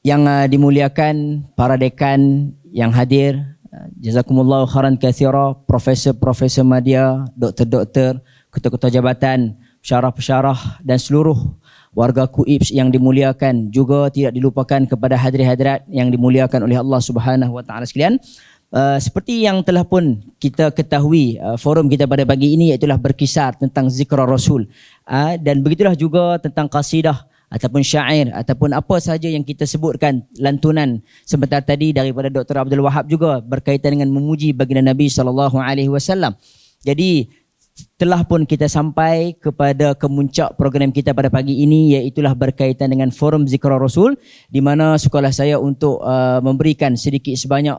Yang dimuliakan para dekan yang hadir, jazakumullahu khairan katsira, profesor-profesor media, doktor-doktor, ketua-ketua jabatan, pensyarah-pensyarah dan seluruh warga KUIPS yang dimuliakan, juga tidak dilupakan kepada hadirin-hadirat yang dimuliakan oleh Allah Subhanahu wa taala sekalian. Seperti yang telah pun kita ketahui, forum kita pada pagi ini iaitulah berkisar tentang zikra Rasul, dan begitulah juga tentang qasidah ataupun syair ataupun apa sahaja yang kita sebutkan lantunan sebentar tadi daripada Dr. Abdul Wahab juga berkaitan dengan memuji baginda Nabi SAW. Jadi telah pun kita sampai kepada kemuncak program kita pada pagi ini, iaitulah berkaitan dengan forum zikra Rasul, di mana sukalah saya untuk memberikan sedikit sebanyak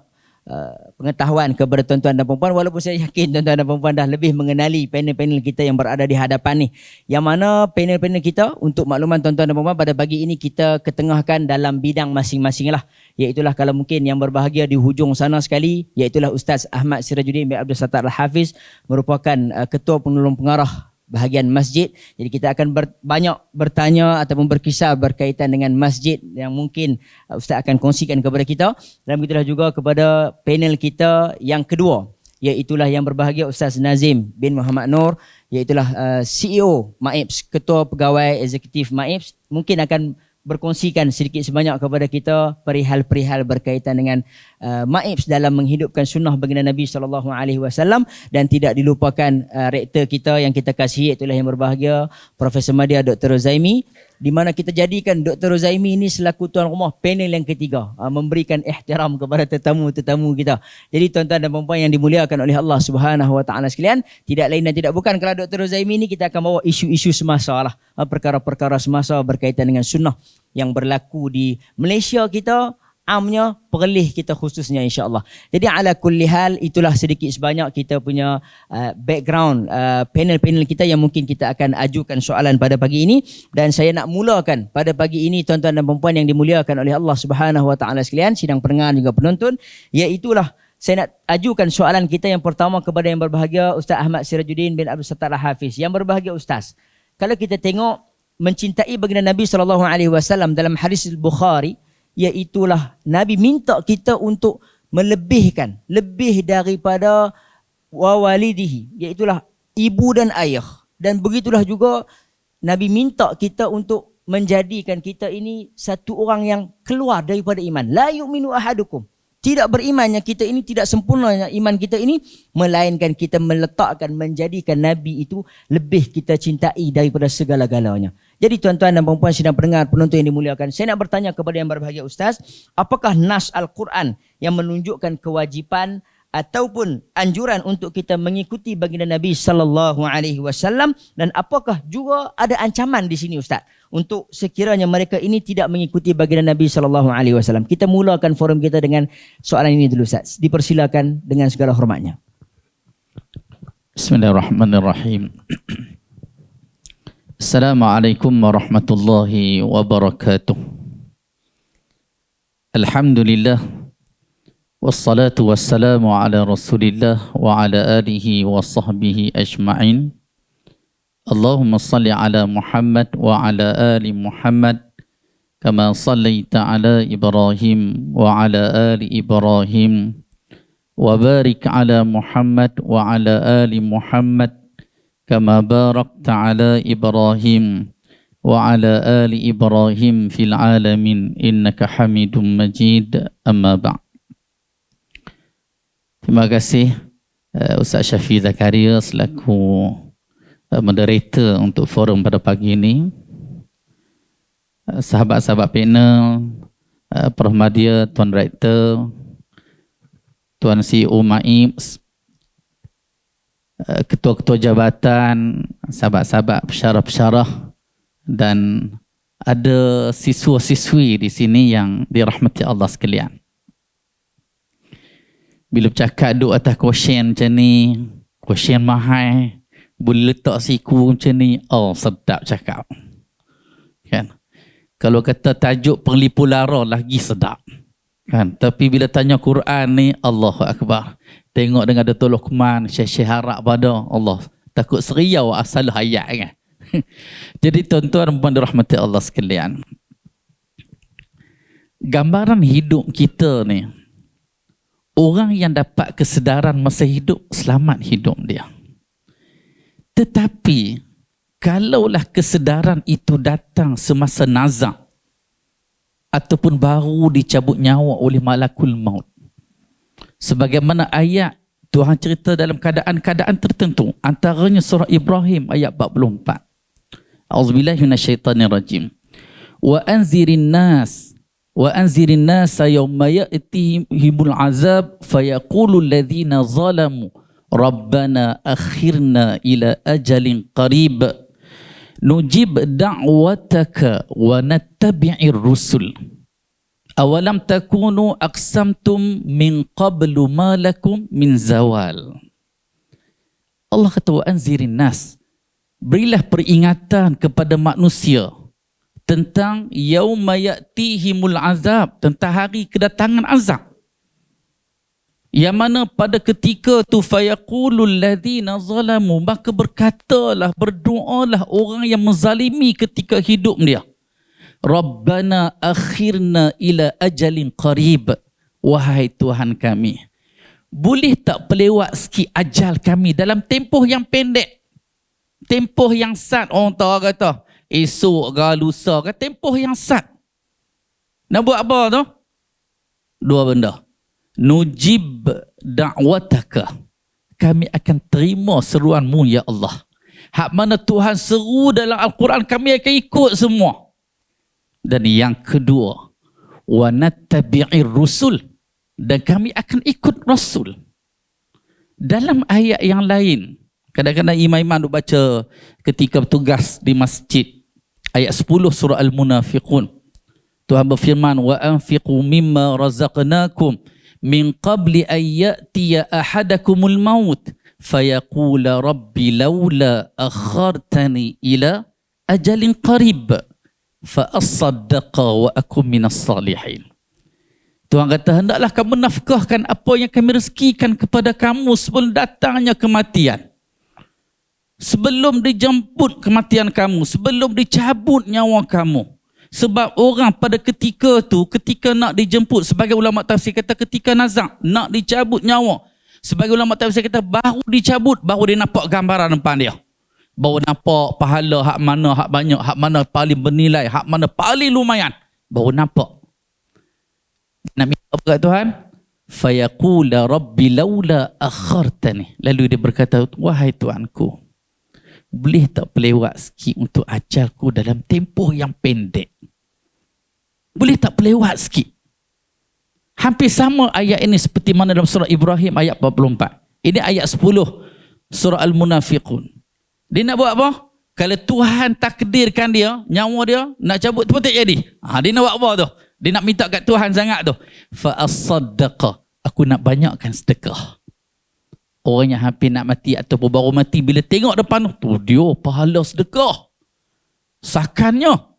pengetahuan kepada tuan-tuan dan puan-puan, walaupun saya yakin tuan-tuan dan puan-puan dah lebih mengenali panel-panel kita yang berada di hadapan ni. Yang mana panel-panel kita, untuk makluman tuan-tuan dan puan-puan, pada pagi ini kita ketengahkan dalam bidang masing-masing lah. Iaitulah kalau mungkin yang berbahagia di hujung sana sekali, iaitulah Ustaz Ahmad Sirajuddin bin Abdul Sattar Al-Hafiz, merupakan ketua penolong pengarah bahagian masjid. Jadi kita akan banyak bertanya ataupun berkisar berkaitan dengan masjid yang mungkin Ustaz akan kongsikan kepada kita. Dan begitulah juga kepada panel kita yang kedua, iaitulah yang berbahagia Ustaz Nazim bin Muhammad Nur, iaitulah CEO MAIPS, Ketua Pegawai Eksekutif MAIPS, mungkin akan berkongsikan sedikit sebanyak kepada kita perihal-perihal berkaitan dengan MAIPS dalam menghidupkan sunnah baginda Nabi SAW. Dan tidak dilupakan rektor kita yang kita kasihi, itulah yang berbahagia Profesor Madya Dr. Rozaimi, di mana kita jadikan Dr. Rozaimi ini selaku tuan rumah panel yang ketiga, memberikan ihtiram kepada tetamu-tetamu kita. Jadi tuan-tuan dan puan-puan yang dimuliakan oleh Allah Subhanahu wa taala sekalian, tidak lain dan tidak bukan, kalau Dr. Rozaimi ini kita akan bawa isu-isu semasa lah, perkara-perkara semasa berkaitan dengan sunnah yang berlaku di Malaysia kita, amnya, Perlis kita khususnya, insya-Allah. Jadi ala kulli hal, itulah sedikit sebanyak kita punya background panel-panel kita yang mungkin kita akan ajukan soalan pada pagi ini. Dan saya nak mulakan pada pagi ini tuan-tuan dan puan-puan yang dimuliakan oleh Allah Subhanahu wa taala sekalian, sidang pendengar juga penonton, iaitulah saya nak ajukan soalan kita yang pertama kepada yang berbahagia Ustaz Ahmad Sirajuddin bin Abdul Sattar Al-Hafiz. Yang berbahagia Ustaz, kalau kita tengok mencintai baginda Nabi SAW dalam hadis Bukhari, iaitulah Nabi minta kita untuk melebihkan lebih daripada wawalidihi, iaitulah ibu dan ayah. Dan begitulah juga Nabi minta kita untuk menjadikan kita ini satu orang yang keluar daripada iman. La yu'minu ahadukum, tidak berimannya kita ini, tidak sempurnanya iman kita ini, melainkan kita meletakkan, menjadikan Nabi itu lebih kita cintai daripada segala-galanya. Jadi tuan-tuan dan puan-puan sidang pendengar penonton yang dimuliakan, saya nak bertanya kepada yang berbahagia Ustaz, apakah nas Al-Quran yang menunjukkan kewajipan ataupun anjuran untuk kita mengikuti baginda Nabi SAW, dan apakah juga ada ancaman di sini Ustaz untuk sekiranya mereka ini tidak mengikuti baginda Nabi SAW? Kita mulakan forum kita dengan soalan ini dulu Ustaz. Dipersilakan dengan segala hormatnya. Bismillahirrahmanirrahim. Assalamualaikum warahmatullahi wabarakatuh. Alhamdulillah, wassalatu wassalamu ala rasulillah wa ala alihi wa sahbihi ajma'in. Allahumma salli ala Muhammad wa ala ali Muhammad kama sallaita ala Ibrahim wa ala ali Ibrahim, wa barik ala Muhammad wa ala ali Muhammad kama barakta ala Ibrahim wa ala ali Ibrahim fil alamin innaka Hamidum Majid. Amma ba'd. Terima kasih Ustaz Syafiq Zakaria selaku moderator untuk forum pada pagi ini. Sahabat-sahabat panel, Prof Madya, Tuan Rektor, Tuan CEO MAIPS, ketua-ketua jabatan, sahabat-sahabat pensyarah-pensyarah, dan ada siswa-siswi di sini yang dirahmati Allah sekalian. Bila bercakap duduk atas question macam ni, question mahal, boleh letak siku macam ni, oh sedap cakap. Kan? Kalau kata tajuk penglipu lara lagi sedap. Kan? Tapi bila tanya Quran ni, Allahu Akbar. Tengok dengan Datuk Luqman, Syekh harap pada Allah. Takut seriau asal ayat kan. Jadi tuan-tuan dan puan dirahmati Allah sekalian, gambaran hidup kita ni, orang yang dapat kesedaran masa hidup, selamat hidup dia. Tetapi kalaulah kesedaran itu datang semasa nazak ataupun baru dicabut nyawa oleh malakul maut, sebagaimana ayat Tuhan cerita dalam keadaan-keadaan tertentu, antaranya surah Ibrahim ayat 44. A'udzubillahi minasyaitanirrajim. Wa anzirin nas yawma ya'tihimul azab fayaqulu alladhina zalamu rabbana akhirna ila ajalin qarib nujib da'wataka wa nattabi'ir rusul awalam takunu aqsamtum min qablu ma lakum min zawal. Allah kata wa anzirin nas, berilah peringatan kepada manusia tentang yauma ya'tihimul azab, tentang hari kedatangan azab, yang mana pada ketika tu fayaqulul ladzina zalamu, maka berkatalah, berdoalah orang yang menzalimi ketika hidup dia, Rabbana akhirna ila ajalin qarib, wahai Tuhan kami, boleh tak pelewat sikit ajal kami dalam tempoh yang pendek, tempoh yang sat. Orang tahu kata esok ke lusa ke, tempoh yang sat. Nak buat apa tu? Dua benda. Nujib da'wataka, kami akan terima seruanmu ya Allah. Hak mana Tuhan seru dalam Al-Quran, kami akan ikut semua. Dan yang kedua, wa nattabi'ir rusul, dan kami akan ikut Rasul. Dalam ayat yang lain, kadang-kadang imam-imam duk baca ketika bertugas di masjid, ayat 10 surah Al-Munafiqun, Tuhan berfirman, wa anfiqu mimma razaqnakum min qabli an ya'tiya ahadakumul maut fayaqula rabbi laula akhartani ila ajalin qarib fa asaddaqa wa akum minas salihin. Tuhan kata, hendaklah kamu nafkahkan apa yang kami rezekikan kepada kamu sebelum datangnya kematian, sebelum dijemput kematian kamu, sebelum dicabut nyawa kamu. Sebab orang pada ketika tu, ketika nak dijemput, sebagai ulama tafsir kata ketika nazak, nak dicabut nyawa, sebagai ulama tafsir kata baru dicabut, baru dia nampak gambaran depan dia, baru nampak pahala hak mana hak banyak, hak mana paling bernilai, hak mana paling lumayan, baru nampak. Nak minta apa kat Tuhan? Fayaqula rabbi laula akhartani, lalu dia berkata, wahai Tuanku, boleh tak pelewat sikit untuk ajalku dalam tempoh yang pendek? Boleh tak pelewat sikit? Hampir sama ayat ini seperti mana dalam surah Ibrahim ayat 44. Ini ayat 10 surah Al-Munafiqun. Dia nak buat apa? Kalau Tuhan takdirkan dia, nyawa dia nak cabut tu pun tak jadi. Dia nak buat apa tu? Dia nak minta kat Tuhan sangat tu. Fa asaddaqa, aku nak banyakkan sedekah. Orang yang hampir nak mati ataupun baru mati, bila tengok depan tu, dia pahala sedekah. Sakannya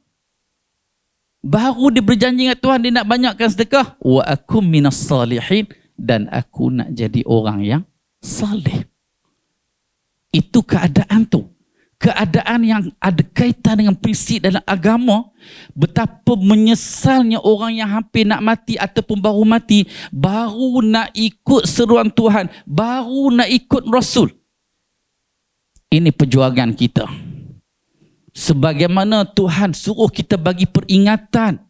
baru dia berjanji dengan Tuhan, dia nak banyakkan sedekah. Wa akum minas salihin, dan aku nak jadi orang yang salih. Itu keadaan tu. Keadaan yang ada kaitan dengan prinsip dalam agama. Betapa menyesalnya orang yang hampir nak mati ataupun baru mati, baru nak ikut seruan Tuhan, baru nak ikut Rasul. Ini perjuangan kita. Sebagaimana Tuhan suruh kita bagi peringatan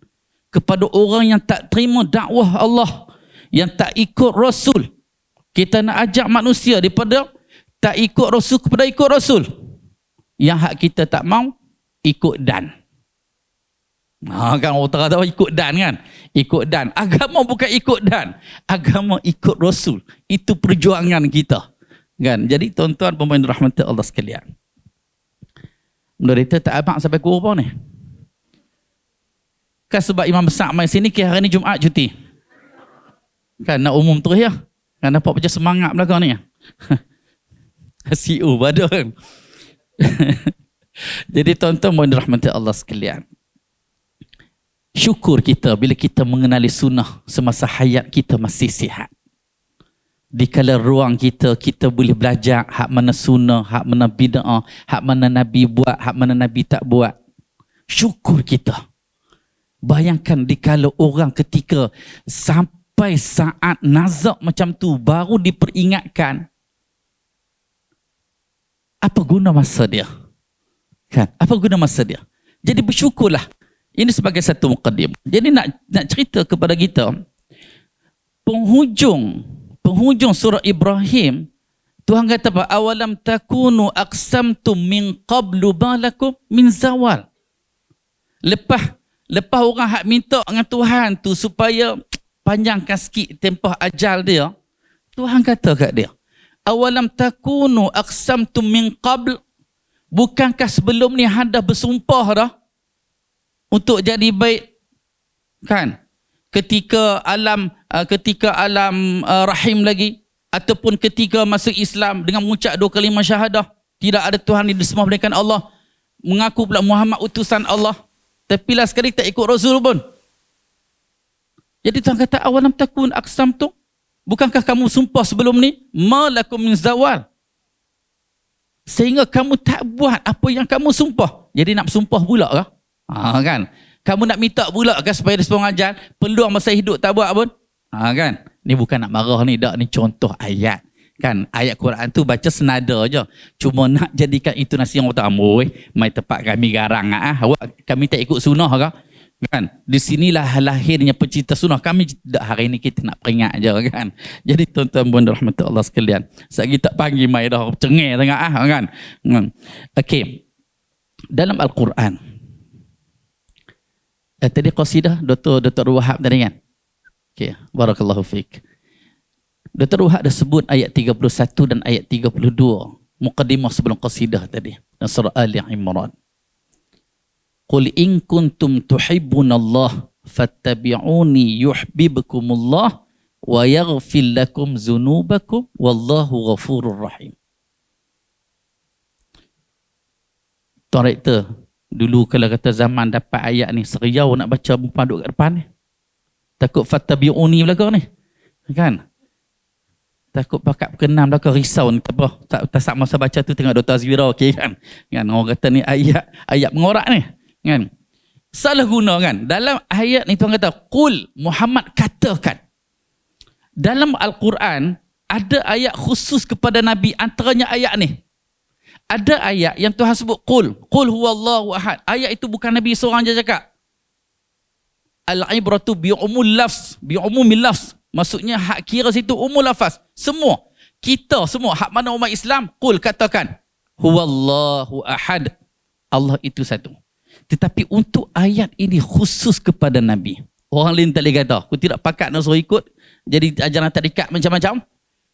kepada orang yang tak terima dakwah Allah, yang tak ikut Rasul. Kita nak ajak manusia daripada tak ikut Rasul kepada ikut Rasul. Yang hak kita tak mau, ikut dan. Kan orang tahu ikut dan kan? Ikut dan. Agama bukan ikut dan. Agama ikut Rasul. Itu perjuangan kita. Kan? Jadi tuan-tuan pemain rahmat Allah sekalian, menderita tak abang sampai pukul berapa ni? Kan sebab imam besar main sini, ke hari ni Jumaat cuti. Kan nak umum terus ya? Kan nampak macam semangat belakang ni ya? CEO pada kan? Jadi tuan-tuan mohon rahmati Allah sekalian, syukur kita bila kita mengenali sunnah semasa hayat kita masih sihat. Di kala ruang kita, kita boleh belajar hak mana sunnah, hak mana bid'ah, hak mana Nabi buat, hak mana Nabi tak buat. Syukur kita. Bayangkan dikala orang ketika sampai saat nazak macam tu baru diperingatkan, apa guna masa dia? Kan? Apa guna masa dia? Jadi bersyukurlah. Ini sebagai satu muqaddim. Jadi nak cerita kepada kita, penghujung surah Ibrahim, Tuhan kata apa? Awalam takunu aqsamtum min qablu balakum min zawal. Lepas orang hak minta dengan Tuhan tu supaya panjangkan sikit tempoh ajal dia, Tuhan kata kat dia, awalam takunu aqsamtum min qabl, bukankah sebelum ni anda bersumpah dah untuk jadi baik, kan? Ketika alam rahim lagi, ataupun ketika masuk Islam dengan mengucap 2 kalimah syahadah, tidak ada Tuhan yang disembah melainkan Allah, mengaku pula Muhammad utusan Allah, tapi lah sekali tak ikut Rasul pun. Jadi Tuhan kata awalam takun aqsamtum, bukankah kamu sumpah sebelum ni? Malakum min zawal. Sehingga kamu tak buat apa yang kamu sumpah. Jadi nak sumpah pula kah? Kan? Kamu nak minta pula kah supaya dia sepuluh ajal? Peluang masa hidup tak buat pun? Kan? Ni bukan nak marah ni, dak, ni contoh ayat. Kan? Ayat Quran tu baca senada je. Cuma nak jadikan itu nasi yang orang amboi, mai tempat kami garang awak kami tak ikut sunnah kah? Kan? Di sinilah lahirnya pencinta sunnah. Kami hari ini kita nak peringat je, kan. Jadi tuan-tuan dan rahmat Allah sekalian, sagi tak panggil mai dah cengeng tengah kan. Okey. Dalam Al-Quran, tadi qasidah Dr. Wahab tadi kan. Okey, barakallahu fiik. Dr. Wahab dah sebut ayat 31 dan ayat 32 muqaddimah sebelum qasidah tadi dan surah Ali Imran. Qul in kuntum tuhibbunallah fattabi'uni yuhibbukumullah wa yaghfir lakum dzunubakum wallahu ghafurur rahim. Tuan Rektor, dulu kalau kata zaman dapat ayat ni seriau nak baca bukan duduk kat depan ni. Takut fattabi'uni belakang ni. Kan? Takut pakat ke-6 belakang risau ni apa. Tak sak masa baca tu tengok Dr. Azwira okey kan. Kan orang kata ni ayat mengorak ni. Kan? Salah guna kan. Dalam ayat ni Tuhan kata, qul, Muhammad katakan. Dalam Al-Quran ada ayat khusus kepada Nabi, antaranya ayat ni. Ada ayat yang Tuhan sebut qul huwallahu ahad. Ayat itu bukan Nabi seorang je cakap. Al-ibratu bi'umul lafz, bi'umumil lafz. Maksudnya hak kira situ umul lafaz. Semua. Kita semua, hak mana umat Islam, qul katakan. Huwallahu ahad. Allah itu satu. Tetapi untuk ayat ini khusus kepada Nabi. Orang lain tak boleh kata, aku tidak pakat nak suruh ikut. Jadi ajaran tarikat macam-macam.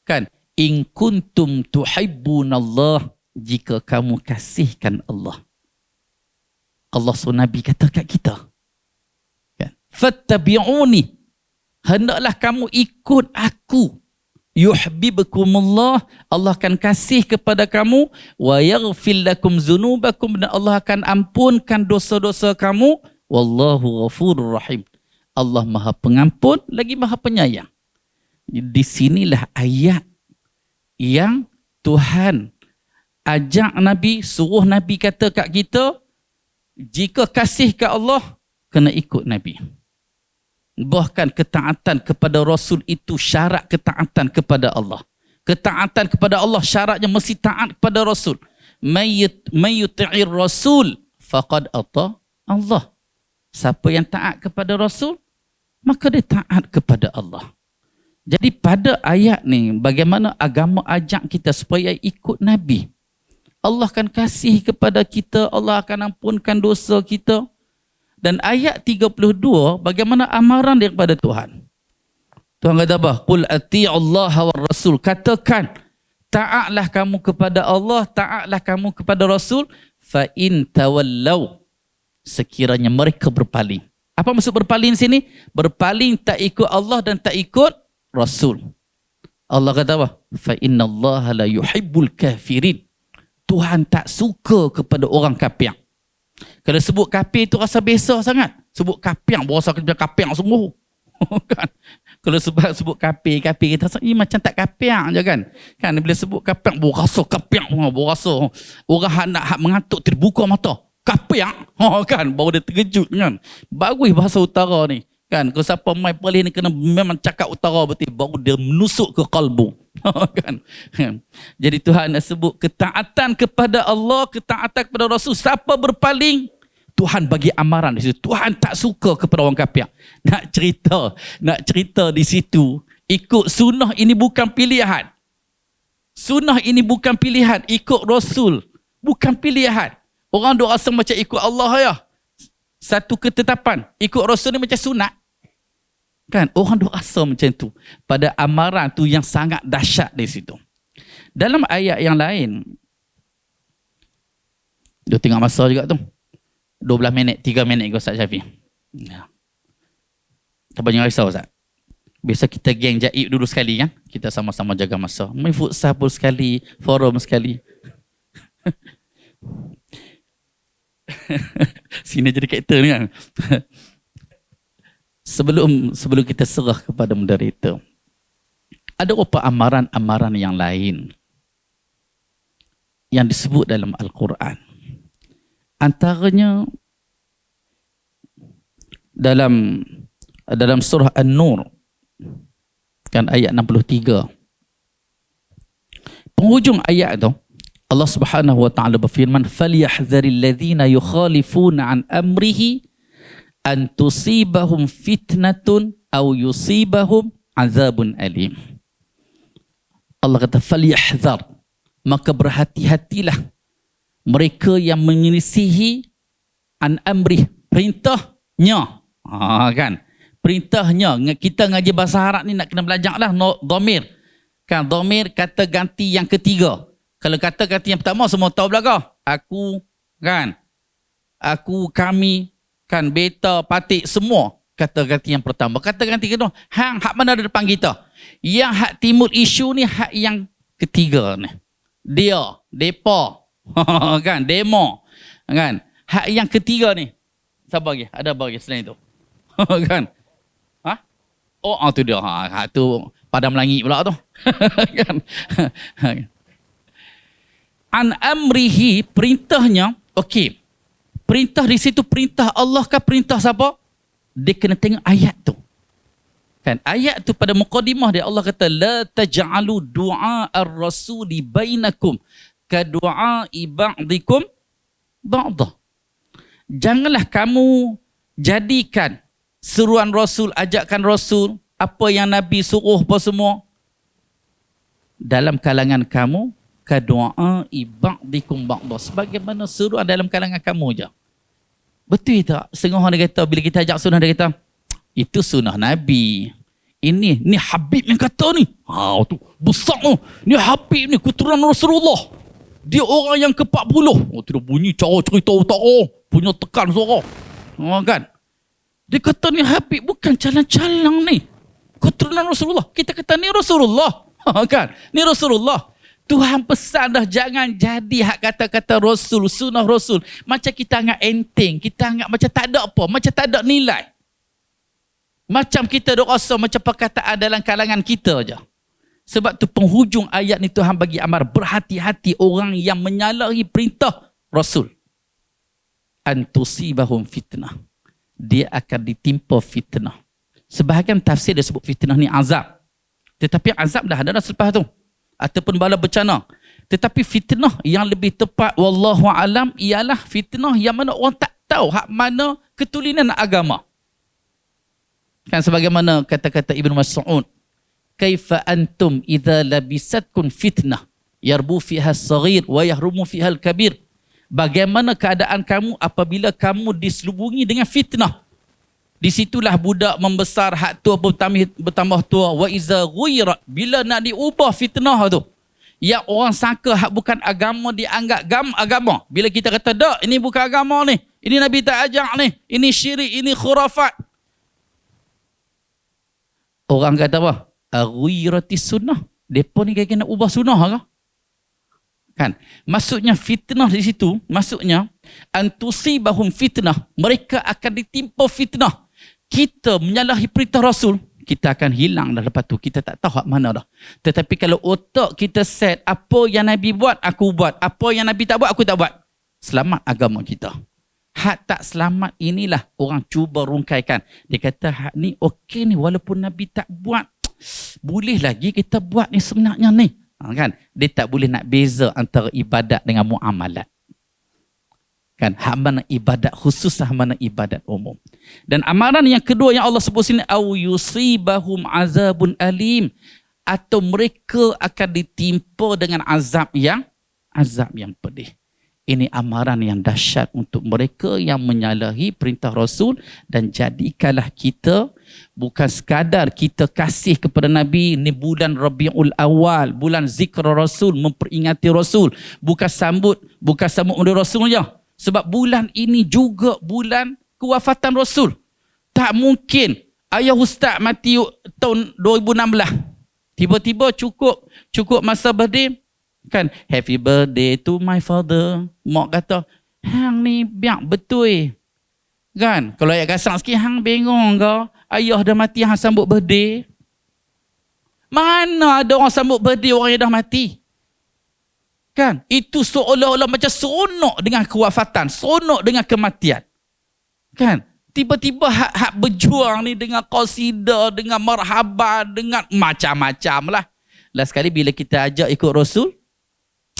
Kan? In kuntum tuhibbunallah, jika kamu kasihkan Allah. Allah suruh Nabi kata kat kita. Kan? Fattabi'uni. Hendaklah kamu ikut aku. Yuhibbukumullah, Allah akan kasih kepada kamu, wa yaghfir lakum dzunubakum, dan Allah akan ampunkan dosa-dosa kamu, wallahu ghafurur rahim. Allah Maha Pengampun lagi Maha Penyayang. Di sinilah ayat yang Tuhan ajak Nabi, suruh Nabi kata kat kita, jika kasih ke Allah, kena ikut Nabi. Bahkan ketaatan kepada Rasul itu syarat ketaatan kepada Allah. Ketaatan kepada Allah syaratnya mesti taat kepada Rasul. Mayyuti'ir Rasul faqad ata Allah. Siapa yang taat kepada Rasul, maka dia taat kepada Allah. Jadi pada ayat ni, bagaimana agama ajak kita supaya ikut Nabi. Allah akan kasih kepada kita, Allah akan ampunkan dosa kita. Dan ayat 32, bagaimana amaran daripada Tuhan. Tuhan kata apa? Qul ati'ullaha war rasul. Katakan, taatlah kamu kepada Allah, taatlah kamu kepada Rasul. Fa in tawallau, sekiranya mereka berpaling. Apa maksud berpaling sini? Berpaling tak ikut Allah dan tak ikut Rasul. Allah kata apa? Fa innallaha la yuhibbul kafirin. Tuhan tak suka kepada orang kafir. Kalau sebut kafir itu rasa biasa sangat. Sebut kafir, berasa macam kafir semua. Kan? Kalau sebut kafir kita rasa macam tak kafir je kan. Kan bila sebut kafir, berasa kafir, berasa orang nak mengantuk terbuka mata. Kapiak. Kan, baru dia terkejut kan. Bagus bahasa utara ni. Kan, kalau siapa main Perlis ni kena memang cakap utara betul, baru dia menusuk ke kalbu. Kan. Jadi Tuhan nak sebut ketaatan kepada Allah, ketaatan kepada Rasul. Siapa berpaling, Tuhan bagi amaran di situ. Tuhan tak suka kepada orang kafir. Nak cerita di situ, ikut sunnah ini bukan pilihan. Sunnah ini bukan pilihan, ikut Rasul bukan pilihan. Orang duk rasa macam ikut Allah ya. Satu ketetapan, ikut Rasul ni macam sunat. Kan, orang duk rasa macam tu. Pada amaran tu yang sangat dahsyat di situ. Dalam ayat yang lain, dia tengok masa juga tu. 12 minit, 3 minit ke Ustaz Syafiq. Ya. Tak banyak risau Ustaz. Biasa kita geng jaib dulu sekali kan. Kita sama-sama jaga masa. Main futsal pun sekali, forum sekali. Sini jadi karakter ni kan. Sebelum kita serah kepada moderator, ada beberapa amaran-amaran yang lain yang disebut dalam Al-Quran. Antaranya dalam surah An-Nur kan, ayat 63. Penghujung ayat tu Allah Subhanahu wa taala berfirman, "Falyahdharil ladzina yukhalifuna an amrihi an tusibahum fitnatun aw yusibahum azabun alim." Allah kata falyahdhar, maka berhati-hatilah mereka yang menyelisihi an amrih, perintahnya. Kan, perintahnya. Kita ngaji bahasa Arab ni nak kena belajar lah dhamir. Kan, dhamir kata ganti yang ketiga. Kalau kata ganti yang pertama semua tahu belakang. Aku, kan, aku, kami, kan, beta, patik, semua kata ganti yang pertama. Kata ganti kedua, hak mana ada depan kita? Yang hak timbul isu ni hak yang ketiga ni. Dia, depa, kan, demo, kan. Hak yang ketiga ni. Siapa lagi? Ada apa lagi selain itu? Kan? Ha? Oh, tu dia. Hak tu padam langit pula tu. Kan? An amrihi, perintahnya. Okey. Perintah di situ perintah Allah kah perintah siapa? Dia kena tengok ayat tu. Kan, ayat tu pada mukadimah dia Allah kata la taj'alu du'a ar-rasuli bainakum ka du'a'i ba'dikum ba'dah. Janganlah kamu jadikan seruan Rasul, ajakan Rasul, apa yang Nabi suruh apa semua dalam kalangan kamu ka du'a'i ba'dikum ba'dah, sebagaimana seruan dalam kalangan kamu je. Betul tak? Setengah orang dia kata, bila kita ajak sunnah dia kata, itu sunnah Nabi. Ni Habib yang kata ni. Tu besar tu. Ni Habib ni keturunan Rasulullah. Dia orang yang ke-40. Tidak bunyi cara cerita utara. Punya tekan suara. Kan? Dia kata ni Habib bukan calang-calang ni. Keturunan Rasulullah. Kita kata ni Rasulullah. Kan? Ni Rasulullah. Tuhan pesan dah jangan jadi hak kata-kata Rasul, sunnah Rasul. Macam kita anggap enteng. Kita anggap macam tak ada apa. Macam tak ada nilai. Macam kita dok rasa macam perkataan dalam kalangan kita je. Sebab tu penghujung ayat ni Tuhan bagi amar, berhati-hati orang yang menyalahi perintah Rasul. Antusibahum fitnah. Dia akan ditimpa fitnah. Sebahagian tafsir dia sebut fitnah ni azab. Tetapi azab dah ada selepas tu. Ataupun bala bencana. Tetapi fitnah yang lebih tepat wallahu alam ialah fitnah yang mana orang tak tahu hak mana ketulinan agama. Kan sebagaimana kata-kata Ibn Mas'ud, kaifa antum idza labisatkum fitnah yarbu fiha as-saghir wa yahrumu fiha al-kabir. Bagaimana keadaan kamu apabila kamu diselubungi dengan fitnah? Di situlah budak membesar, hak tua bertambah tua. Wa iza ghuyirat, bila nak diubah fitnah tu, yang orang sangka hak bukan agama dianggap agama. Bila kita kata dak, ini bukan agama ni, ini Nabi tak ajak ni, ini syirik, ini khurafat. Orang kata apa? Aghiratis sunnah. Depa ni kena ubah sunnah ke? Kan? Maksudnya fitnah di situ, maksudnya antusibahum fitnah, mereka akan ditimpa fitnah. Kita menyalahi perintah Rasul, kita akan hilang dah lepas tu. Kita tak tahu hak mana dah. Tetapi kalau otak kita set, apa yang Nabi buat, aku buat. Apa yang Nabi tak buat, aku tak buat. Selamat agama kita. Hak tak selamat inilah orang cuba rungkaikan. Dia kata hak ni okey ni, walaupun Nabi tak buat, boleh lagi kita buat ni sebenarnya ni. Kan? Dia tak boleh nak beza antara ibadat dengan muamalat. Kan? Hak mana ibadat khusus, hak mana ibadat umum. Dan amaran yang kedua yang Allah sebut sini, au yusibahum azabun alim, atau mereka akan ditimpa dengan azab yang pedih. Ini amaran yang dahsyat untuk mereka yang menyalahi perintah Rasul. Dan jadikanlah kita bukan sekadar kita kasih kepada Nabi, ni bulan Rabiul Awal, bulan zikr Rasul, memperingati Rasul, bukan sambut oleh Rasul je. Sebab bulan ini juga bulan kewafatan Rasul. Tak mungkin ayah ustaz mati tahun 2016. Tiba-tiba cukup masa birthday, kan, happy birthday to my father. Mak kata, hang ni biak betul. Kan, kalau ayat gasang sikit, hang bengong kau, ayah dah mati, hang sambut birthday. Mana ada orang sambut birthday orang yang dah mati? Kan, itu seolah-olah macam seronok dengan kewafatan, seronok dengan kematian. Kan, tiba-tiba hak berjuang ni dengan qasidah, dengan marhaban, dengan macam-macam lah. Last sekali bila kita ajak ikut Rasul,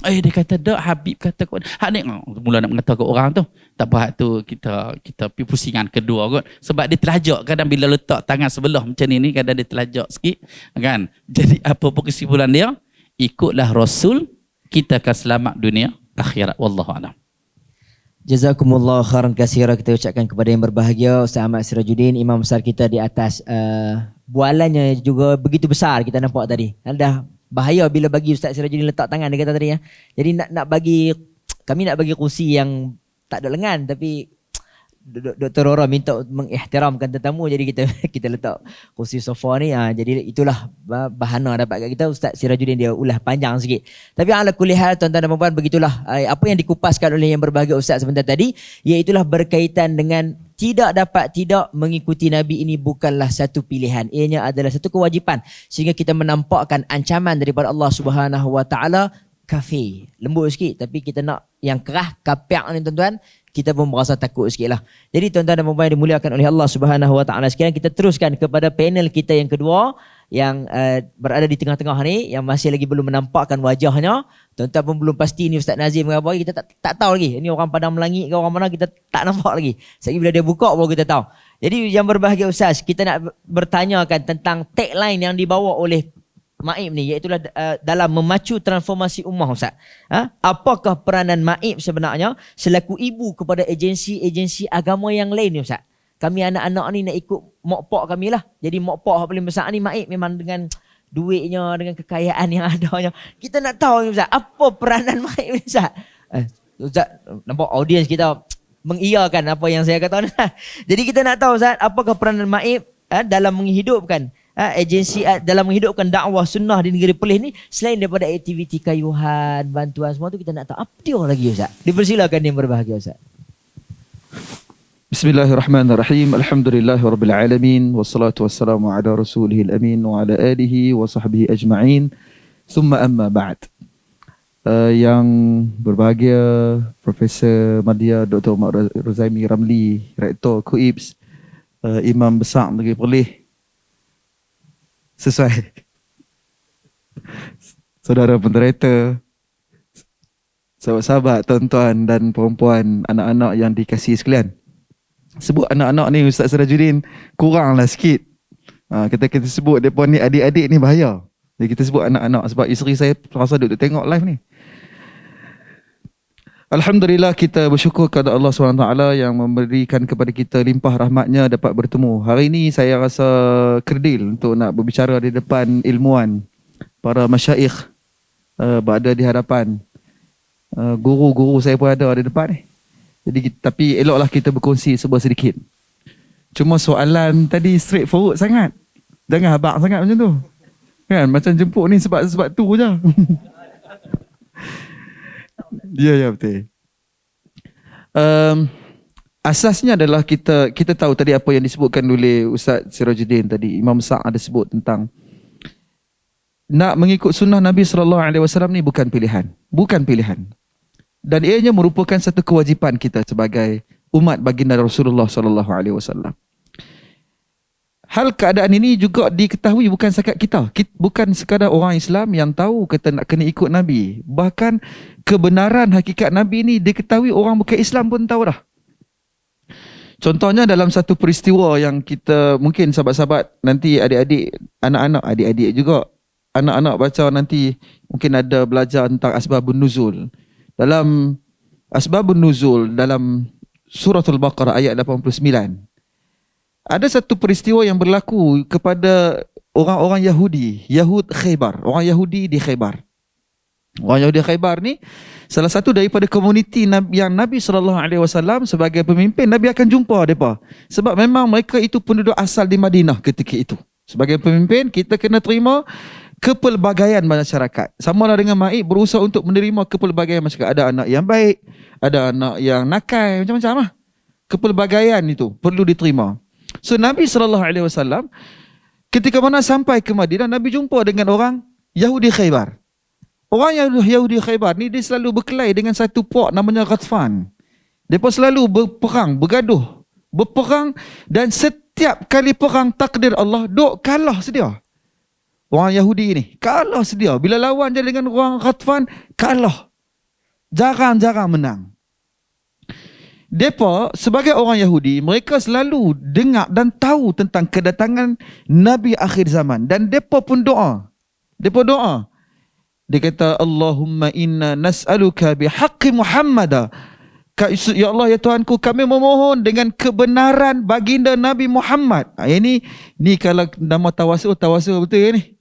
dia kata, dak, Habib kata kot. Hak ni, mula nak mengatakan orang tu. Tak apa, hak tu kita pergi pusingan kedua kot. Sebab dia terlajak kadang bila letak tangan sebelah macam ni, kadang dia terlajak sikit. Kan? Jadi apa pun kesimpulan dia, ikutlah Rasul, kita akan selamat dunia akhirat. Wallahu a'lam. Jazakumullah khairan katsira, kita ucapkan kepada yang berbahagia Ustaz Ahmad Sirajuddin, imam besar kita di atas. Bualannya juga begitu besar kita nampak tadi. Dah bahaya bila bagi Ustaz Sirajuddin letak tangan, dia kata tadi ya. Jadi kami nak bagi kursi yang tak ada lengan, tapi Dr. Rora minta mengihtiramkan tetamu, jadi kita letak kursi sofa ni. Jadi itulah bahana dapat kat kita. Ustaz Sirajuddin dia ulah panjang sikit. Tapi ala kulli hal, tuan-tuan dan puan-puan, begitulah apa yang dikupaskan oleh yang berbahagia Ustaz sebentar tadi, iaitulah berkaitan dengan tidak mengikuti Nabi ini bukanlah satu pilihan. Ianya adalah satu kewajipan, sehingga kita menampakkan ancaman daripada Allah Subhanahu Wa Taala. Kafir, lembut sikit, tapi kita nak yang kerah, kapiak ni tuan-tuan, kita pun merasa takut sikit lah. Jadi tuan-tuan dan puan-puan dimuliakan oleh Allah Subhanahu Wa Taala sekalian, kita teruskan kepada panel kita yang kedua yang berada di tengah-tengah ni, yang masih lagi belum menampakkan wajahnya. Tuan-tuan pun belum pasti ni Ustaz Nazim ke apa, kita tak tahu lagi. Ini orang Padang Melangit ke orang mana, kita tak nampak lagi. Sekali bila dia buka baru kita tahu. Jadi yang berbahagia Ustaz, kita nak bertanyakan tentang tagline yang dibawa oleh Maib ni, iaitulah dalam memacu transformasi ummah Ustaz. Apakah peranan Maib sebenarnya selaku ibu kepada agensi-agensi agama yang lain ni Ustaz? Kami anak-anak ni nak ikut mak pak kami lah. Jadi mak pak paling besar ni Maib memang dengan duitnya, dengan kekayaan yang adanya. Kita nak tahu ni Ustaz, apa peranan Maib ni Ustaz? Ustaz, nampak audiens kita mengiyakan apa yang saya kata ni. Jadi kita nak tahu Ustaz, apakah peranan Maib dalam menghidupkan agensi, dalam menghidupkan dakwah sunnah di negeri Perlis ni, selain daripada aktiviti kayuhan, bantuan semua tu, kita nak tahu apa dia lagi Ustaz. Dipersilakan yang berbahagia Ustaz. Bismillahirrahmanirrahim. Alhamdulillahirabbil alamin, wassalatu wassalamu ala rasulihil amin wa ala alihi wa sahbihi ajma'in. Thumma amma ba'd. Yang berbahagia Profesor Madya Dr. Umar Rozaimi Ramli, Rektor KUIPS, Imam Besar Negeri Perlis. Sesuai. Saudara moderator, sahabat-sahabat, tuan-tuan dan puan-puan, anak-anak yang dikasihi sekalian. Sebut anak-anak ni Ustaz Sirajuddin kuranglah sikit. Kita sebut mereka ni adik-adik ni bahaya. Jadi kita sebut anak-anak sebab isteri saya rasa duduk tengok live ni. Alhamdulillah, kita bersyukur kepada Allah SWT yang memberikan kepada kita limpah rahmatnya dapat bertemu. Hari ini saya rasa kredil untuk nak berbicara di depan ilmuwan, para masyaikh berada di hadapan. Guru-guru saya pun ada di depan ni. Jadi, tapi eloklah kita berkongsi sebuah sedikit. Cuma soalan tadi straightforward sangat. Jangan habaq sangat macam tu. Kan, macam jemput ni sebab tu je. Ya betul. Asasnya adalah kita tahu tadi apa yang disebutkan oleh Ustaz Sirajuddin tadi. Imam Sa' ada sebut tentang nak mengikut sunnah Nabi SAW ni bukan pilihan. Dan ianya merupakan satu kewajipan kita sebagai umat baginda Rasulullah sallallahu alaihi wasallam. Hal keadaan ini juga diketahui bukan sekadar kita. Bukan sekadar orang Islam yang tahu kata nak kena ikut Nabi. Bahkan kebenaran hakikat Nabi ini diketahui orang bukan Islam pun tahu dah. Contohnya dalam satu peristiwa yang kita mungkin sahabat-sahabat nanti adik-adik, anak-anak, adik-adik juga anak-anak baca nanti mungkin ada belajar tentang asbabun nuzul. Dalam asbabun nuzul dalam surah Al-Baqarah ayat 89. Ada satu peristiwa yang berlaku kepada orang-orang Yahudi, Yahud Khaybar, orang Yahudi di Khaybar. Orang Yahudi Khaybar ni salah satu daripada komuniti yang Nabi SAW sebagai pemimpin, Nabi akan jumpa mereka. Sebab memang mereka itu penduduk asal di Madinah ketika itu. Sebagai pemimpin, kita kena terima kepelbagaian masyarakat. Sama lah dengan Maib berusaha untuk menerima kepelbagaian masyarakat. Ada anak yang baik, ada anak yang nakal, macam-macam lah. Kepelbagaian itu perlu diterima. So Nabi SAW ketika mana sampai ke Madinah, Nabi jumpa dengan orang Yahudi Khaybar. Orang Yahudi Khaybar ni dia selalu berkelahi dengan satu puak namanya Ghatfan. Mereka selalu berperang, bergaduh, berperang, dan setiap kali perang takdir Allah duk kalah sedia. Orang Yahudi ni kalah sedia. Bila lawan je dengan orang Ghatfan, kalah. Jarang-jarang menang. Mereka sebagai orang Yahudi, mereka selalu dengar dan tahu tentang kedatangan Nabi akhir zaman. Dan mereka pun doa. Mereka doa. Dia kata, Allahumma inna nas'aluka bihaqqi Muhammad. Ya Allah, ya Tuhanku, kami memohon dengan kebenaran baginda Nabi Muhammad. Ini kalau nama tawasul betul ya ni.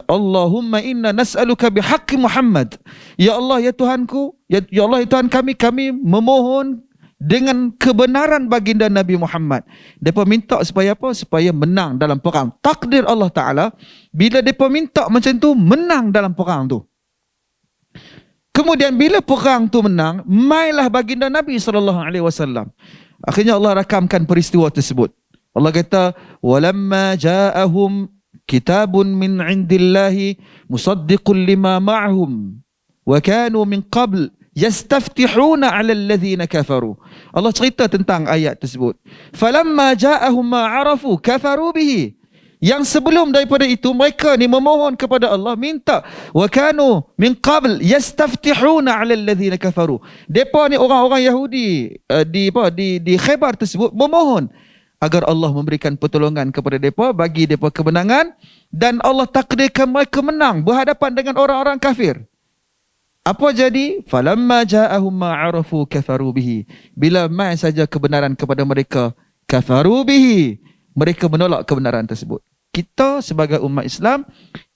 Allahumma inna nas'aluka bihaqqi Muhammad. Ya Allah, ya Tuhanku, ya Allah, ya Tuhan kami memohon dengan kebenaran baginda Nabi Muhammad. Mereka minta supaya apa? Supaya menang dalam perang. Takdir Allah Ta'ala, bila mereka minta macam tu, menang dalam perang tu. Kemudian bila perang tu menang, mailah baginda Nabi SAW. Akhirnya Allah rakamkan peristiwa tersebut. Allah kata, walamma ja'ahum kitabun min indillahi musaddiqun lima ma'ahum wa kanu min qabl yastaftihuna 'ala alladhina kafaru. Allah cerita tentang ayat tersebut. Falamma ja'ahum ma 'arafu kafaru bihi. Yang sebelum daripada itu mereka ni memohon kepada Allah, minta wa kanu min qabl yastaftihuna 'ala alladhina kafaru. Depa ni orang-orang Yahudi di Khaybar tersebut memohon agar Allah memberikan pertolongan kepada depa, bagi depa kemenangan, dan Allah takdirkan mereka menang berhadapan dengan orang-orang kafir. Apa jadi? Falamma ja'ahum ma 'arafu kafaru bihi. Bila mai saja kebenaran kepada mereka, kafaru bihi, mereka menolak kebenaran tersebut. Kita sebagai umat Islam,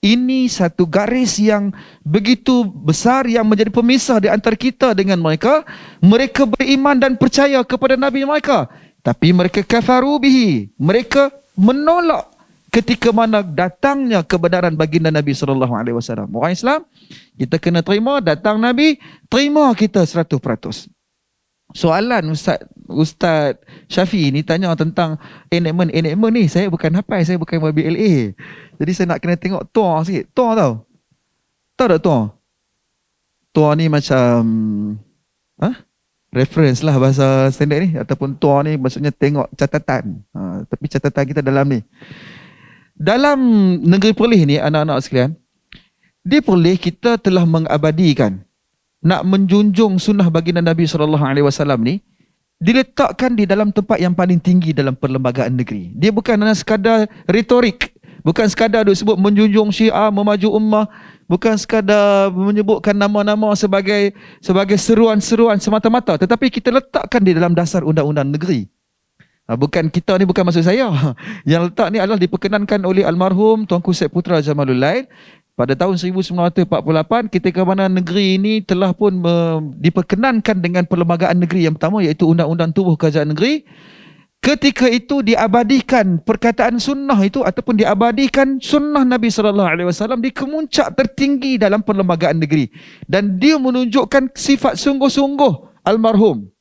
ini satu garis yang begitu besar yang menjadi pemisah di antara kita dengan mereka. Mereka beriman dan percaya kepada Nabi mereka, tapi mereka kafaru bihi. Mereka menolak ketika mana datangnya kebenaran baginda Nabi SAW. Orang Islam, kita kena terima, datang Nabi, terima kita 100%. Soalan Ustaz Syafi ni tanya tentang enactment ni, saya bukan hafal, saya bukan BLA. Jadi saya nak kena tengok tour sikit. Tour tahu? Tahu tak tour? Tour ni macam reference lah bahasa standard ni, ataupun tour ni maksudnya tengok catatan. Tapi catatan kita dalam ni. Dalam negeri Perlis ni, anak-anak sekalian, di Perlis kita telah mengabadikan nak menjunjung sunnah baginda Nabi SAW ni, diletakkan di dalam tempat yang paling tinggi dalam perlembagaan negeri. Dia bukan hanya sekadar retorik, bukan sekadar duk sebut menjunjung Syiah, memaju ummah, bukan sekadar menyebutkan nama-nama sebagai seruan-seruan semata-mata, tetapi kita letakkan di dalam dasar undang-undang negeri. Bukan kita ni, bukan maksud saya. Yang letak ni adalah diperkenankan oleh almarhum Tuanku Syed Putra Jamalul Lail pada tahun 1948, ketika mana negeri ini telah pun diperkenankan dengan perlembagaan negeri yang pertama, iaitu Undang-Undang Tubuh Kerajaan Negeri. Ketika itu diabadikan perkataan sunnah itu, ataupun diabadikan sunnah Nabi SAW di kemuncak tertinggi dalam perlembagaan negeri. Dan dia menunjukkan sifat sungguh-sungguh almarhum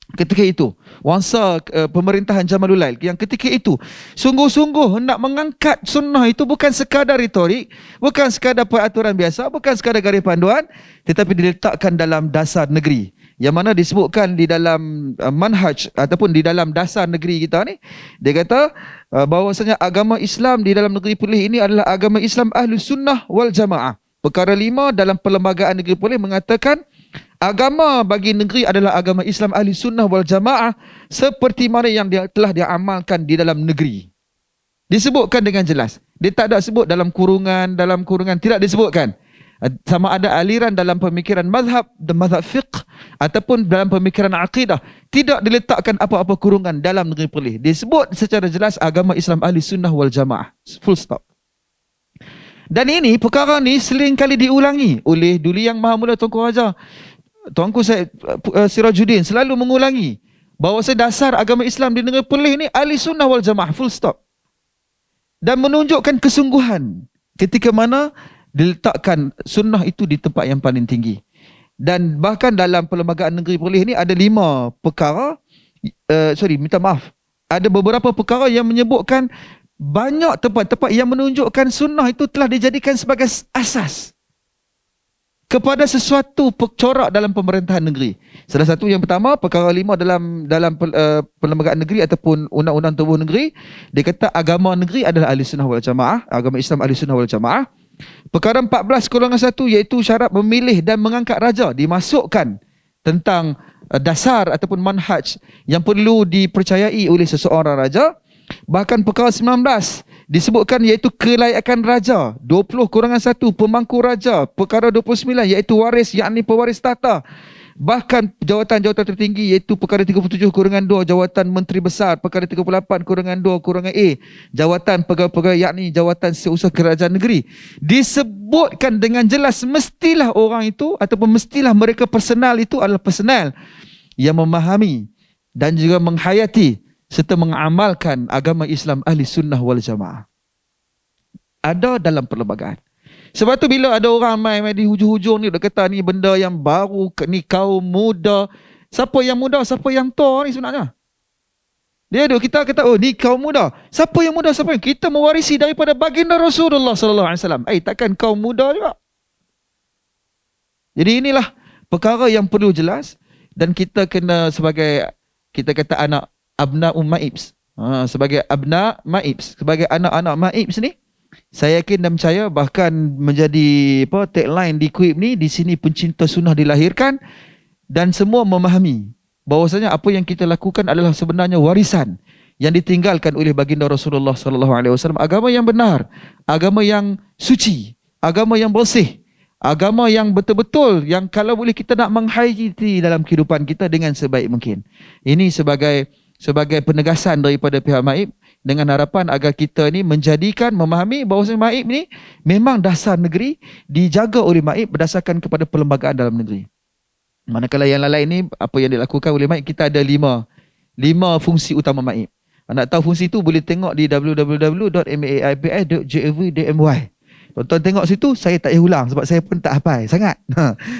ketika itu, wangsa pemerintahan Jamalul Lail, yang ketika itu sungguh-sungguh hendak mengangkat sunnah itu bukan sekadar retorik, bukan sekadar peraturan biasa, bukan sekadar garis panduan, tetapi diletakkan dalam dasar negeri. yang mana disebutkan di dalam manhaj ataupun di dalam dasar negeri kita ni, dia kata bahawasanya agama Islam di dalam negeri Perlis ini adalah agama Islam Ahlus Sunnah wal Jamaah. Perkara 5 dalam Perlembagaan Negeri Perlis mengatakan agama bagi negeri adalah agama Islam Ahli Sunnah wal Jamaah seperti mana yang telah diamalkan di dalam negeri. Disebutkan dengan jelas. Dia tak ada sebut dalam kurungan, tidak disebutkan. Sama ada aliran dalam pemikiran mazhab dan mazhab fiqh ataupun dalam pemikiran akidah. Tidak diletakkan apa-apa kurungan dalam negeri Perlis. Disebut secara jelas agama Islam Ahli Sunnah wal Jamaah. Full stop. Dan ini, perkara ni sering kali diulangi oleh Duli Yang Maha Mulia Tuanku Raja. Tuanku saya Sirajuddin selalu mengulangi bahawa dasar agama Islam di negeri Perlis ni Ahli Sunnah wal Jamaah. Full stop. Dan menunjukkan kesungguhan ketika mana diletakkan sunnah itu di tempat yang paling tinggi. Dan bahkan dalam Perlembagaan Negeri Perlis ni ada 5 perkara, ada beberapa perkara yang menyebutkan banyak tempat-tempat yang menunjukkan sunnah itu telah dijadikan sebagai asas kepada sesuatu corak dalam pemerintahan negeri. Salah satu yang pertama, perkara 5 dalam Perlembagaan Negeri ataupun Undang-Undang Tubuh Negeri, dia kata agama negeri adalah Ahli Sunnah wal Jamaah, agama Islam Ahli Sunnah wal Jamaah. Perkara 14-1 iaitu syarat memilih dan mengangkat raja dimasukkan tentang dasar ataupun manhaj yang perlu dipercayai oleh seseorang raja. Bahkan perkara 19 disebutkan iaitu kelayakan raja. 20-1 pemangku raja. Perkara 29 iaitu waris, yakni pewaris tahta. Bahkan jawatan-jawatan tertinggi iaitu perkara 37-2 jawatan menteri besar. Perkara 38-2 A jawatan pegawai-pegawai, yakni jawatan seusaha kerajaan negeri. Disebutkan dengan jelas mestilah orang itu ataupun mestilah mereka personal itu adalah personal yang memahami dan juga menghayati serta mengamalkan agama Islam Ahli Sunnah wal Jamaah. Ada dalam perlembagaan. Sebab tu bila ada orang main di hujung-hujung ni, dia kata ni benda yang baru, ni kaum muda. Siapa yang muda, siapa yang tua ni sebenarnya? Kita kata, oh ni kaum muda. Siapa yang muda, siapa yang? Kita mewarisi daripada baginda Rasulullah sallallahu alaihi wasallam. Takkan kaum muda juga? Jadi inilah perkara yang perlu jelas dan kita kena sebagai, kita kata anak abna'u ma'ibs. Sebagai abna' ma'ibs, sebagai anak-anak ma'ibs ni, saya yakin dan percaya bahkan menjadi tagline di KUIP ni, di sini pencinta sunnah dilahirkan, dan semua memahami bahawasanya apa yang kita lakukan adalah sebenarnya warisan yang ditinggalkan oleh baginda Rasulullah sallallahu alaihi wasallam, agama yang benar, agama yang suci, agama yang bersih, agama yang betul-betul yang kalau boleh kita nak menghayati dalam kehidupan kita dengan sebaik mungkin. Ini sebagai penegasan daripada pihak MAIP dengan harapan agar kita ni menjadikan, memahami bahawa MAIP ni memang dasar negeri dijaga oleh MAIP berdasarkan kepada perlembagaan dalam negeri. Manakala yang lain ni, apa yang dilakukan oleh MAIP, kita ada 5 fungsi utama MAIP. Nak tahu fungsi tu boleh tengok di www.maips.gov.my. Tuan-tuan tengok situ, saya tak payah ulang sebab saya pun tak hafal sangat.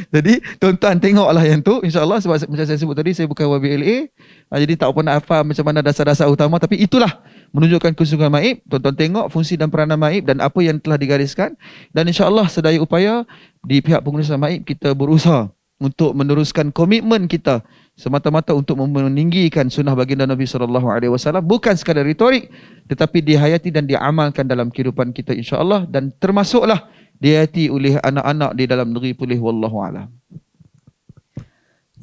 Jadi tuan-tuan tengoklah yang tu, insya-Allah, sebab macam saya sebut tadi, saya bukan YBLA. Jadi tak apa nak hafal macam mana dasar-dasar utama, tapi itulah menunjukkan kesungguhan MAIP. Tuan-tuan tengok fungsi dan peranan MAIP dan apa yang telah digariskan, dan insya-Allah sedaya upaya di pihak pengurusan MAIP kita berusaha untuk meneruskan komitmen kita semata-mata untuk meninggikan sunnah baginda Nabi SAW, bukan sekadar retorik tetapi dihayati dan diamalkan dalam kehidupan kita insya-Allah, dan termasuklah dihayati oleh anak-anak di dalam negeri Perlis. Wallahu a'lam.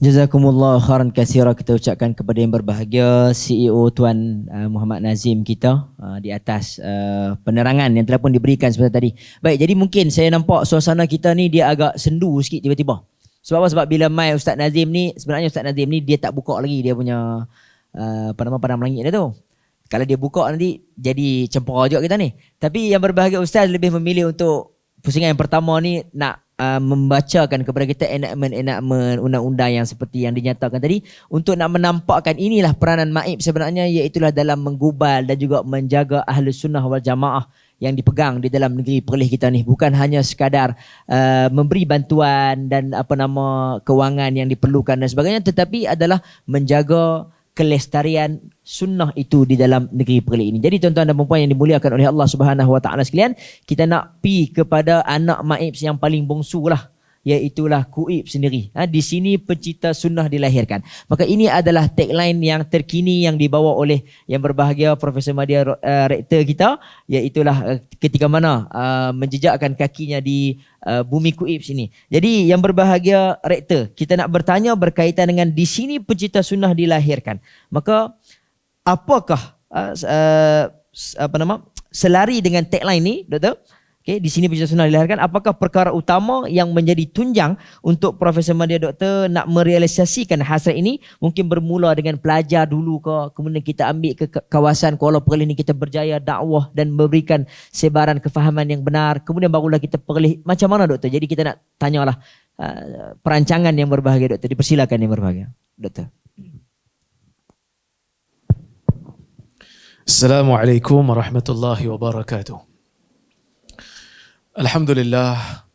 Jazakumullah khairan katsira, kita ucapkan kepada yang berbahagia CEO Tuan Muhammad Nazim kita di atas penerangan yang telah pun diberikan seperti tadi. Baik, jadi mungkin saya nampak suasana kita ni dia agak sendu sikit tiba-tiba. Sebab apa? Sebab bila mai Ustaz Nazim ni, sebenarnya Ustaz Nazim ni dia tak buka lagi dia punya padang langit dia tu. Kalau dia buka nanti jadi cempera juga kita ni. Tapi yang berbahagia Ustaz lebih memilih untuk pusingan yang pertama ni nak membacakan kepada kita enakmen undang-undang yang seperti yang dinyatakan tadi, untuk nak menampakkan inilah peranan MAIP sebenarnya, iaitulah dalam menggubal dan juga menjaga Ahlus Sunnah wal Jamaah yang dipegang di dalam negeri Perlis kita ni. Bukan hanya sekadar memberi bantuan dan kewangan yang diperlukan dan sebagainya, tetapi adalah menjaga kelestarian sunnah itu di dalam negeri Perlis ini. Jadi tuan-tuan dan puan yang dimuliakan oleh Allah Subhanahu Wa Taala sekalian, kita nak pi kepada anak MAIP yang paling bongsu lah, iaitulah KUIP sendiri. Di sini pencipta sunnah dilahirkan. Maka ini adalah tagline yang terkini yang dibawa oleh yang berbahagia Profesor Madya, rektor kita, iaitulah ketika mana menjejakkan kakinya di bumi KUIP sini. Jadi yang berbahagia rektor, kita nak bertanya berkaitan dengan di sini pencipta sunnah dilahirkan. Maka apakah selari dengan tagline ni, Doktor? Okay, di sini pencipta sunnah dilahirkan. Apakah perkara utama yang menjadi tunjang untuk Profesor Madya Doktor nak merealisasikan hasrat ini? Mungkin bermula dengan pelajar dulu ke, kemudian kita ambil ke kawasan Kuala Perlis ni, kita berjaya dakwah dan memberikan sebaran kefahaman yang benar. Kemudian barulah kita perlis. Macam mana Doktor? Jadi kita nak tanyalah perancangan yang berbahagia Doktor. Dipersilakan yang berbahagia Doktor. Assalamualaikum warahmatullahi wabarakatuh. Alhamdulillah,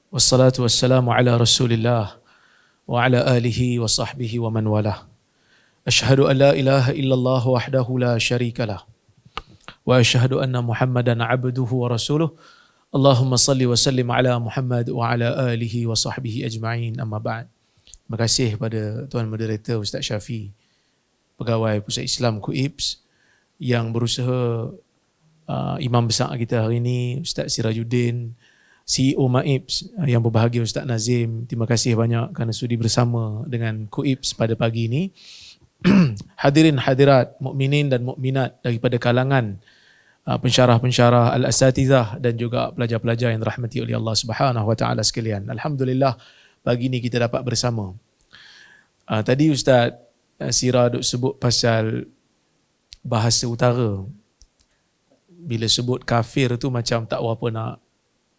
wassalatu wassalamu ala rasulillah wa ala alihi wa sahbihi wa man walah. Ashhadu an la ilaha illallah wahdahu la syarika lah. Wa ashhadu anna Muhammadan abduhu wa rasuluh. Allahumma salli wa sallim ala Muhammad wa ala alihi wa sahbihi ajma'in, amma ba'd. Terima kasih kepada Tuan Moderator Ustaz Syafi, Pegawai Pusat Islam KUIPS, yang berusaha, Imam besar kita hari ini Ustaz Sirajuddin, CEO MAIPS, yang berbahagia Ustaz Nazim. Terima kasih banyak kerana sudi bersama dengan KUIPS pada pagi ini. Hadirin hadirat, mukminin dan mukminat daripada kalangan pensyarah-pensyarah al-asatizah dan juga pelajar-pelajar yang dirahmati oleh Allah Subhanahu wa taala sekalian. Alhamdulillah pagi ini kita dapat bersama. Tadi Ustaz Sira duk sebut pasal bahasa utara. Bila sebut kafir tu macam tak berapa nak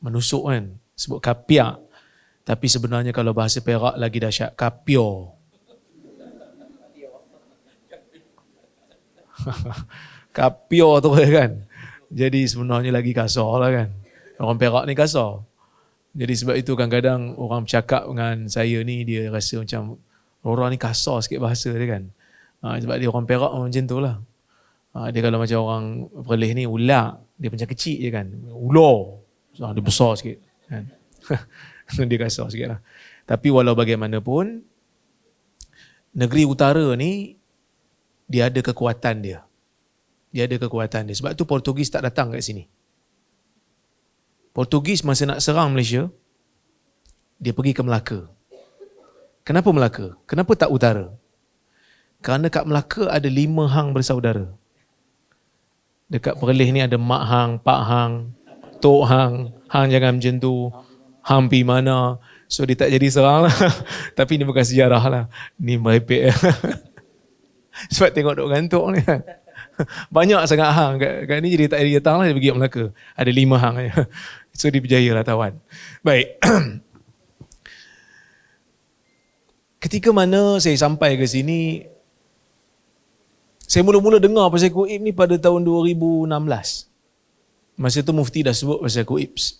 menusuk kan. Sebut kapiak. Tapi sebenarnya kalau bahasa Perak lagi dahsyat. Kapio. Kapio tu kan. Jadi sebenarnya lagi kasar lah kan. Orang Perak ni kasar. Jadi sebab itu kadang-kadang orang bercakap dengan saya ni, dia rasa macam orang ni kasar sikit bahasa dia kan. Sebab dia orang Perak macam tu lah. Dia kalau macam orang Perlis ni, ulak, dia macam kecil je kan. Ular, dia besar sikit kan. Dia kasar sikit lah. Tapi walau bagaimanapun, negeri utara ni, dia ada kekuatan dia. Dia ada kekuatan dia. Sebab tu Portugis tak datang kat sini. Portugis masa nak serang Malaysia, dia pergi ke Melaka. Kenapa Melaka? Kenapa tak utara? Kerana kat Melaka ada 5 hang bersaudara. Dekat Perlis ni ada mak hang, pak hang, tok hang, hang jangan macam tu, hang pergi mana. So dia tak jadi serang lah. Tapi ni bukan sejarah lah. Ni merepek. Sebab tengok duk gantuk ni kan. Banyak sangat hang kat ni, jadi tak jadi datang lah, dia pergi kat Melaka. Ada 5 hang. So dia berjaya lah tawan. Baik. Ketika mana saya sampai ke sini, saya mula-mula dengar pasal KUIP ni pada tahun 2016. Masa tu Mufti dah sebut pasal KUIPS.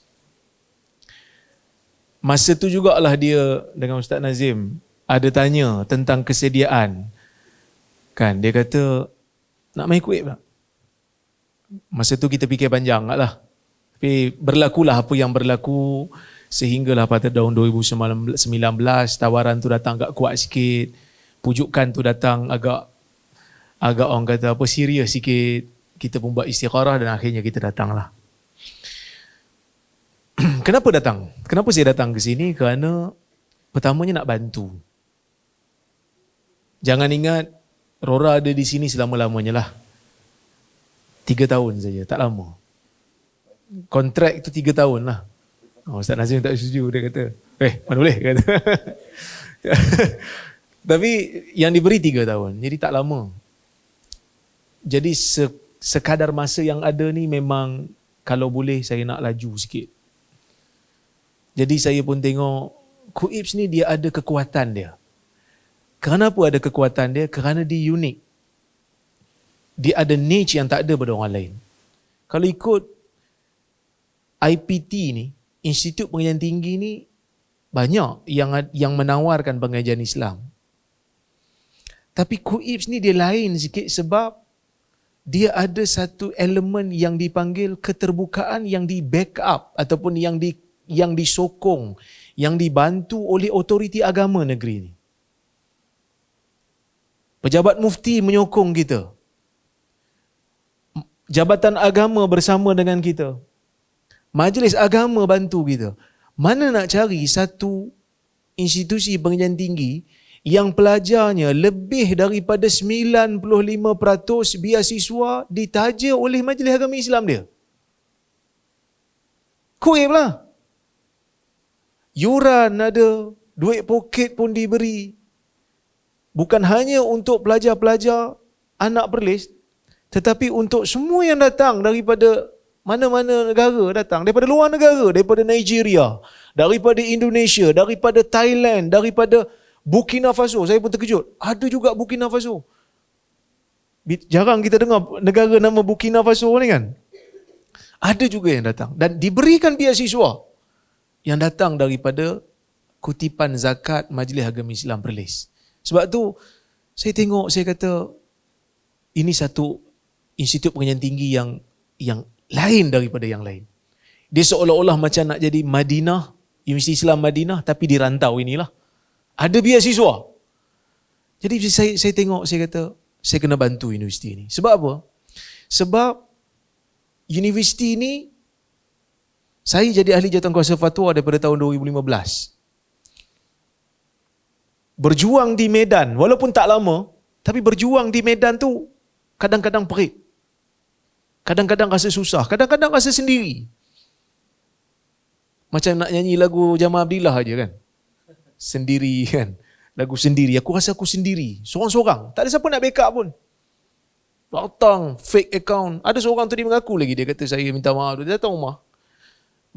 Masa tu jugalah dia dengan Ustaz Nazim ada tanya tentang kesediaan. Kan, dia kata, nak main KUIP tak? Masa tu kita fikir panjang lah. Tapi berlakulah apa yang berlaku sehinggalah pada tahun 2019 tawaran tu datang agak kuat sikit. Pujukan tu datang agak orang kata apa, serius sikit. Kita pun buat istikharah dan akhirnya kita datanglah. Kenapa datang? Kenapa saya datang ke sini? Kerana pertamanya nak bantu. Jangan ingat Rora ada di sini selama-lamanya lah. 3 tahun saja, tak lama. Kontrak tu 3 tahun lah. Ustaz Nazim tak setuju, dia kata, mana boleh? Kata. Tapi yang diberi 3 tahun, jadi tak lama. Jadi sekadar masa yang ada ni memang kalau boleh saya nak laju sikit. Jadi saya pun tengok KUIPS ni dia ada kekuatan dia. Kenapa ada kekuatan dia? Kerana dia unik. Dia ada niche yang tak ada pada orang lain. Kalau ikut IPT ni, Institut Pengajian Tinggi ni, banyak yang menawarkan pengajian Islam. Tapi KUIPS ni dia lain sikit sebab dia ada satu elemen yang dipanggil keterbukaan yang di backup ataupun yang disokong, yang dibantu oleh otoriti agama negeri ini. Pejabat mufti menyokong kita. Jabatan agama bersama dengan kita. Majlis agama bantu kita. Mana nak cari satu institusi pengajian tinggi yang pelajarnya lebih daripada 95% beasiswa ditaja oleh Majlis Agama Islam dia? Kuib lah. Yuran ada, duit poket pun diberi. Bukan hanya untuk pelajar-pelajar anak Perlis, tetapi untuk semua yang datang daripada mana-mana negara datang, daripada luar negara, daripada Nigeria, daripada Indonesia, daripada Thailand, daripada Burkina Faso. Saya pun terkejut. Ada juga Burkina Faso. Jarang kita dengar negara nama Burkina Faso ni kan. Ada juga yang datang. Dan diberikan beasiswa yang datang daripada kutipan zakat Majlis Agama Islam Perlis. Sebab tu, saya tengok, saya kata, ini satu institut pengajian tinggi yang lain daripada yang lain. Dia seolah-olah macam nak jadi Madinah, Universiti Islam Madinah, tapi di rantau inilah. Ada beasiswa. Jadi saya tengok, saya kata, saya kena bantu universiti ini. Sebab apa? Sebab universiti ini, saya jadi ahli jawatankuasa fatwa daripada tahun 2015. Berjuang di medan, walaupun tak lama, tapi berjuang di medan tu kadang-kadang perit. Kadang-kadang rasa susah, kadang-kadang rasa sendiri. Macam nak nyanyi lagu Jamal Abdillah aja kan. Sendiri kan. Lagu sendiri. Aku rasa aku sendiri. Seorang-seorang. Tak ada siapa nak backup pun. Datang fake account. Ada seorang tu dia mengaku lagi. Dia kata saya minta maaf. Dia datang rumah.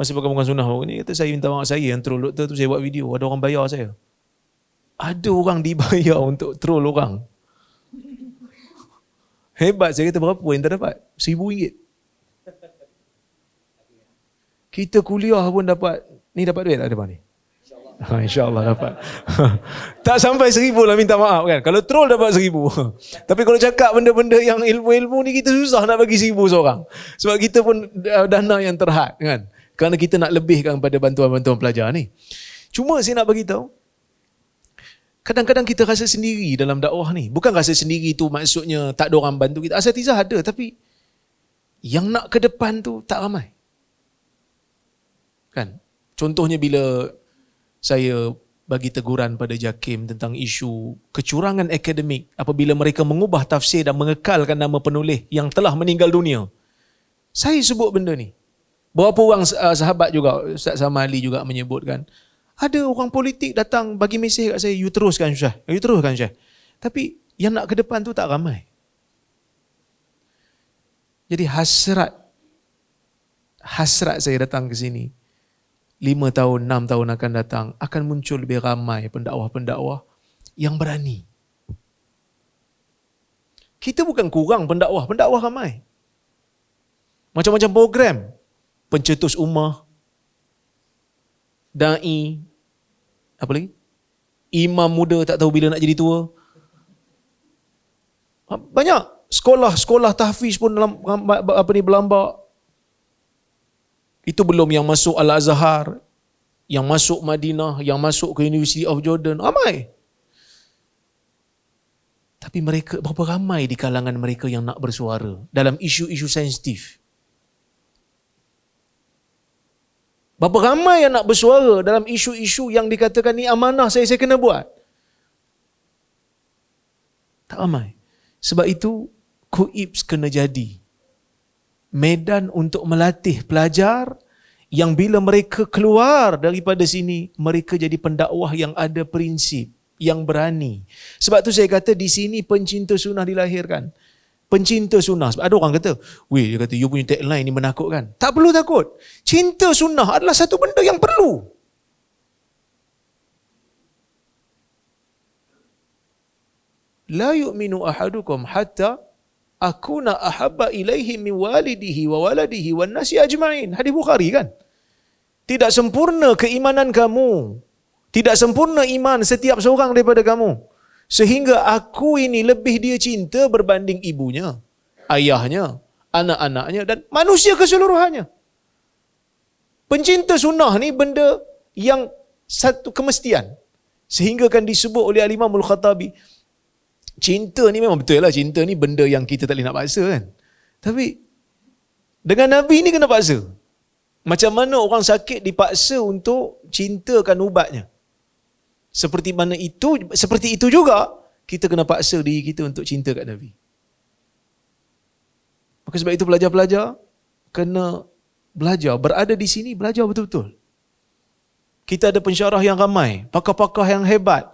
Masih pakai bukan sunnah. Dia kata saya minta maaf saya yang troll doktor tu. Saya buat video. Ada orang bayar saya. Ada orang dibayar untuk troll orang. Hebat. Saya kata berapa yang tak dapat? RM1,000. Kita kuliah pun dapat. Ni dapat duit tak depan ni? InsyaAllah dapat. Tak sampai 1,000 lah minta maaf kan. Kalau troll dapat 1,000. Tapi kalau cakap benda-benda yang ilmu-ilmu ni, kita susah nak bagi 1,000 seorang. Sebab kita pun dana yang terhad kan. Kerana kita nak lebihkan pada bantuan-bantuan pelajar ni. Cuma saya nak bagi tahu, kadang-kadang kita rasa sendiri dalam dakwah ni. Bukan rasa sendiri tu maksudnya tak ada orang bantu kita. Asatizah ada, tapi yang nak ke depan tu tak ramai. Kan? Contohnya bila saya bagi teguran pada JAKIM tentang isu kecurangan akademik apabila mereka mengubah tafsir dan mengekalkan nama penulis yang telah meninggal dunia. Saya sebut benda ni. Berapa orang sahabat juga, Ustaz Samali juga menyebutkan, ada orang politik datang bagi mesej kat saya, you teruskan Syah, you teruskan Syah. Tapi yang nak ke depan tu tak ramai. Jadi hasrat saya datang ke sini, 5 tahun, 6 tahun akan datang, akan muncul lebih ramai pendakwah-pendakwah yang berani. Kita bukan kurang pendakwah ramai. Macam-macam program. Pencetus ummah, da'i, apa lagi? Imam muda tak tahu bila nak jadi tua. Banyak. Sekolah tahfiz pun berlambak. Itu belum yang masuk Al-Azhar, yang masuk Madinah, yang masuk ke University of Jordan. Ramai. Tapi mereka, berapa ramai di kalangan mereka yang nak bersuara dalam isu-isu sensitif? Berapa ramai yang nak bersuara dalam isu-isu yang dikatakan ni amanah saya kena buat? Tak ramai. Sebab itu, KUIPS kena jadi medan untuk melatih pelajar yang bila mereka keluar daripada sini, mereka jadi pendakwah yang ada prinsip, yang berani. Sebab tu saya kata di sini pencinta sunnah dilahirkan. Pencinta sunnah. Sebab ada orang kata, weh, dia kata, you punya tagline ni menakutkan. Tak perlu takut. Cinta sunnah adalah satu benda yang perlu. La yu'minu ahadukum hatta akuna ahabba ilaihi min walidihi wa waladihi wan nasi ajma'in. Hadis Bukhari kan? Tidak sempurna keimanan kamu. Tidak sempurna iman setiap seorang daripada kamu. Sehingga aku ini lebih dia cinta berbanding ibunya, ayahnya, anak-anaknya dan manusia keseluruhannya. Pencinta sunnah ni benda yang satu kemestian. Sehingga kan disebut oleh Al-Imam Al-Khattabi, cinta ni memang betul lah, cinta ni benda yang kita tak boleh nak paksa kan. Tapi dengan Nabi ni kena paksa. Macam mana orang sakit dipaksa untuk cintakan ubatnya. Seperti itu juga kita kena paksa diri kita untuk cinta kat Nabi. Maka sebab itu pelajar-pelajar kena belajar, berada di sini belajar betul-betul. Kita ada pensyarah yang ramai, pakar-pakar yang hebat.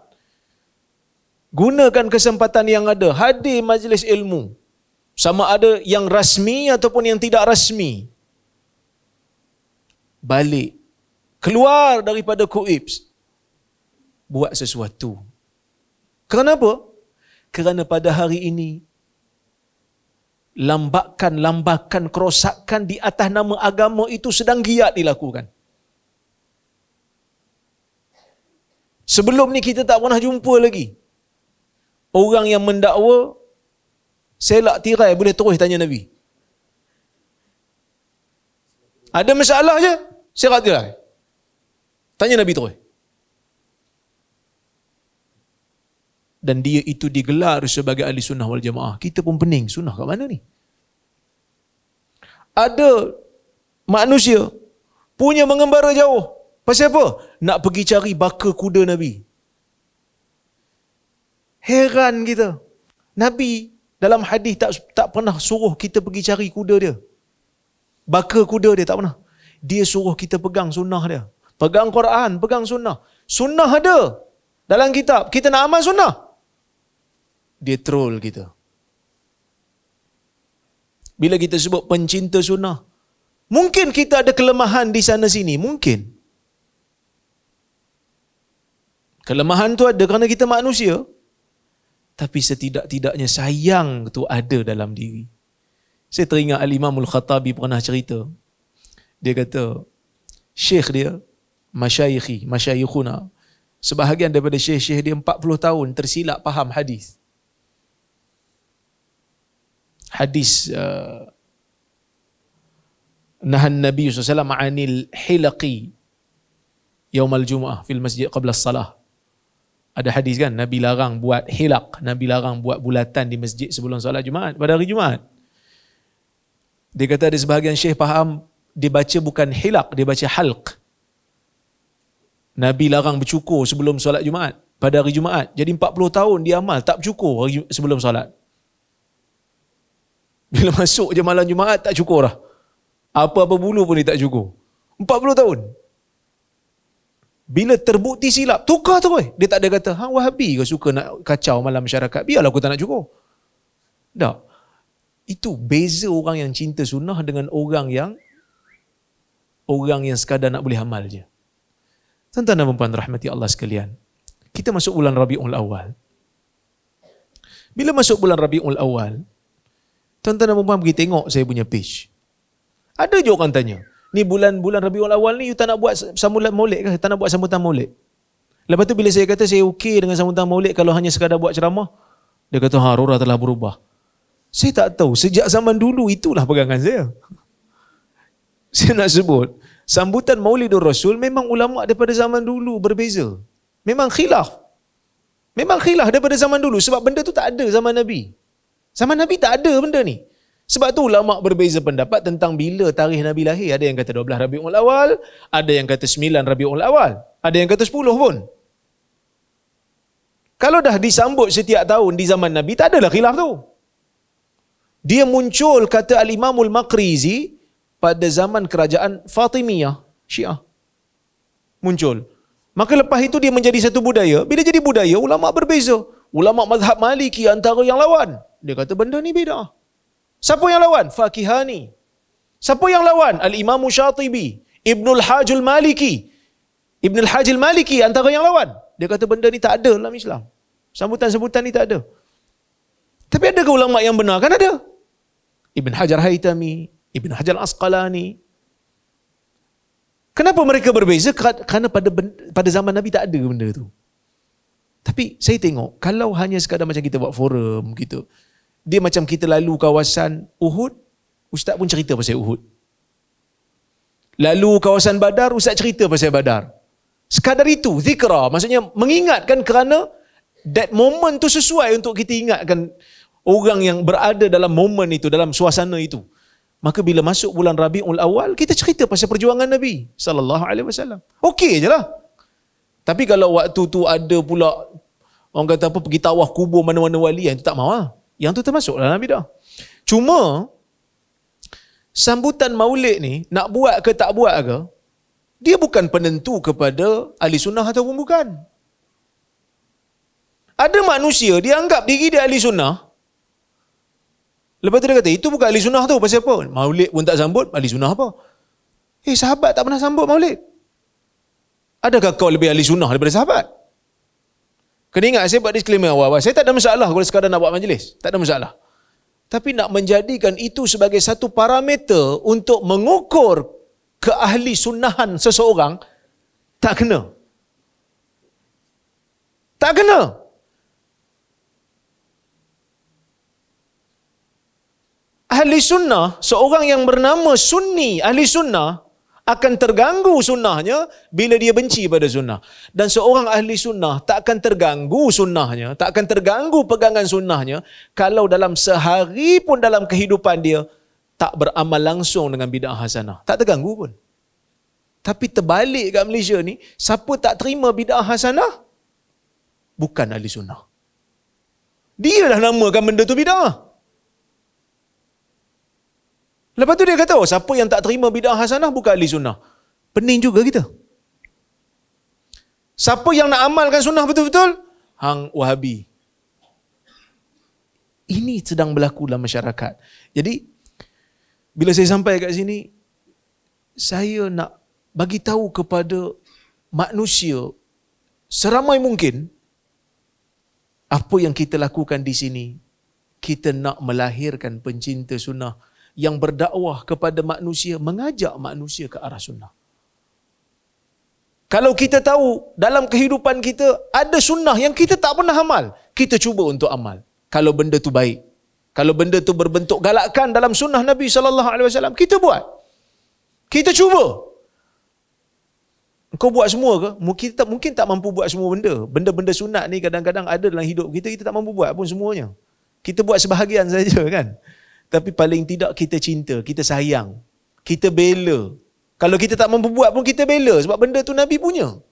Gunakan kesempatan yang ada, hadir majlis ilmu. Sama ada yang rasmi ataupun yang tidak rasmi. Balik, keluar daripada Kuibs, buat sesuatu. Kenapa? Kerana pada hari ini lambakan kerosakan di atas nama agama itu sedang giat dilakukan. Sebelum ni kita tak pernah jumpa lagi orang yang mendakwa selak tirai boleh terus tanya Nabi. Ada masalah je, selak tirai, tanya Nabi terus. Dan dia itu digelar sebagai ahli sunnah wal jamaah. Kita pun pening, sunnah kat mana ni? Ada manusia punya mengembara jauh. Pasal apa? Nak pergi cari baka kuda Nabi. Heran kita. Nabi dalam hadis tak pernah suruh kita pergi cari kuda dia. Baka kuda dia tak pernah. Dia suruh kita pegang sunnah dia. Pegang Quran, pegang sunnah. Sunnah ada dalam kitab. Kita nak amal sunnah. Dia troll kita. Bila kita sebut pencinta sunnah, mungkin kita ada kelemahan di sana sini. Mungkin. Kelemahan tu ada kerana kita manusia. Tapi setidak-tidaknya sayang tu ada dalam diri. Saya teringat Al-Imam Al-Khattabi pernah cerita. Dia kata, syekh dia, masyayikhuna, sebahagian daripada syekh-syekh dia 40 tahun tersilap faham hadis. Hadis nahan Nabi SAW anil hilaqi yaumal jum'ah fil masjid qabla as-salah. Ada hadis kan, Nabi larang buat hilaq, Nabi larang buat bulatan di masjid sebelum solat Jumaat, pada hari Jumaat. Dia kata ada sebahagian syekh faham, dia baca bukan hilaq, dia baca halq. Nabi larang bercukur sebelum solat Jumaat, pada hari Jumaat. Jadi 40 tahun dia amal, tak bercukur sebelum solat. Bila masuk je malam Jumaat, tak cukur dah. Apa-apa bulu pun dia tak cukur. 40 tahun. Bila terbukti silap, tukar terus. Dia tak ada kata, Wahabi kau suka nak kacau malam masyarakat, biarlah aku tak nak cukur. Tak. Itu beza orang yang cinta sunnah dengan orang yang sekadar nak boleh amal je. Tuan-tuan dan puan rahmati Allah sekalian. Kita masuk bulan Rabiul Awal. Bila masuk bulan Rabiul Awal, tuan-tuan dan puan pergi tengok saya punya page. Ada je orang tanya, ni bulan Rabiul Awal ni you tak nak buat sambutan Maulid ke? Tak nak buat sambutan Maulid? Lepas tu bila saya kata saya okey dengan sambutan Maulid kalau hanya sekadar buat ceramah, dia kata Rora telah berubah. Saya tak tahu, sejak zaman dulu itulah pegangan saya. Saya nak sebut, sambutan Maulidur Rasul memang ulama' daripada zaman dulu berbeza. Memang khilaf. Memang khilaf daripada zaman dulu sebab benda tu tak ada zaman Nabi. Zaman Nabi tak ada benda ni. Sebab tu ulama' berbeza pendapat tentang bila tarikh Nabi lahir. Ada yang kata 12 Rabiul Awal, ada yang kata 9 Rabiul Awal, ada yang kata 10 pun. Kalau dah disambut setiap tahun di zaman Nabi, tak adalah khilaf tu. Dia muncul, kata Al-Imamul Maqrizi, pada zaman kerajaan Fatimiyah, Syiah. Muncul. Maka lepas itu dia menjadi satu budaya. Bila jadi budaya, ulama' berbeza. Ulama' mazhab Maliki antara yang lawan. Dia kata benda ni bid'ah. Siapa yang lawan? Fakihani. Siapa yang lawan? Al-Imam Syatibi, Ibnul Hajjul Maliki. Ibnul Hajjul Maliki antara yang lawan. Dia kata benda ni tak ada dalam Islam. Sambutan-sambutan ni tak ada. Tapi adakah ulama' yang benar? Kan ada. Ibn Hajar Haytami, Ibn Hajar Asqalani. Kenapa mereka berbeza? Kerana pada zaman Nabi tak ada benda tu. Tapi saya tengok, kalau hanya sekadar macam kita buat forum gitu, dia macam kita lalu kawasan Uhud, ustaz pun cerita pasal Uhud. Lalu kawasan Badar, ustaz cerita pasal Badar. Sekadar itu, zikra. Maksudnya mengingatkan kerana that moment tu sesuai untuk kita ingatkan orang yang berada dalam momen itu, dalam suasana itu. Maka bila masuk bulan Rabiul Awal, kita cerita pasal perjuangan Nabi sallallahu alaihi wasallam. Okey je lah. Tapi kalau waktu tu ada pula orang kata apa, pergi tawaf kubur mana-mana wali, yang tu tak mahu lah. Yang tu termasuk dalam bidah. Cuma sambutan Maulid ni nak buat ke tak buat ke, dia bukan penentu kepada ahli sunnah ataupun bukan. Ada manusia dia anggap diri dia ahli sunnah. Lepas tu dia kata, itu bukan ahli sunnah tu, pasal apa? Maulid pun tak sambut, ahli sunnah apa? Sahabat tak pernah sambut maulid. Adakah kau lebih ahli sunnah daripada sahabat? Kena ingat, saya buat disclaimer awal-awal. Saya tak ada masalah kalau sekadar nak buat majlis. Tak ada masalah. Tapi nak menjadikan itu sebagai satu parameter untuk mengukur keahli sunnahan seseorang, tak kena. Tak kena. Ahli sunnah, seorang yang bernama sunni, ahli sunnah, akan terganggu sunnahnya bila dia benci pada sunnah. Dan seorang ahli sunnah tak akan terganggu sunnahnya, tak akan terganggu pegangan sunnahnya kalau dalam sehari pun dalam kehidupan dia tak beramal langsung dengan bid'ah hasanah. Tak terganggu pun. Tapi terbalik kat Malaysia ni, siapa tak terima bid'ah hasanah, bukan ahli sunnah. Dia dah namakan benda tu bid'ah. Lepas tu dia kata, siapa yang tak terima bid'ah hasanah bukan ahli sunnah. Pening juga kita. Siapa yang nak amalkan sunnah betul-betul? Hang Wahabi. Ini sedang berlaku dalam masyarakat. Jadi, bila saya sampai kat sini, saya nak bagi tahu kepada manusia seramai mungkin apa yang kita lakukan di sini. Kita nak melahirkan pencinta sunnah yang berdakwah kepada manusia, mengajak manusia ke arah sunnah. Kalau kita tahu dalam kehidupan kita ada sunnah yang kita tak pernah amal, kita cuba untuk amal. Kalau benda tu baik, kalau benda tu berbentuk galakan dalam sunnah Nabi SAW, kita buat. Kita cuba. Kau buat semua ke? Mungkin tak mampu buat semua benda. Benda-benda sunat ni kadang-kadang ada dalam hidup kita, kita tak mampu buat pun semuanya. Kita buat sebahagian saja kan. Tapi paling tidak kita cinta, kita sayang, kita bela. Kalau kita tak mampu buat pun kita bela sebab benda tu Nabi punya.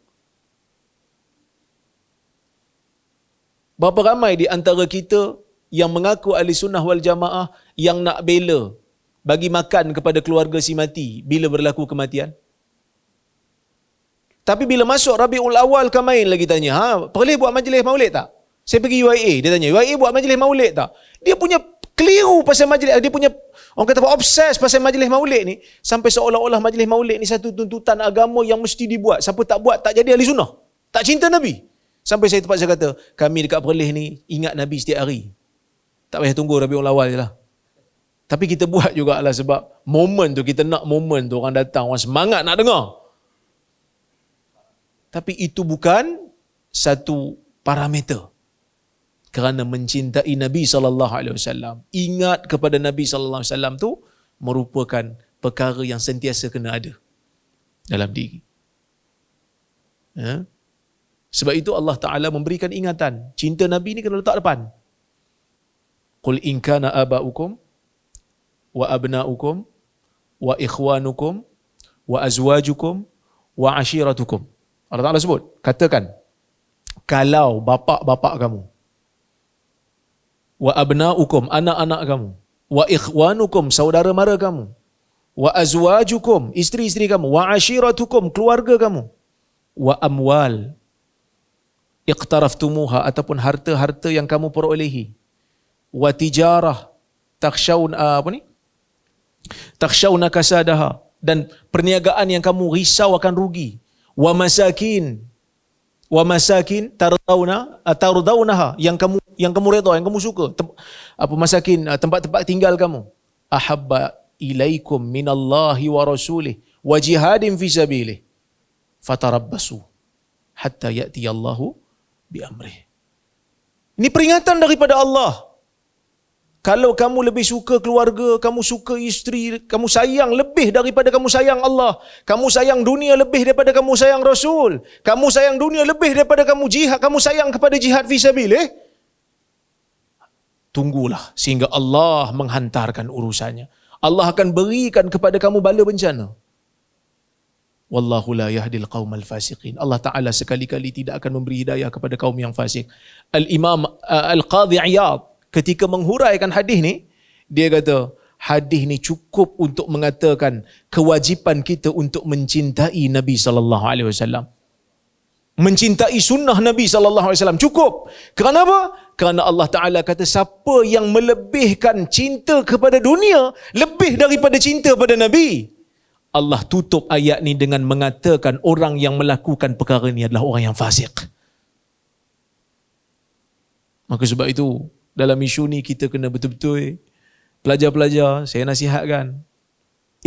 Berapa ramai di antara kita yang mengaku ahli sunnah wal jamaah yang nak bela bagi makan kepada keluarga si mati bila berlaku kematian? Tapi bila masuk Rabiul Awal kau main lagi tanya, boleh buat majlis maulid tak? Saya pergi UIA, dia tanya, UIA buat majlis maulid tak? Dia punya keliru pasal majlis, dia punya orang kata obses pasal majlis maulid ni, sampai seolah-olah majlis maulid ni satu tuntutan agama yang mesti dibuat. Siapa tak buat tak jadi ahli sunnah, tak cinta Nabi. Sampai saya terpaksa kata, kami dekat Perlis ni ingat Nabi setiap hari. Tak payah tunggu Rabiul Awal je lah. Tapi kita buat jugalah sebab momen tu, kita nak momen tu orang datang, orang semangat nak dengar. Tapi itu bukan satu parameter. Kerana mencintai Nabi SAW, ingat kepada Nabi SAW tu merupakan perkara yang sentiasa kena ada dalam diri. Sebab itu Allah Ta'ala memberikan ingatan. Cinta Nabi ni kena letak depan. Qul in kana aba'ukum wa abna'ukum wa ikhwanukum wa azwajukum wa ashiratukum. Allah Ta'ala sebut, katakan, kalau bapa-bapa kamu, wa abna'ukum, anak-anak kamu, wa ikhwanukum, saudara mara kamu, wa azwajukum, isteri-isteri kamu, wa ashiratukum, keluarga kamu, wa amwal iqtaraftumuha, ataupun harta-harta yang kamu perolehi, wa tijarah takhshawna kasadaha, dan perniagaan yang kamu risau akan rugi, wa masakin tardawnaha, yang kamu redha, yang kamu suka, masakin, tempat-tempat tinggal kamu, ahabba ilaikum minallahi wa rasulih wa jihadin fi sabilih fatarabbasu hatta ya'tiyallahu bi amrih. Ini peringatan daripada Allah. Kalau kamu lebih suka keluarga, kamu suka isteri, kamu sayang lebih daripada kamu sayang Allah. Kamu sayang dunia lebih daripada kamu sayang Rasul. Kamu sayang dunia lebih daripada kamu jihad, kamu sayang kepada jihad fisabilillah. Tunggulah sehingga Allah menghantarkan urusannya. Allah akan berikan kepada kamu bala bencana. Wallahu la yahdil qaumal fasiqin. Allah Ta'ala sekali-kali tidak akan memberi hidayah kepada kaum yang fasik. Al-Imam Al-Qadhi Iyad ketika menghuraikan hadis ni, dia kata, hadis ni cukup untuk mengatakan kewajipan kita untuk mencintai Nabi sallallahu alaihi wasallam. Mencintai sunnah Nabi sallallahu alaihi wasallam cukup. Kerana apa? Kerana Allah Taala kata siapa yang melebihkan cinta kepada dunia lebih daripada cinta pada Nabi, Allah tutup ayat ni dengan mengatakan orang yang melakukan perkara ni adalah orang yang fasik. Maka sebab itu dalam isu ni kita kena betul-betul, pelajar-pelajar, saya nasihatkan, 5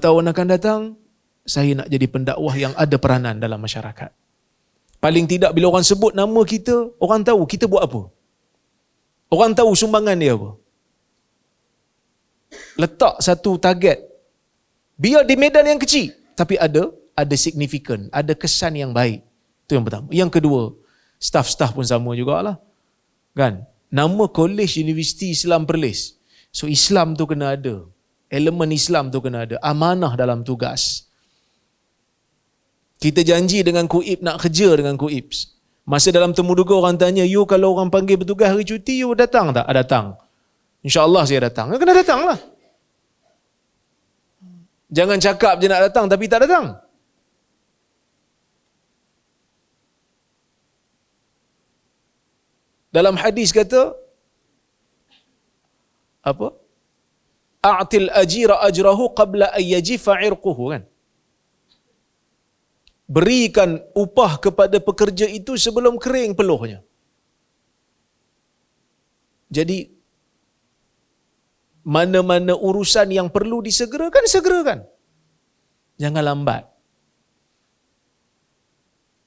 tahun akan datang, saya nak jadi pendakwah yang ada peranan dalam masyarakat. Paling tidak bila orang sebut nama kita, orang tahu kita buat apa. Orang tahu sumbangan dia apa. Letak satu target. Biar di medan yang kecil, tapi ada signifikan, ada kesan yang baik. Itu yang pertama. Yang kedua, staff-staff pun sama jugalah. Kan? Nama Kolej Universiti Islam Perlis. So Islam tu kena ada. Elemen Islam tu kena ada. Amanah dalam tugas. Kita janji dengan Kuib nak kerja dengan Kuib. Masa dalam temuduga orang tanya, you kalau orang panggil bertugas hari cuti, you datang tak? Datang. InsyaAllah saya datang. Kena datang lah. Jangan cakap je nak datang tapi tak datang. Dalam hadis kata apa? A'til ajira ajrahu qabla an yajifa 'irquhu, kan? Berikan upah kepada pekerja itu sebelum kering peluhnya. Jadi mana-mana urusan yang perlu disegerakan, segerakan. Jangan lambat.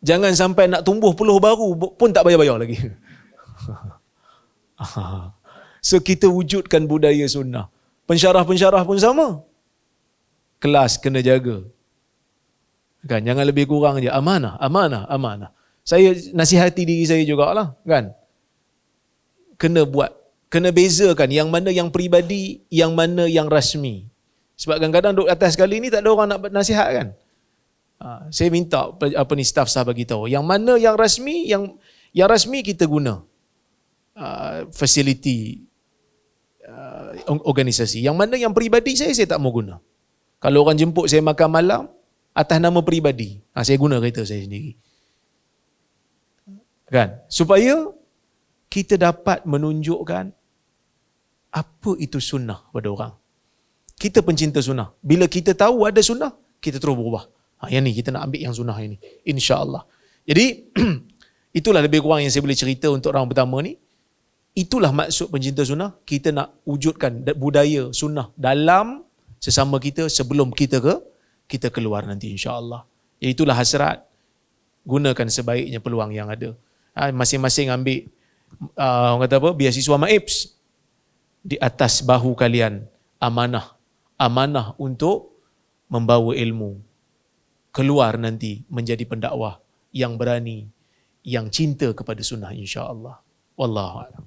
Jangan sampai nak tumbuh peluh baru pun tak bayar-bayar lagi. So kita wujudkan budaya sunnah. Pensyarah-pensyarah pun sama. Kelas kena jaga. Kan, jangan lebih kurang je. Amanah. Saya nasihati diri saya jugalah, kan. Kena buat, kena bezakan yang mana yang peribadi, yang mana yang rasmi. Sebab kadang-kadang duduk atas kali ni tak ada orang nak nasihat, kan. Saya minta staff sah bagi tahu yang mana yang rasmi, yang rasmi kita guna fasiliti organisasi. Yang mana yang peribadi saya tak mau guna. Kalau orang jemput saya makan malam atas nama peribadi, saya guna kereta saya sendiri. Kan? Supaya kita dapat menunjukkan apa itu sunnah pada orang. Kita pencinta sunnah. Bila kita tahu ada sunnah, kita terus berubah. Yang ni kita nak ambil yang sunnah ini, insya-Allah. Jadi itulah lebih kurang yang saya boleh cerita untuk orang pertama ni. Itulah maksud pencinta sunnah. Kita nak wujudkan budaya sunnah dalam sesama kita sebelum kita keluar nanti, insya-Allah. Itulah hasrat. Gunakan sebaiknya peluang yang ada. Masing-masing ambil orang kata apa, beasiswa MAIPS. Di atas bahu kalian amanah untuk membawa ilmu keluar nanti menjadi pendakwah yang berani, yang cinta kepada sunnah, insya-Allah. Wallahu a'lam.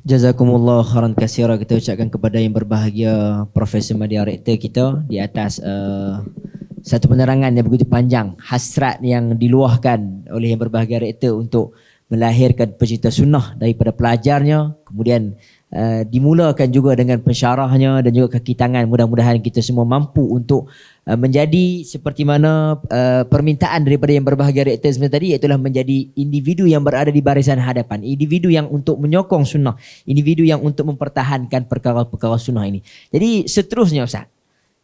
Jazakumullah khairan katsira, kita ucapkan kepada yang berbahagia Profesor Media Rektor kita di atas satu penerangan yang begitu panjang, hasrat yang diluahkan oleh yang berbahagia Rektor untuk melahirkan pecinta sunnah daripada pelajarnya, kemudian dimulakan juga dengan pensyarahnya dan juga kaki tangan. Mudah-mudahan kita semua mampu untuk menjadi seperti mana permintaan daripada yang berbahagia Rektor sebentar tadi, iaitu menjadi individu yang berada di barisan hadapan, individu yang untuk menyokong sunnah, individu yang untuk mempertahankan perkara-perkara sunnah ini. Jadi seterusnya Ustaz,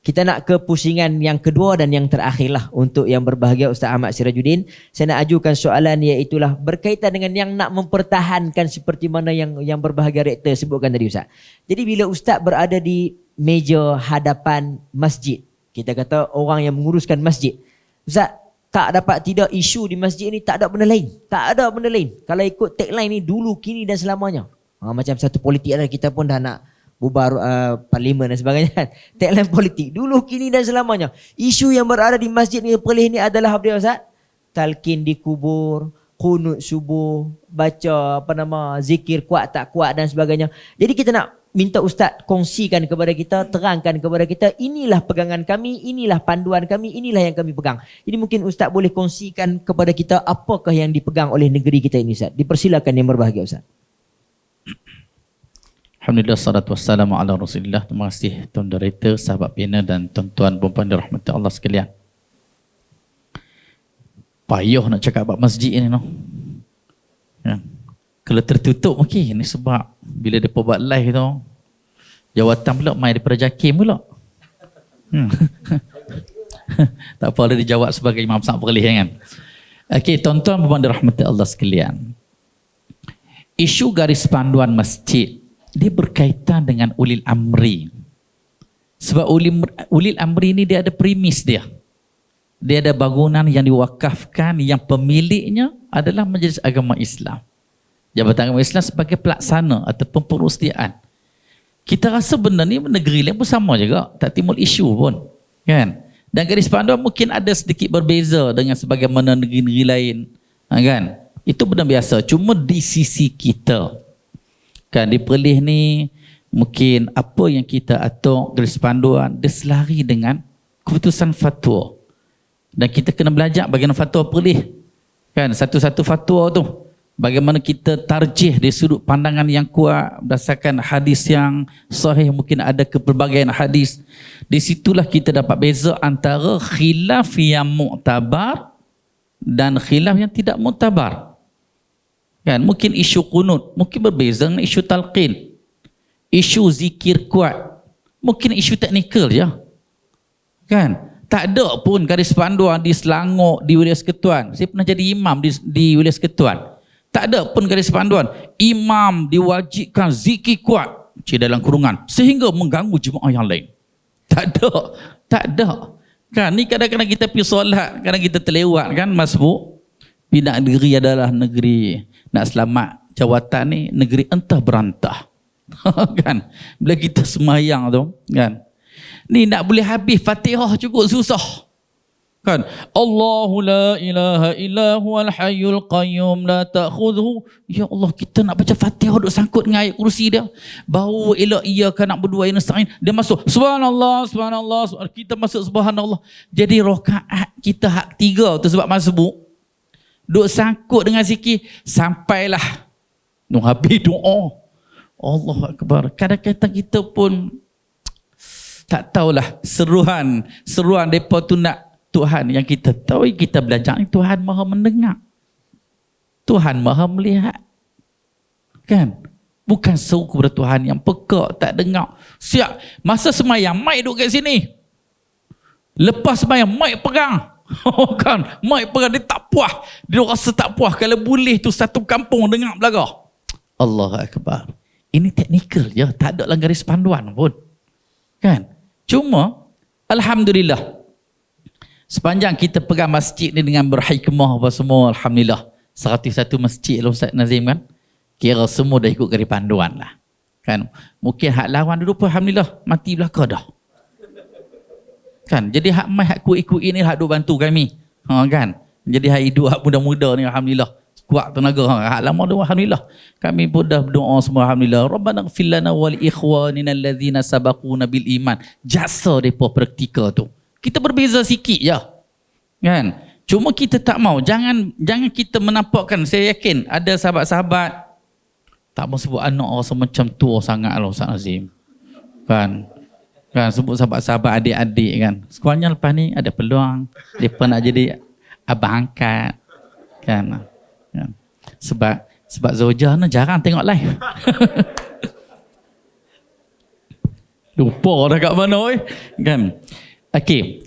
kita nak ke pusingan yang kedua dan yang terakhir lah untuk yang berbahagia Ustaz Ahmad Sirajuddin. Saya nak ajukan soalan, iaitulah berkaitan dengan yang nak mempertahankan seperti mana yang berbahagia Rektor sebutkan tadi Ustaz. Jadi bila Ustaz berada di meja hadapan masjid, kita kata orang yang menguruskan masjid, Ustaz tak dapat tidak isu di masjid ni tak ada benda lain. Tak ada benda lain. Kalau ikut tagline ni dulu, kini dan selamanya. Macam satu politik ada, kita pun dah nak bubar parlimen dan sebagainya kan. Tagline politik dulu, kini dan selamanya. Isu yang berada di masjid ni Perlis ni adalah apa dia Ustaz? Talqin di kubur, qunut subuh, baca zikir kuat tak kuat dan sebagainya. Jadi kita nak minta Ustaz kongsikan kepada kita, terangkan kepada kita, inilah pegangan kami, inilah panduan kami, inilah yang kami pegang. Jadi mungkin Ustaz boleh kongsikan kepada kita apakah yang dipegang oleh negeri kita ini Ustaz. Dipersilakan yang berbahagia Ustaz. Alhamdulillah, salatu wassalamu ala Rasulillah. Terima kasih tuan director, sahabat bina dan tuan-tuan perempuan dirahmati Allah sekalian. Payah nak cakap bab masjid ni no. Ya. Kalau tertutup mungkin ni sebab bila dia buat live tu jawatan pula mai daripada JAKIM pula. Tak apa, dia dijawab sebagai Imam Besar Perlis kan. Okey, tuan-tuan perempuan dirahmati Allah sekalian. Isu garis panduan masjid dia berkaitan dengan ulil amri. Sebab ulil amri ni dia ada premis dia. Dia ada bangunan yang diwakafkan yang pemiliknya adalah Majlis Agama Islam. Jabatan Agama Islam sebagai pelaksana ataupun perustiaan. Kita rasa benda ni negeri lain pun sama juga, tak timbul isu pun, kan? Dan garis panduan mungkin ada sedikit berbeza dengan sebagaimana negeri-negeri lain, kan? Itu benda biasa. Cuma di sisi kita, kan, di Perlis ni mungkin apa yang kita atur garis panduan dia selari dengan keputusan fatwa. Dan kita kena belajar bagaimana fatwa Perlis, kan? Satu-satu fatwa tu bagaimana kita tarjih dari sudut pandangan yang kuat berdasarkan hadis yang sahih, mungkin ada kepelbagaian hadis. Di situlah kita dapat beza antara khilaf yang muktabar dan khilaf yang tidak muktabar. Kan, mungkin isu qunut mungkin berbeza dengan isu talqin. Isu zikir kuat mungkin isu teknikal je. Kan? Tak ada pun garis panduan di Selangor, di Wilayah Seketuan. Saya pernah jadi imam di Wilayah Seketuan. Tak ada pun garis panduan imam diwajibkan zikir kuat dalam kurungan sehingga mengganggu jemaah yang lain. Tak ada. Kan, ni kadang-kadang kita pergi solat, kadang kita terlewat kan masbuk. Pindah negeri adalah negeri nak selamat jawatan ni, negeri entah berantah. Kan, bila kita semayang tu kan, ni nak boleh habis Fatihah cukup susah. Kan, Allahu la ilaha illa huwal hayyul qayyum la ta'khudhu. Ya Allah, kita nak baca Fatihah duk sangkut dengan ayat kursi dia. Baru elok iyyaka na'budu wa iyyaka nasta'in, dia masuk subhanallah subhanallah, kita masuk subhanallah. Jadi rakaat kita hak 3 tu sebab masbuk duk sangkut dengan zikir sampailah nuk habis doa. Allahu akbar. Kadang-kadang kita pun tak tahulah seruan depa tu nak. Tuhan yang kita tahu, kita belajar ni Tuhan Maha mendengar, Tuhan Maha melihat, kan? Bukan seru kepada Tuhan yang pekak tak dengar. Siap masa semayang mic duduk kat sini, lepas semayang mic pegang. Kan, mic pegang, dia tak puas, dia rasa tak puas kalau boleh tu satu kampung dengar belagak. Allahu akbar. Ini teknikal je, tak ada dalam garis panduan pun, kan? Cuma alhamdulillah, sepanjang kita pegang masjid ni dengan berhikmah apa semua, alhamdulillah. 101 masjid lah Ustaz Nazim kan, kira semua dah ikut garis panduan lah, kan? Mungkin hak lawan dulu pun alhamdulillah mati belaka dah, kan? Jadi hak mai hak ikut ini hak duk bantu kami, kan? Jadi hak hidup hak muda-muda ni alhamdulillah kuat tenaga. Hak lama tu alhamdulillah kami pun dah berdoa semua alhamdulillah. Rabbana ighfir lana wa li ikhwanina allazina sabaquna bil iman. Jasa depa praktikal tu kita berbeza sikit je, kan? Cuma kita tak mau, jangan kita menampakkan. Saya yakin ada sahabat-sahabat tak mau sebut anak rasa macam tua sangat lah Ustaz Nazim, kan sebut sahabat-sahabat adik-adik kan. Sekurangnya lepas ni ada peluang mereka nak jadi abang angkat, kan? Sebab Zoja ni jarang tengok live. Lupa dah kat mana kan. Okey.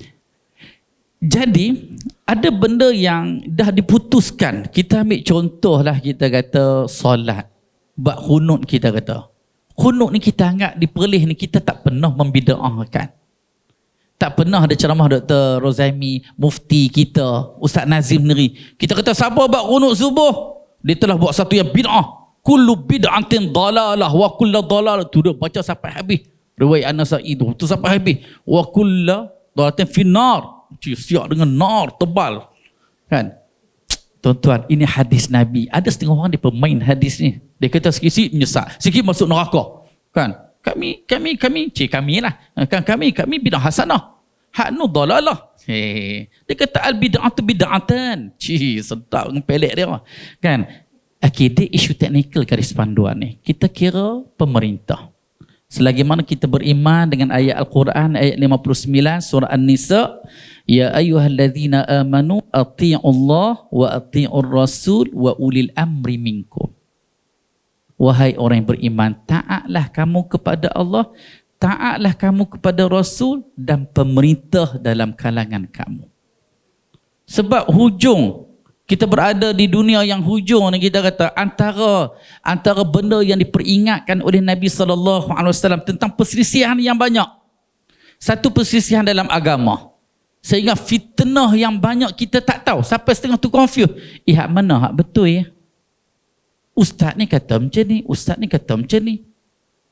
Jadi ada benda yang dah diputuskan. Kita ambil contohlah, kita kata solat, bab khunut. Kita kata khunut ni kita anggap di Perlis ni kita tak pernah membida'ahkan. Tak pernah ada ceramah Dr. Rozaimi, mufti kita, Ustaz Nazim sendiri. Kita kata siapa buat qunut subuh, dia telah buat satu yang bid'ah. Kullu bid'atin dalalah wa kullu dalalah. Tu dia baca sampai habis. Riwayat An-Nasa'i tu sampai habis. Wa kullu dalatin finnar. Siap dengan nar tebal. Kan? Tuan-tuan, ini hadis Nabi. Ada setengah orang dia pemain hadis ni. Dia kata sikit-sikit menyesat, sikit masuk neraka. Kan? Kami lah. Kan kami bid'ah hasanah. Hak nu dalalah. Dia kata al bid'atu bid'atan. Sedap dengan pelik dia. Kan? Okey, dia isu teknikal garis panduan ni. Kita kira pemerintah. Selagi mana kita beriman dengan ayat Al-Quran ayat 59 surah An-Nisa, ya ayyuhalladzina amanu atti'ullah wa atti'ur rasul wa ulil amri minkum. Wahai orang yang beriman, taatlah kamu kepada Allah, taatlah kamu kepada Rasul dan pemerintah dalam kalangan kamu. Sebab hujung, kita berada di dunia yang hujung ni, kita kata antara benda yang diperingatkan oleh Nabi SAW tentang perselisihan yang banyak. Satu, perselisihan dalam agama. Sehingga fitnah yang banyak kita tak tahu. Sampai setengah tu confused. Hak mana hak betul ya? Ustaz ni kata macam ni, ustaz ni kata macam ni.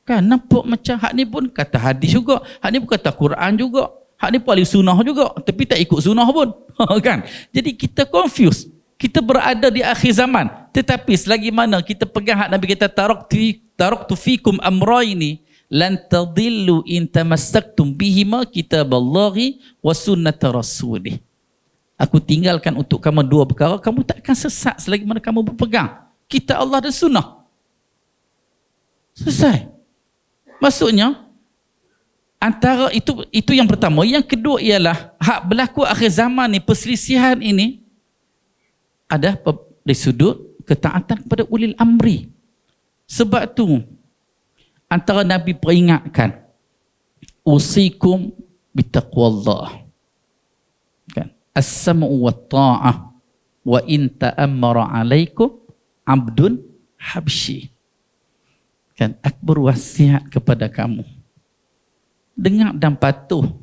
Kan nampak macam hak ni pun kata hadis juga, hak ni pun kata Quran juga, hak ni pun ahli sunnah juga, tapi tak ikut sunnah pun. Kan? Jadi kita confused. Kita berada di akhir zaman. Tetapi selagi mana kita pegang hak Nabi kita taraktu fikum amrayni lan tadillu in tamassaktum bihima kitaballahi wa sunnata rasulih. Aku tinggalkan untuk kamu dua perkara, kamu tak akan sesat selagi mana kamu berpegang kita Allah dan sunnah. Selesai. Maksudnya antara itu yang pertama. Yang kedua ialah hak berlaku akhir zaman ni, perselisihan ini ada dari sudut ketaatan kepada ulil amri. Sebab tu antara Nabi peringatkan, usikum bitaqwallah. Kan? As-sam'u wa ta'ah wa in ta'ammara alaikum abdun habsyi. Kan? Aku berwasiat kepada kamu, dengar dan patuh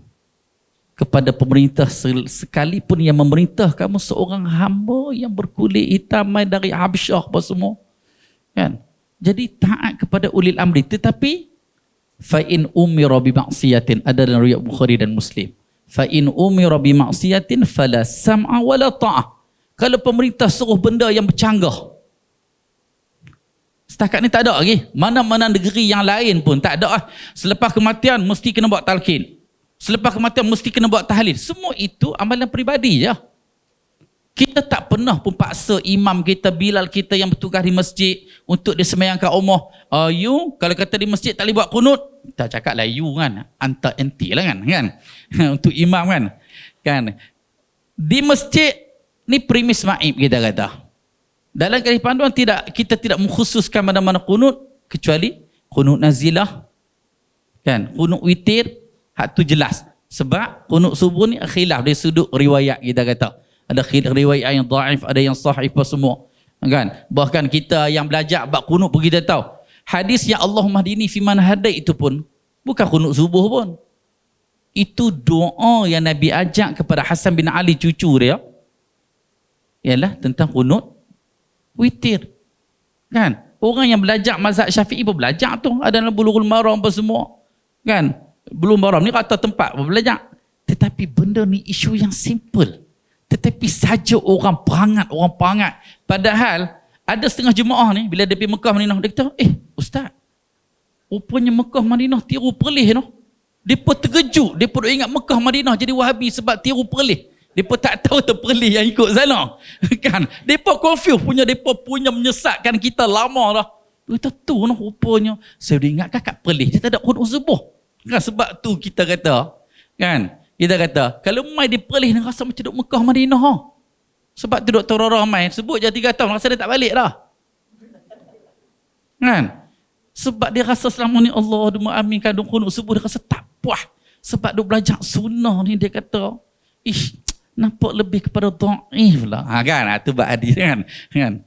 kepada pemerintah sekalipun yang memerintah kamu seorang hamba yang berkulit hitam dari Habsyah apa semua. Kan? Jadi taat kepada ulil amri. Tetapi fa in umira bi maksiatin, ada dalam riwayat Bukhari dan Muslim. Fa in umira bi maksiatin fala sam'a wala ta'ah. Kalau pemerintah suruh benda yang bercanggah, setakat ni tak ada lagi. Mana-mana negeri yang lain pun tak ada. Selepas kematian mesti kena buat talqin. Selepas kematian mesti kena buat tahlil. Semua itu amalan peribadi je. Kita tak pernah pun paksa imam kita, Bilal kita yang bertugas di masjid untuk dia sembahyangkan umrah. You kalau kata di masjid tak boleh buat kunut, tak cakap lah you kan, antar enti lah kan. Untuk imam kan. Di masjid ni premis maib kita kata. Dalam garis panduan kita tidak mengkhususkan mana-mana kunut kecuali kunut nazilah. Kan? Kunut witir, hak tu jelas. Sebab kunut subuh ni khilaf dari sudut riwayat kita kata. Ada riwayat yang dhaif, ada yang sahih apa semua. Kan? Bahkan kita yang belajar bab kunut pun kita tahu. Hadis yang Allahumma hdini fi man hadait itu pun bukan kunut subuh pun. Itu doa yang Nabi ajak kepada Hasan bin Ali cucu dia. Ialah tentang kunut witir. Kan? Orang yang belajar mazhab Syafi'i pun belajar tu. Ada dalam Bulughul Maram apa semua. Kan? Bulughul Maram ni kata tempat pun belajar. Tetapi benda ni isu yang simple. Tetapi saja orang perangat. Padahal ada setengah jemaah ni bila dia pergi Mekah Madinah, dia kata, ustaz, rupanya Mekah Madinah tiru perlih no. Dia pun terkejut, dia pun ingat Mekah Madinah jadi Wahabi sebab tiru perlih. Dia pun tak tahu terperlih yang ikut sana. Kan? Dia pun confused dia punya menyesatkan kita lama dah. Dia kata tu no rupanya. Saya dah ingat kakak perlih, dia tak ada kunut subuh. Kan? Sebab tu kita kata, kan? Kita kata, kalau mai dia perlih, dia rasa macam duduk Mekah Madinah. Sebab tu Dr. Rara mai, sebut je 3 tahun, rasa dia tak balik dah. Kan? Sebab dia rasa selama ni Allah mengaminkan kunut subuh, dia rasa tak puas. Sebab dia belajar sunnah ni, dia kata, nampak lebih kepada dhaif lah. Kan? Itu bab hadis kan?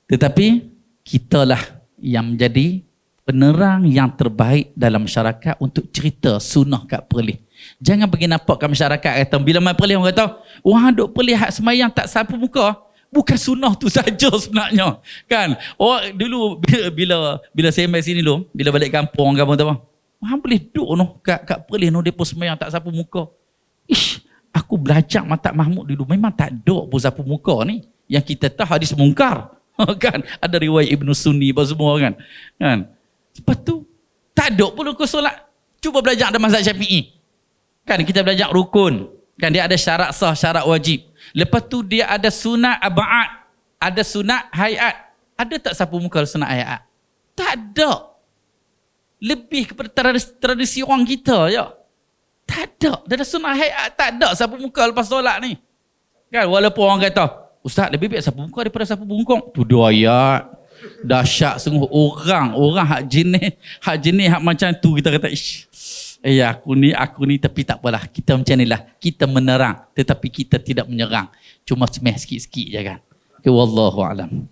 Tetapi, kitalah yang menjadi penerang yang terbaik dalam masyarakat untuk cerita sunnah kat perlih. Jangan bagi nampak kat masyarakat kata bila mai perlis orang kata, orang duk perlis hak semayang tak sapu muka. Bukan sunnah tu saja sebenarnya. Kan? Orang dulu bila saya mai sini dulu, bila balik kampung orang tu apa? Orang boleh duk noh kat perlis noh depa semayang tak sapu muka. Ish, aku belajar Matak Mahmud dulu memang tak ada pun sapu muka ni. Yang kita tahu hadis mungkar. Kan? Ada riwayat Ibnu Sunni apa semua kan. Lepas tu tak ada pun rukun solat. Cuba belajar ada mazhab Syafi'i. Kan kita belajar rukun. Kan dia ada syarat sah, syarat wajib. Lepas tu dia ada sunat ab'ad, ada sunat hayat. Ada tak sapu muka sunat hayat? Tak ada. Lebih kepada tradisi orang kita je. Tak ada. Dalam sunat hayat tak ada sapu muka lepas solat ni. Kan walaupun orang kata, Ustaz lebih baik sapu muka daripada sapu bungkung. Tu dua ayat. Dahsyat sungguh orang hak jenis hak macam tu kita kata ish. Aku ni tapi tak apalah. Kita macam inilah. Kita menerang tetapi kita tidak menyerang. Cuma semeh sikit-sikit je kan. Okay, wallahu alam.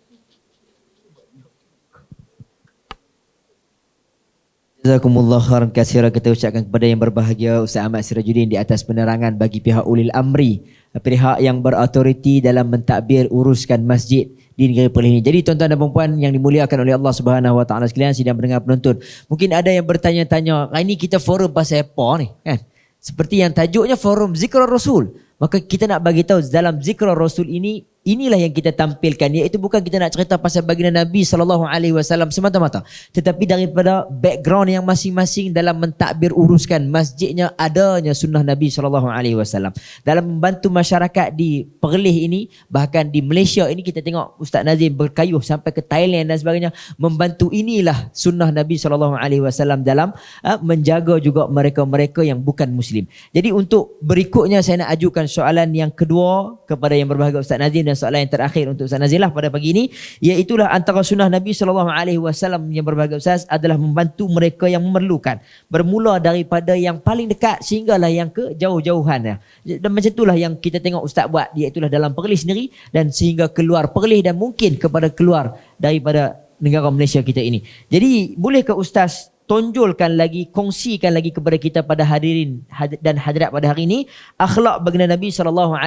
Jazakumullah khairan katsira, kita ucapkan kepada yang berbahagia Ustaz Ahmad Sirajuddin di atas penerangan bagi pihak ulil amri, pihak yang berautoriti dalam mentadbir uruskan masjid di negeri Perlis ini. Jadi tuan-tuan dan puan yang dimuliakan oleh Allah Subhanahu Wa Taala sekalian, sidang pendengar penonton, mungkin ada yang bertanya-tanya, ini kita forum pasal apa ni kan? Seperti yang tajuknya forum Zikrul Rasul. Maka kita nak bagi tahu dalam Zikrul Rasul ini, inilah yang kita tampilkan, iaitu bukan kita nak cerita pasal baginda Nabi SAW semata-mata, tetapi daripada background yang masing-masing dalam mentadbir uruskan masjidnya, adanya sunnah Nabi SAW dalam membantu masyarakat di Perlis ini. Bahkan di Malaysia ini kita tengok Ustaz Nazim berkayuh sampai ke Thailand dan sebagainya, membantu. Inilah sunnah Nabi SAW dalam menjaga juga mereka-mereka yang bukan Muslim. Jadi untuk berikutnya saya nak ajukan soalan yang kedua kepada yang berbahagia Ustaz Nazim, dan soalan yang terakhir untuk Ustaz Nazim lah pada pagi ini, iaitulah antara sunnah Nabi SAW yang berbahagia Ustaz adalah membantu mereka yang memerlukan, bermula daripada yang paling dekat sehinggalah yang ke jauh-jauhan. Dan macam itulah yang kita tengok Ustaz buat, iaitulah dalam Perlis sendiri dan sehingga keluar Perlis dan mungkin kepada keluar daripada negara Malaysia kita ini. Jadi bolehkah Ustaz tonjolkan lagi, kongsikan lagi kepada kita pada hadirin dan hadirat pada hari ini akhlak baginda Nabi SAW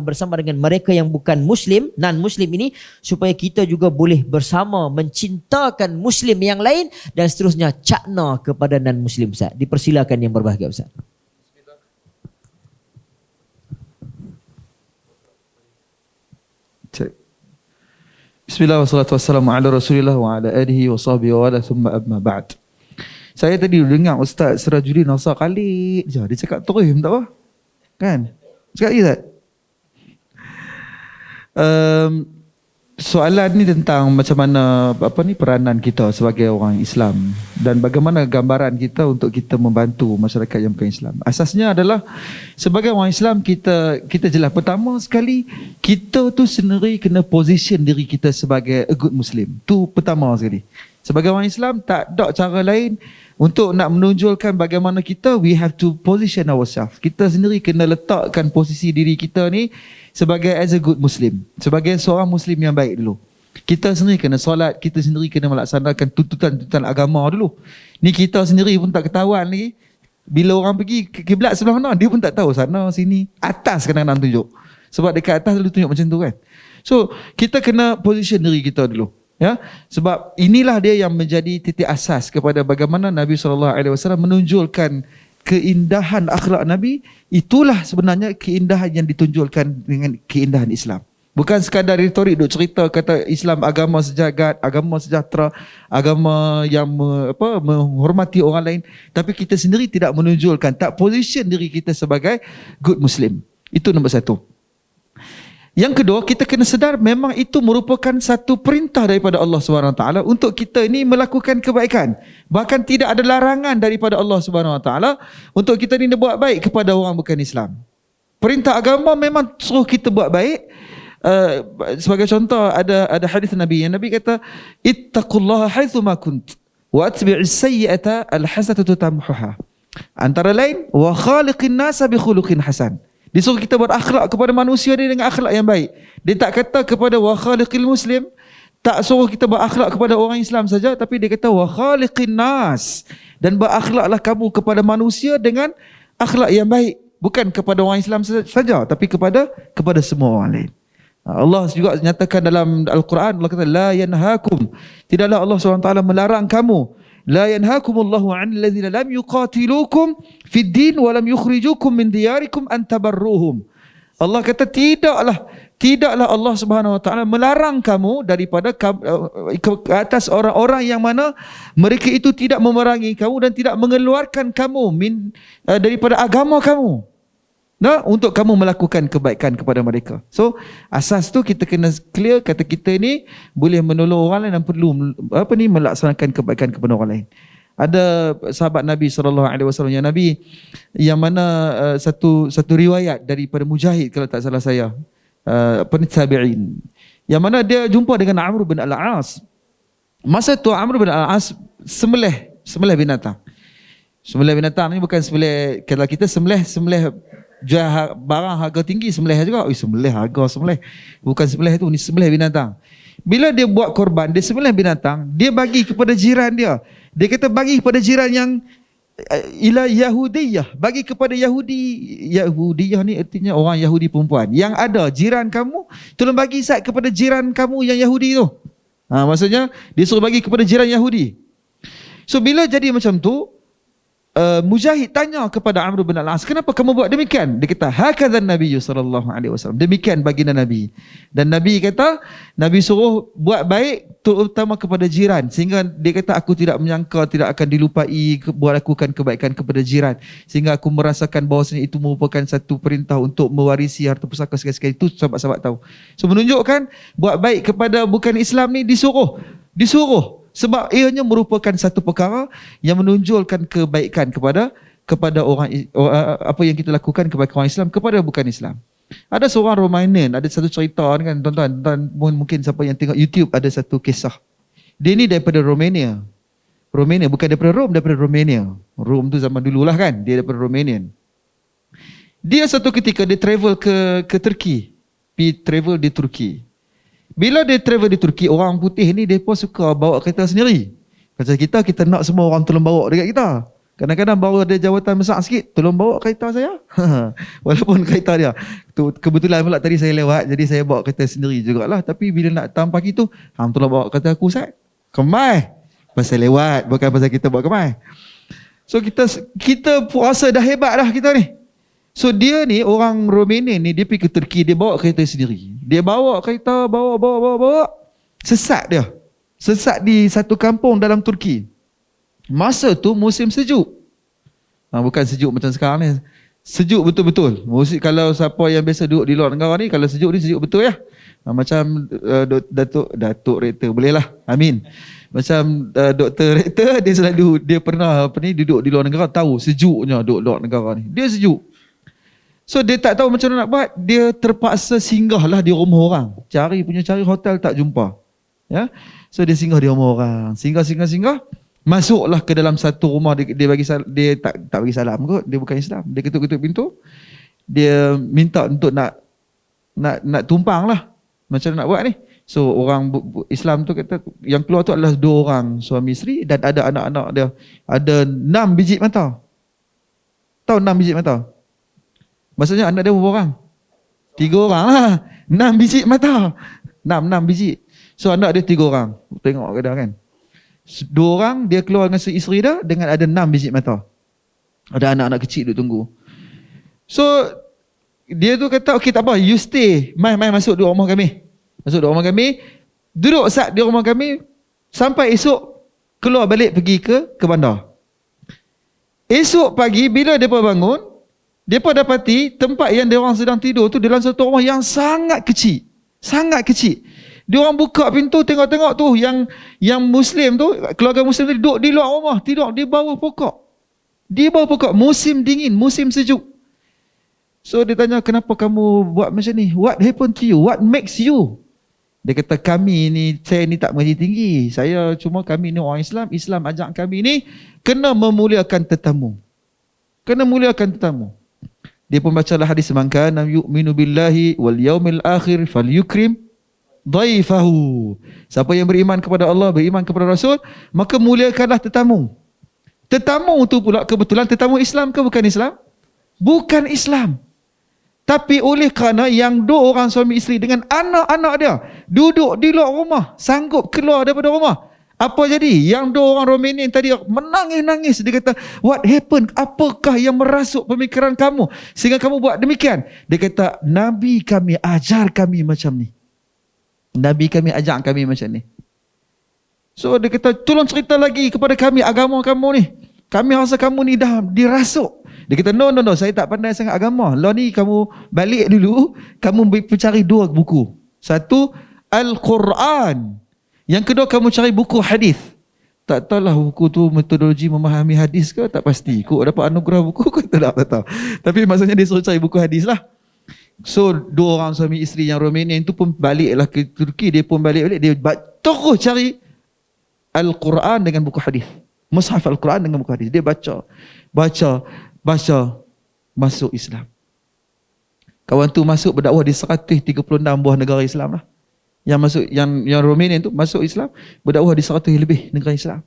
bersama dengan mereka yang bukan Muslim, non-Muslim ini, supaya kita juga boleh bersama mencintakan Muslim yang lain dan seterusnya cakna kepada non-Muslim. Ustaz, dipersilakan yang berbahagia Ustaz. Bismillah wassalatu wassalamu ala Rasulillah wa ala alihi wa sahbihi wa ala thumma amma ba'd. Saya tadi dengar Ustaz Sirajuddin Nasar kali je dia cakap terus tak apa? Kan? Cakap je tak? Soalan ni tentang macam mana peranan kita sebagai orang Islam dan bagaimana gambaran kita untuk kita membantu masyarakat yang bukan Islam. Asasnya adalah sebagai orang Islam kita jelas, pertama sekali kita tu sendiri kena position diri kita sebagai a good Muslim. Tu pertama sekali. Sebagai orang Islam tak ada cara lain untuk nak menonjolkan bagaimana kita, we have to position ourselves. Kita sendiri kena letakkan posisi diri kita ni sebagai as a good Muslim, sebagai seorang Muslim yang baik dulu. Kita sendiri kena solat, kita sendiri kena melaksanakan tuntutan-tuntutan agama dulu. Ni kita sendiri pun tak ketahuan lagi. Bila orang pergi kiblat sebelah mana, dia pun tak tahu sana sini. Atas kadang-kadang tunjuk. Sebab dekat atas dulu tunjuk macam tu kan. So kita kena position diri kita dulu. Ya, sebab inilah dia yang menjadi titik asas kepada bagaimana Nabi SAW menunjukkan keindahan akhlak Nabi. Itulah sebenarnya keindahan yang ditunjukkan dengan keindahan Islam. Bukan sekadar retorik duk cerita kata Islam agama sejagat, agama sejahtera, agama yang menghormati orang lain, tapi kita sendiri tidak menunjukkan, tak position diri kita sebagai good Muslim. Itu nombor satu. Yang kedua, kita kena sedar memang itu merupakan satu perintah daripada Allah SWT untuk kita ini melakukan kebaikan. Bahkan tidak ada larangan daripada Allah SWT untuk kita ini buat baik kepada orang bukan Islam. Perintah agama memang suruh kita buat baik. Sebagai contoh, ada hadis Nabi yang Nabi kata, ittaqullaha haitsu ma kunt wa atbi'is sayyi'ata alhasanatu tamhuha. Antara lain, wa khaliqin nasa bi khuluqin hasan. Disuruh kita berakhlak kepada manusia ni dengan akhlak yang baik. Dia tak kata kepada wa khaliqil muslim, tak suruh kita berakhlak kepada orang Islam saja, tapi dia kata wa khaliqin nas, dan berakhlaklah kamu kepada manusia dengan akhlak yang baik, bukan kepada orang Islam saja, tapi kepada semua orang lain. Allah juga nyatakan dalam Al-Quran, Allah kata la yanhaakum, tidaklah Allah SWT melarang kamu, la yanhaakumullahu 'anil ladzina lam yuqatilukum fid din wa lam yukhrijukum min diyarikum an tabarruhum. Allah kata tidaklah Allah Subhanahu Wa Taala melarang kamu daripada ke atas orang-orang yang mana mereka itu tidak memerangi kamu dan tidak mengeluarkan kamu daripada agama kamu. Nah, untuk kamu melakukan kebaikan kepada mereka. So, asas tu kita kena clear, kata kita ni boleh menolong orang lain dan perlu melaksanakan kebaikan kepada orang lain. Ada sahabat Nabi SAW yang Nabi yang mana satu riwayat daripada Mujahid kalau tak salah saya, tabi'in, yang mana dia jumpa dengan Amr bin Al-As. Masa tu Amr bin Al-As sembelih binatang. Sembelih binatang ni bukan sembelih, kalau kita sembelih jual barang harga tinggi, sembelih juga. Sembelih harga sembelih. Bukan sembelih tu, ni sembelih binatang. Bila dia buat korban, dia sembelih binatang, dia bagi kepada jiran dia. Dia kata bagi kepada jiran yang ila Yahudiyah, bagi kepada Yahudiyah ni artinya orang Yahudi perempuan yang ada jiran kamu, tolong bagi sat kepada jiran kamu yang Yahudi tu. Maksudnya dia suruh bagi kepada jiran Yahudi. So bila jadi macam tu, Mujahid tanya kepada Amr bin Al-As, kenapa kamu buat demikian? Dia kata hakadzan Nabi sallallahu alaihi wasallam, demikian baginda Nabi. Dan Nabi kata, Nabi suruh buat baik terutama kepada jiran, sehingga dia kata aku tidak menyangka tidak akan dilupai buat lakukan kebaikan kepada jiran, sehingga aku merasakan bahawasanya itu merupakan satu perintah untuk mewarisi harta pusaka sekali-sekali. Itu sahabat-sahabat tahu. So menunjukkan buat baik kepada bukan Islam ni disuruh sebab ianya merupakan satu perkara yang menonjolkan kebaikan kepada orang, apa yang kita lakukan kepada orang Islam kepada bukan Islam. Ada seorang Romanian, ada satu cerita kan tuan-tuan, mungkin siapa yang tengok YouTube ada satu kisah. Dia ni daripada Romania, bukan daripada Rom, daripada Romania. Rom tu zaman dululah kan, dia daripada Romanian. Dia satu ketika dia travel ke Turki, travel di Turki. Bila dia travel di Turki, orang putih ni mereka suka bawa kereta sendiri. Macam kita nak semua orang tolong bawa dekat kita. Kadang-kadang bawa ada jawatan besar sikit, tolong bawa kereta saya. Walaupun kereta dia. Kebetulan pula tadi saya lewat, jadi saya bawa kereta sendiri jugalah. Tapi bila nak datang pagi tu, tolong bawa kereta aku Ustaz. Kemai. Pasal lewat, bukan pasal kita bawa kemai. So kita puasa dah hebat dah kita ni. So dia ni orang Romania ni, dia pergi ke Turki, dia bawa kereta sendiri. Dia bawa kereta, bawa. Sesat di satu kampung dalam Turki. Masa tu musim sejuk. Bukan sejuk macam sekarang ni. Sejuk betul-betul. Kalau siapa yang biasa duduk di luar negara ni, kalau sejuk ni sejuk betul ya. Macam Datuk Rektor, boleh lah. Amin. Macam Dr. Rektor, dia pernah duduk di luar negara, tahu sejuknya duduk luar negara ni. Dia sejuk. So dia tak tahu macam mana nak buat, dia terpaksa singgahlah di rumah orang. Cari hotel tak jumpa. Ya. So dia singgah di rumah orang. Singgah. Masuklah ke dalam satu rumah, dia tak bagi salam kot, dia bukan Islam. Dia ketuk-ketuk pintu. Dia minta untuk nak tumpang lah. Macam mana nak buat ni? So orang Islam tu kata yang keluar tu adalah 2 orang suami isteri dan ada anak-anak dia. Ada 6 biji mata. Tahu 6 biji mata? Maksudnya anak dia berapa orang? 3 orang lah. 6 biji mata. 6 biji. So anak dia 3 orang. Tengok kadang kan. 2 orang dia keluar dengan isteri dia dengan ada 6 biji mata. Ada anak-anak kecil duduk tunggu. So dia tu kata okey tak apa, you stay. Mai masuk duduk rumah kami. Duduk sat di rumah kami sampai esok, keluar balik pergi ke bandar. Esok pagi bila depa bangun, depa dapati tempat yang dia orang sedang tidur tu dalam satu rumah yang sangat kecil. Dia orang buka pintu, tengok-tengok tu yang Muslim tu, keluarga Muslim tu duduk di luar rumah, tidur di bawah pokok. Musim dingin, musim sejuk. So dia tanya, kenapa kamu buat macam ni? What happened to you? What makes you? Dia kata, saya ni tak mengaji tinggi. Kami ni orang Islam. Islam ajak kami ni kena memuliakan tetamu. Dia pun bacalah hadis, man kana yu'minu billahi wal yaumil akhir falyukrim dhaifahu. Siapa yang beriman kepada Allah, beriman kepada Rasul, maka muliakanlah tetamu. Tetamu tu pula kebetulan tetamu Islam ke bukan Islam? bukan Islam. Tapi oleh kerana yang dua orang suami isteri dengan anak-anak dia duduk di luar rumah, sanggup keluar daripada rumah, apa jadi? Yang dua orang Romania yang tadi menangis-nangis, dia kata, what happened? Apakah yang merasuk pemikiran kamu sehingga kamu buat demikian? Dia kata, Nabi kami ajar kami macam ni. Nabi kami ajar kami macam ni. So dia kata, tolong cerita lagi kepada kami agama kamu ni. Kami rasa kamu ni dah dirasuk. Dia kata, no, saya tak pandai sangat agama. Lah ni kamu balik dulu, kamu cari dua buku. Satu, Al-Quran. Yang kedua, kamu cari buku hadis. Tak tahulah buku tu metodologi memahami hadis ke, tak pasti. Kau dapat anugerah buku ke, tak tahu. Tapi maksudnya dia suruh cari buku hadis lah. So, dua orang suami isteri yang Romania itu pun baliklah ke Turki. Dia pun balik-balik, dia terus cari Al-Quran dengan buku hadis. Mushaf Al-Quran dengan buku hadis. Dia baca, masuk Islam. Kawan tu masuk berdakwah di 136 buah negara Islam lah. Yang masuk, yang Romania tu masuk Islam, berdakwah di 100 lebih negara Islam.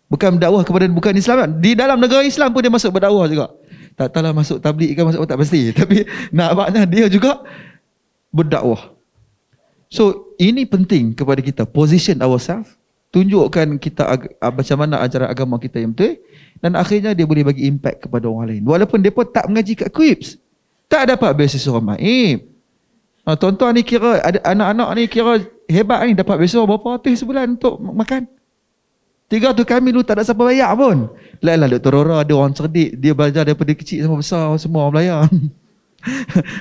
Bukan berdakwah kepada bukan Islam kan? Di dalam negara Islam pun dia masuk berdakwah juga. Tak tahulah masuk tabligh ke masuk tak pasti. Tapi nampaknya dia juga berdakwah. So ini penting kepada kita, position ourselves, tunjukkan kita macam mana ajaran agama kita yang betul, dan akhirnya dia boleh bagi impact kepada orang lain. Walaupun dia pun tak mengaji kat KUIPS, tak dapat beasiswa MAIP. Tuan-tuan ni kira, ada anak-anak ni kira hebat ni, dapat beasiswa berapa ratus sebulan untuk makan. 300 kami dulu tak ada siapa bayar pun. Lah Dr. Rora ada orang cerdik, dia belajar daripada kecil sampai besar, semua orang bayar.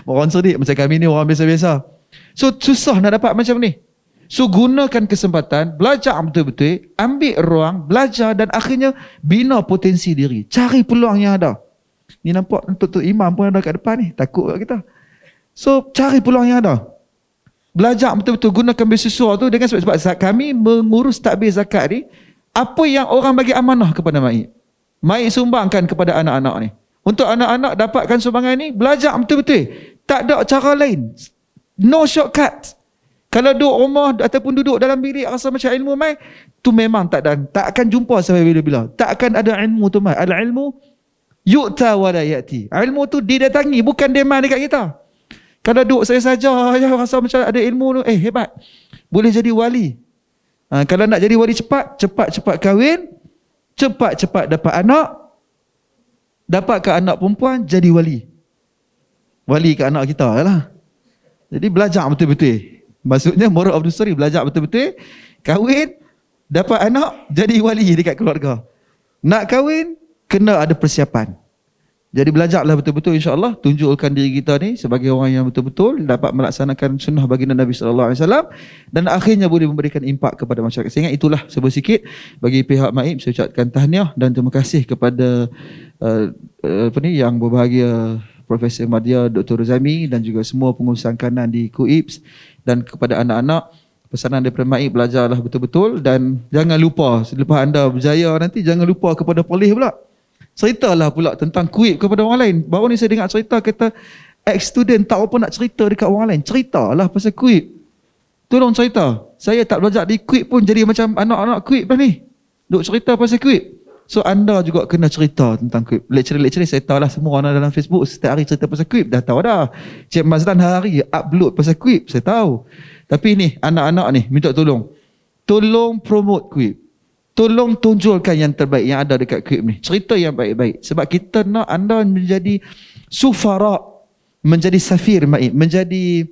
Orang cerdik macam kami ni orang biasa-biasa. So susah nak dapat macam ni. So gunakan kesempatan, belajar betul-betul, ambil ruang, belajar dan akhirnya bina potensi diri. Cari peluang yang ada. Ni nampak Tok Imam pun ada kat depan ni, takut kat kita. So cari peluang yang ada. Belajar betul-betul, gunakan beasiswa tu dengan sebab kami mengurus takbir zakat ni, apa yang orang bagi amanah kepada MAIP, MAIP sumbangkan kepada anak-anak ni. Untuk anak-anak dapatkan sumbangan ni, belajar betul-betul. Tak ada cara lain. No shortcut. Kalau duduk rumah ataupun duduk dalam bilik rasa macam ilmu mai, tu memang tak akan jumpa sampai bila-bila. Tak akan ada ilmu tu mai. Al-ilmu yu'ta wa la ya'ti. Ilmu tu didatangi, bukan demand dekat kita. Kalau duduk saja rasa macam ada ilmu tu, hebat. Boleh jadi wali. Kalau nak jadi wali cepat kahwin, cepat dapat anak, dapatkan anak perempuan, jadi wali. Wali ke anak kita lah. Jadi belajar betul-betul. Maksudnya moral of the story, belajar betul-betul, kahwin, dapat anak, jadi wali dekat keluarga. Nak kahwin, kena ada persiapan. Jadi belajarlah betul-betul, insya-Allah tunjukkan diri kita ni sebagai orang yang betul-betul dapat melaksanakan sunnah baginda Nabi sallallahu alaihi wasallam dan akhirnya boleh memberikan impak kepada masyarakat. Saya ingat itulah sedikit bagi pihak MAIP. Saya ucapkan tahniah dan terima kasih kepada yang berbahagia Profesor Madya, Dr. Rozami dan juga semua pengurusan kanan di KUIPS, dan kepada anak-anak pesanan daripada MAIP, belajarlah betul-betul dan jangan lupa selepas anda berjaya nanti jangan lupa kepada polis pula. Ceritalah pula tentang KUIP kepada orang lain. Baru ni saya dengar cerita kata ex-student tak apa nak cerita dekat orang lain. Ceritalah pasal KUIP. Tolong cerita. Saya tak belajar di KUIP pun jadi macam anak-anak KUIP lah ni. Duk cerita pasal KUIP. So anda juga kena cerita tentang KUIP. Lecturer saya tahu lah semua orang dalam Facebook setiap hari cerita pasal KUIP. Dah tahu dah. Cik Mazlan hari upload pasal KUIP. Saya tahu. Tapi ni anak-anak ni minta tolong. Tolong promote KUIP. Tolong tunjukkan yang terbaik yang ada dekat KUIP ni. Cerita yang baik-baik. Sebab kita nak anda menjadi sufara, menjadi safir MAIP, menjadi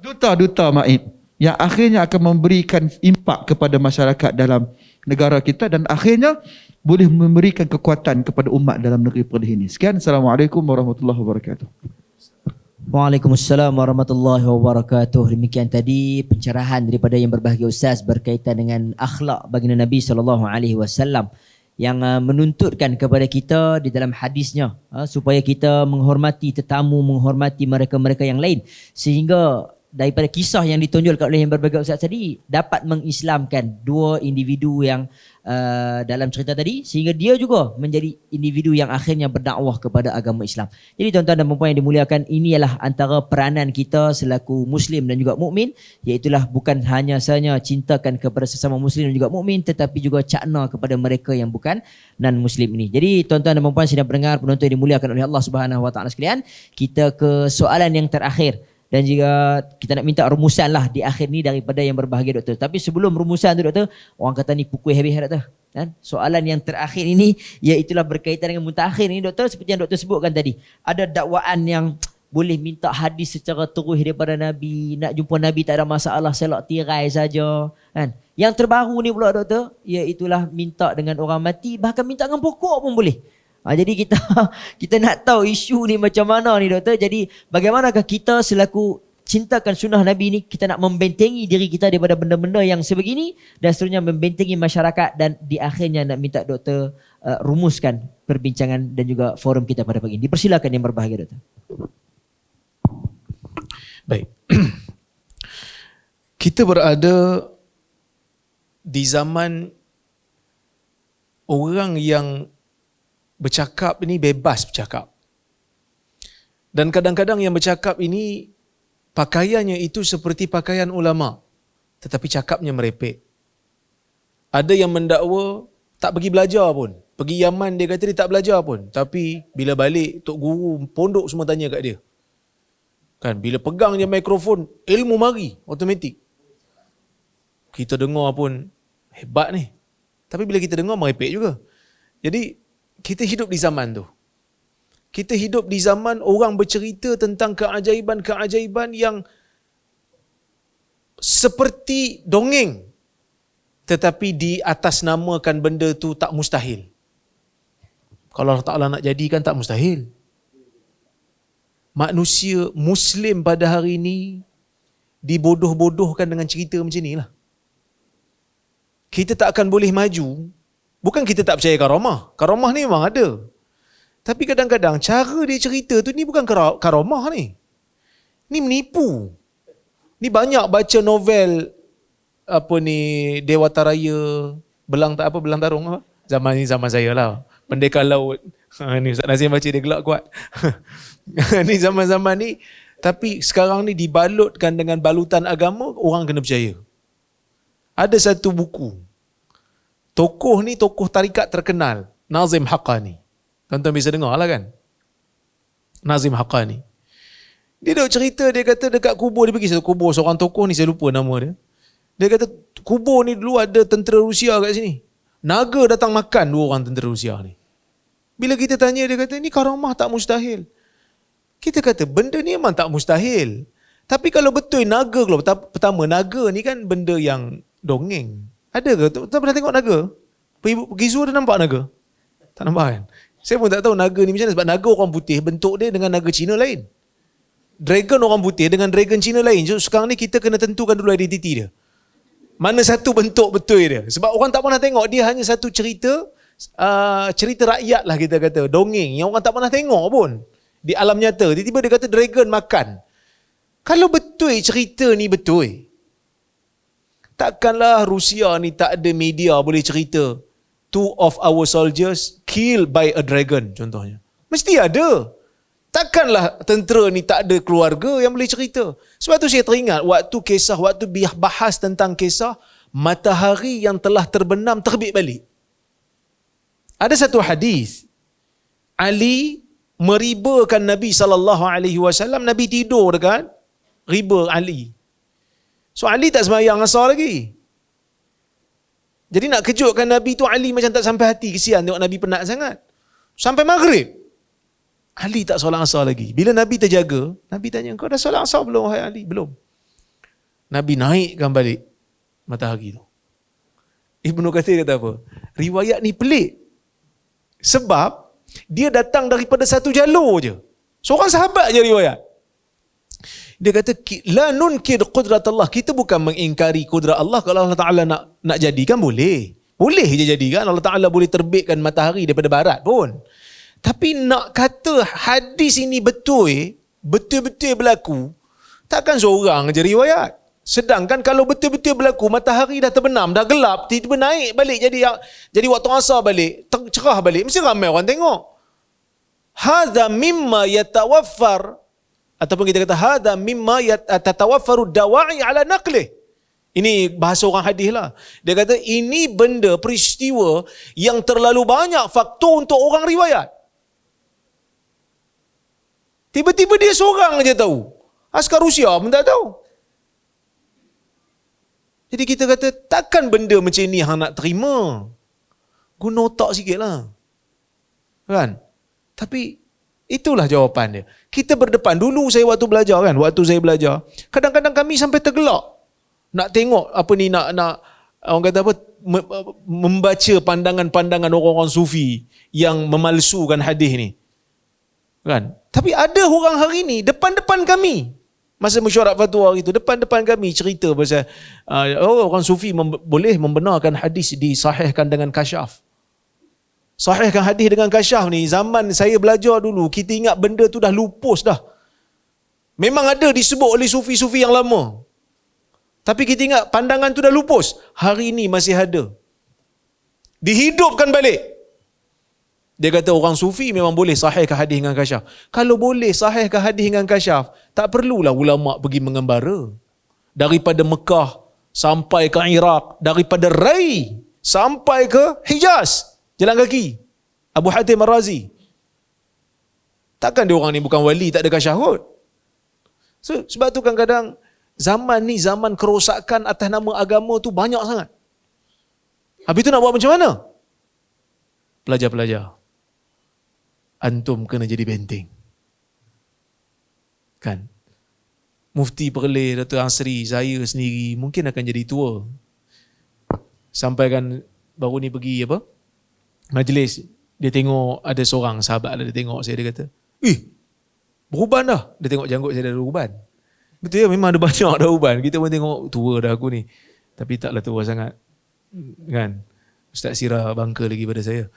duta-duta MAIP yang akhirnya akan memberikan impak kepada masyarakat dalam negara kita dan akhirnya boleh memberikan kekuatan kepada umat dalam negeri Perlis ini. Sekian. Assalamualaikum warahmatullahi wabarakatuh. Waalaikumsalam warahmatullahi wabarakatuh. Demikian tadi pencerahan daripada yang berbahagia Ustaz berkaitan dengan akhlak baginda Nabi SAW yang menuntutkan kepada kita di dalam hadisnya supaya kita menghormati tetamu, menghormati mereka-mereka yang lain sehingga daripada kisah yang ditonjolkan oleh yang berbagai ustaz tadi dapat mengislamkan dua individu yang dalam cerita tadi, sehingga dia juga menjadi individu yang akhirnya berdakwah kepada agama Islam. Jadi tuan-tuan dan puan yang dimuliakan, ini ialah antara peranan kita selaku muslim dan juga mukmin, iaitulah bukan hanya sahaja cintakan kepada sesama muslim dan juga mukmin, tetapi juga cakna kepada mereka yang bukan non muslim ini. Jadi tuan-tuan dan puan sidang pendengar, penonton yang dimuliakan oleh Allah Subhanahu wa taala sekalian, kita ke soalan yang terakhir. Dan juga kita nak minta rumusan lah di akhir ni daripada yang berbahagia doktor. Tapi sebelum rumusan tu doktor, orang kata ni pukul habis doktor. Kan? Soalan yang terakhir ini, iaitulah berkaitan dengan mutakhir ni doktor. Seperti yang doktor sebutkan tadi, ada dakwaan yang boleh minta hadis secara terus daripada Nabi, nak jumpa Nabi tak ada masalah, selak tirai saja. Kan? Yang terbaru ni pula doktor, iaitulah minta dengan orang mati, bahkan minta dengan pokok pun boleh. Jadi kita nak tahu isu ni macam mana ni doktor. Jadi bagaimanakah kita selaku cintakan sunnah Nabi ni, kita nak membentengi diri kita daripada benda-benda yang sebegini, dan seterusnya membentengi masyarakat. Dan di akhirnya nak minta doktor rumuskan perbincangan dan juga forum kita pada pagi ini. Dipersilakan yang berbahagia doktor. Baik. Kita berada di zaman orang yang bercakap ini bebas bercakap. Dan kadang-kadang yang bercakap ini pakaiannya itu seperti pakaian ulama, tetapi cakapnya merepek. Ada yang mendakwa tak pergi belajar pun. Pergi Yaman dia kata dia tak belajar pun. Tapi bila balik tok guru pondok semua tanya kat dia. Kan bila pegang je mikrofon, ilmu mari automatik. Kita dengar pun hebat ni. Tapi bila kita dengar merepek juga. Jadi kita hidup di zaman tu. Kita hidup di zaman orang bercerita tentang keajaiban-keajaiban yang seperti dongeng, tetapi di atas namakan benda tu tak mustahil. Kalau Allah Ta'ala nak jadikan tak mustahil. Manusia Muslim pada hari ini dibodoh-bodohkan dengan cerita macam ni lah. Kita tak akan boleh maju. Bukan kita tak percaya karamah. Karamah ni memang ada. Tapi kadang-kadang cara dia cerita tu ni bukan karamah ni. Ni menipu. Ni banyak baca novel apa ni Dewata Raya, Belang Tarung apa? Zaman ni zaman saya lah. Pendekar Laut. Ni Ustaz Nazim baca dia gelak kuat. Ni zaman-zaman ni. Tapi sekarang ni dibalutkan dengan balutan agama, orang kena percaya. Ada satu buku. Tokoh ni tokoh tarikat terkenal, Nazim Haqqani. Tuan-tuan bisa dengar lah kan? Nazim Haqqani. Dia dah cerita, dia kata dekat kubur, dia pergi satu kubur seorang tokoh ni, saya lupa nama dia. Dia kata kubur ni dulu ada tentera Rusia kat sini. Naga datang makan dua orang tentera Rusia ni. Bila kita tanya, dia kata ni karamah tak mustahil. Kita kata benda ni memang tak mustahil. Tapi kalau betul naga, kalau pertama naga ni kan benda yang dongeng. Ada ke? Tuan pernah tengok naga? Pergi zoo ada nampak naga? Tak nampak kan? Saya pun tak tahu naga ni macam mana. Sebab naga orang putih, bentuk dia dengan naga Cina lain. Dragon orang putih dengan dragon Cina lain. So sekarang ni kita kena tentukan dulu identiti dia. Mana satu bentuk betul dia. Sebab orang tak pernah tengok. Dia hanya satu cerita, cerita rakyat lah kita kata. Dongeng yang orang tak pernah tengok pun. Di alam nyata. Tiba-tiba dia kata dragon makan. Kalau betul cerita ni betul, takkanlah Rusia ni tak ada media boleh cerita 2 of our soldiers killed by a dragon contohnya. Mesti ada. Takkanlah tentera ni tak ada keluarga yang boleh cerita. Sebab tu saya teringat waktu bahas tentang kisah matahari yang telah terbenam terbit balik. Ada satu hadis. Ali meribakan Nabi SAW. Nabi tidur dekat riba Ali. So Ali tak sembahyang asar lagi. Jadi nak kejutkan Nabi tu, Ali macam tak sampai hati. Kesian tengok Nabi penat sangat. Sampai maghrib, Ali tak solat asar lagi. Bila Nabi terjaga, Nabi tanya, kau dah solat asar belum wahai Ali? Belum. Nabi naikkan balik matahari tu. Ibnu Katsir kata apa? Riwayat ni pelik. Sebab dia datang daripada satu jalur je. Seorang sahabat je riwayat. Dia kata, la nunkir qudrat Allah. Kita bukan mengingkari kudrat Allah. Kalau Allah Ta'ala nak jadikan, boleh. Boleh je jadikan. Allah Ta'ala boleh terbitkan matahari daripada barat pun. Tapi nak kata hadis ini betul-betul berlaku, Takkan seorang je riwayat. Sedangkan kalau betul-betul berlaku matahari dah terbenam, dah gelap, tiba-tiba naik balik jadi waktu asar balik, cerah balik, mesti ramai orang tengok. Hadza mimma yatawaffar, ataupun kita kata hadza mimma tatawaffaru dawa'i ala naqlih. Ini bahasa orang hadis lah. Dia kata ini benda, peristiwa yang terlalu banyak faktor untuk orang riwayat. Tiba-tiba dia seorang je tahu. Askar Rusia pun tak tahu. Jadi kita kata takkan benda macam ni hang nak terima. Guna otak sikit lah. Kan? Tapi itulah jawapan dia. Kita berdepan. Dulu saya waktu belajar kan. Waktu saya belajar. Kadang-kadang kami sampai tergelak. Nak tengok apa ni, nak orang kata apa, membaca pandangan-pandangan orang-orang sufi yang memalsukan hadis ni. Kan? Tapi ada orang hari ni depan-depan kami. Masa mesyuarat fatwa itu, depan-depan kami cerita pasal orang sufi boleh membenarkan hadis disahihkan dengan kasyaf. Sahihkan hadis dengan kasyaf ni, zaman saya belajar dulu, kita ingat benda tu dah lupus dah. Memang ada disebut oleh sufi-sufi yang lama. Tapi kita ingat pandangan tu dah lupus. Hari ni masih ada. Dihidupkan balik. Dia kata orang sufi memang boleh sahihkan hadis dengan kasyaf. Kalau boleh sahihkan hadis dengan kasyaf, tak perlulah ulama pergi mengembara. Daripada Mekah sampai ke Iraq, daripada Rai sampai ke Hijaz, jalan kaki. Abu Hatim Ar-Razi. Takkan dia orang ni bukan wali, tak ada kasyaf kot. So, sebab tu kadang-kadang zaman ni zaman kerosakan atas nama agama tu banyak sangat. Habis tu nak buat macam mana? Pelajar-pelajar, antum kena jadi benteng. Kan? Mufti Perlis, Dato' Asri, saya sendiri mungkin akan jadi tua. Sampaikan baru ni pergi apa? Majlis. Dia tengok ada seorang sahabat dia tengok saya, dia kata, beruban dah. Dia tengok janggut saya dah beruban. Betul ya, memang ada banyak dah uban. Kita pun tengok tua dah aku ni. Tapi taklah tua sangat. Kan? Ustaz Sirah bangka lagi pada saya.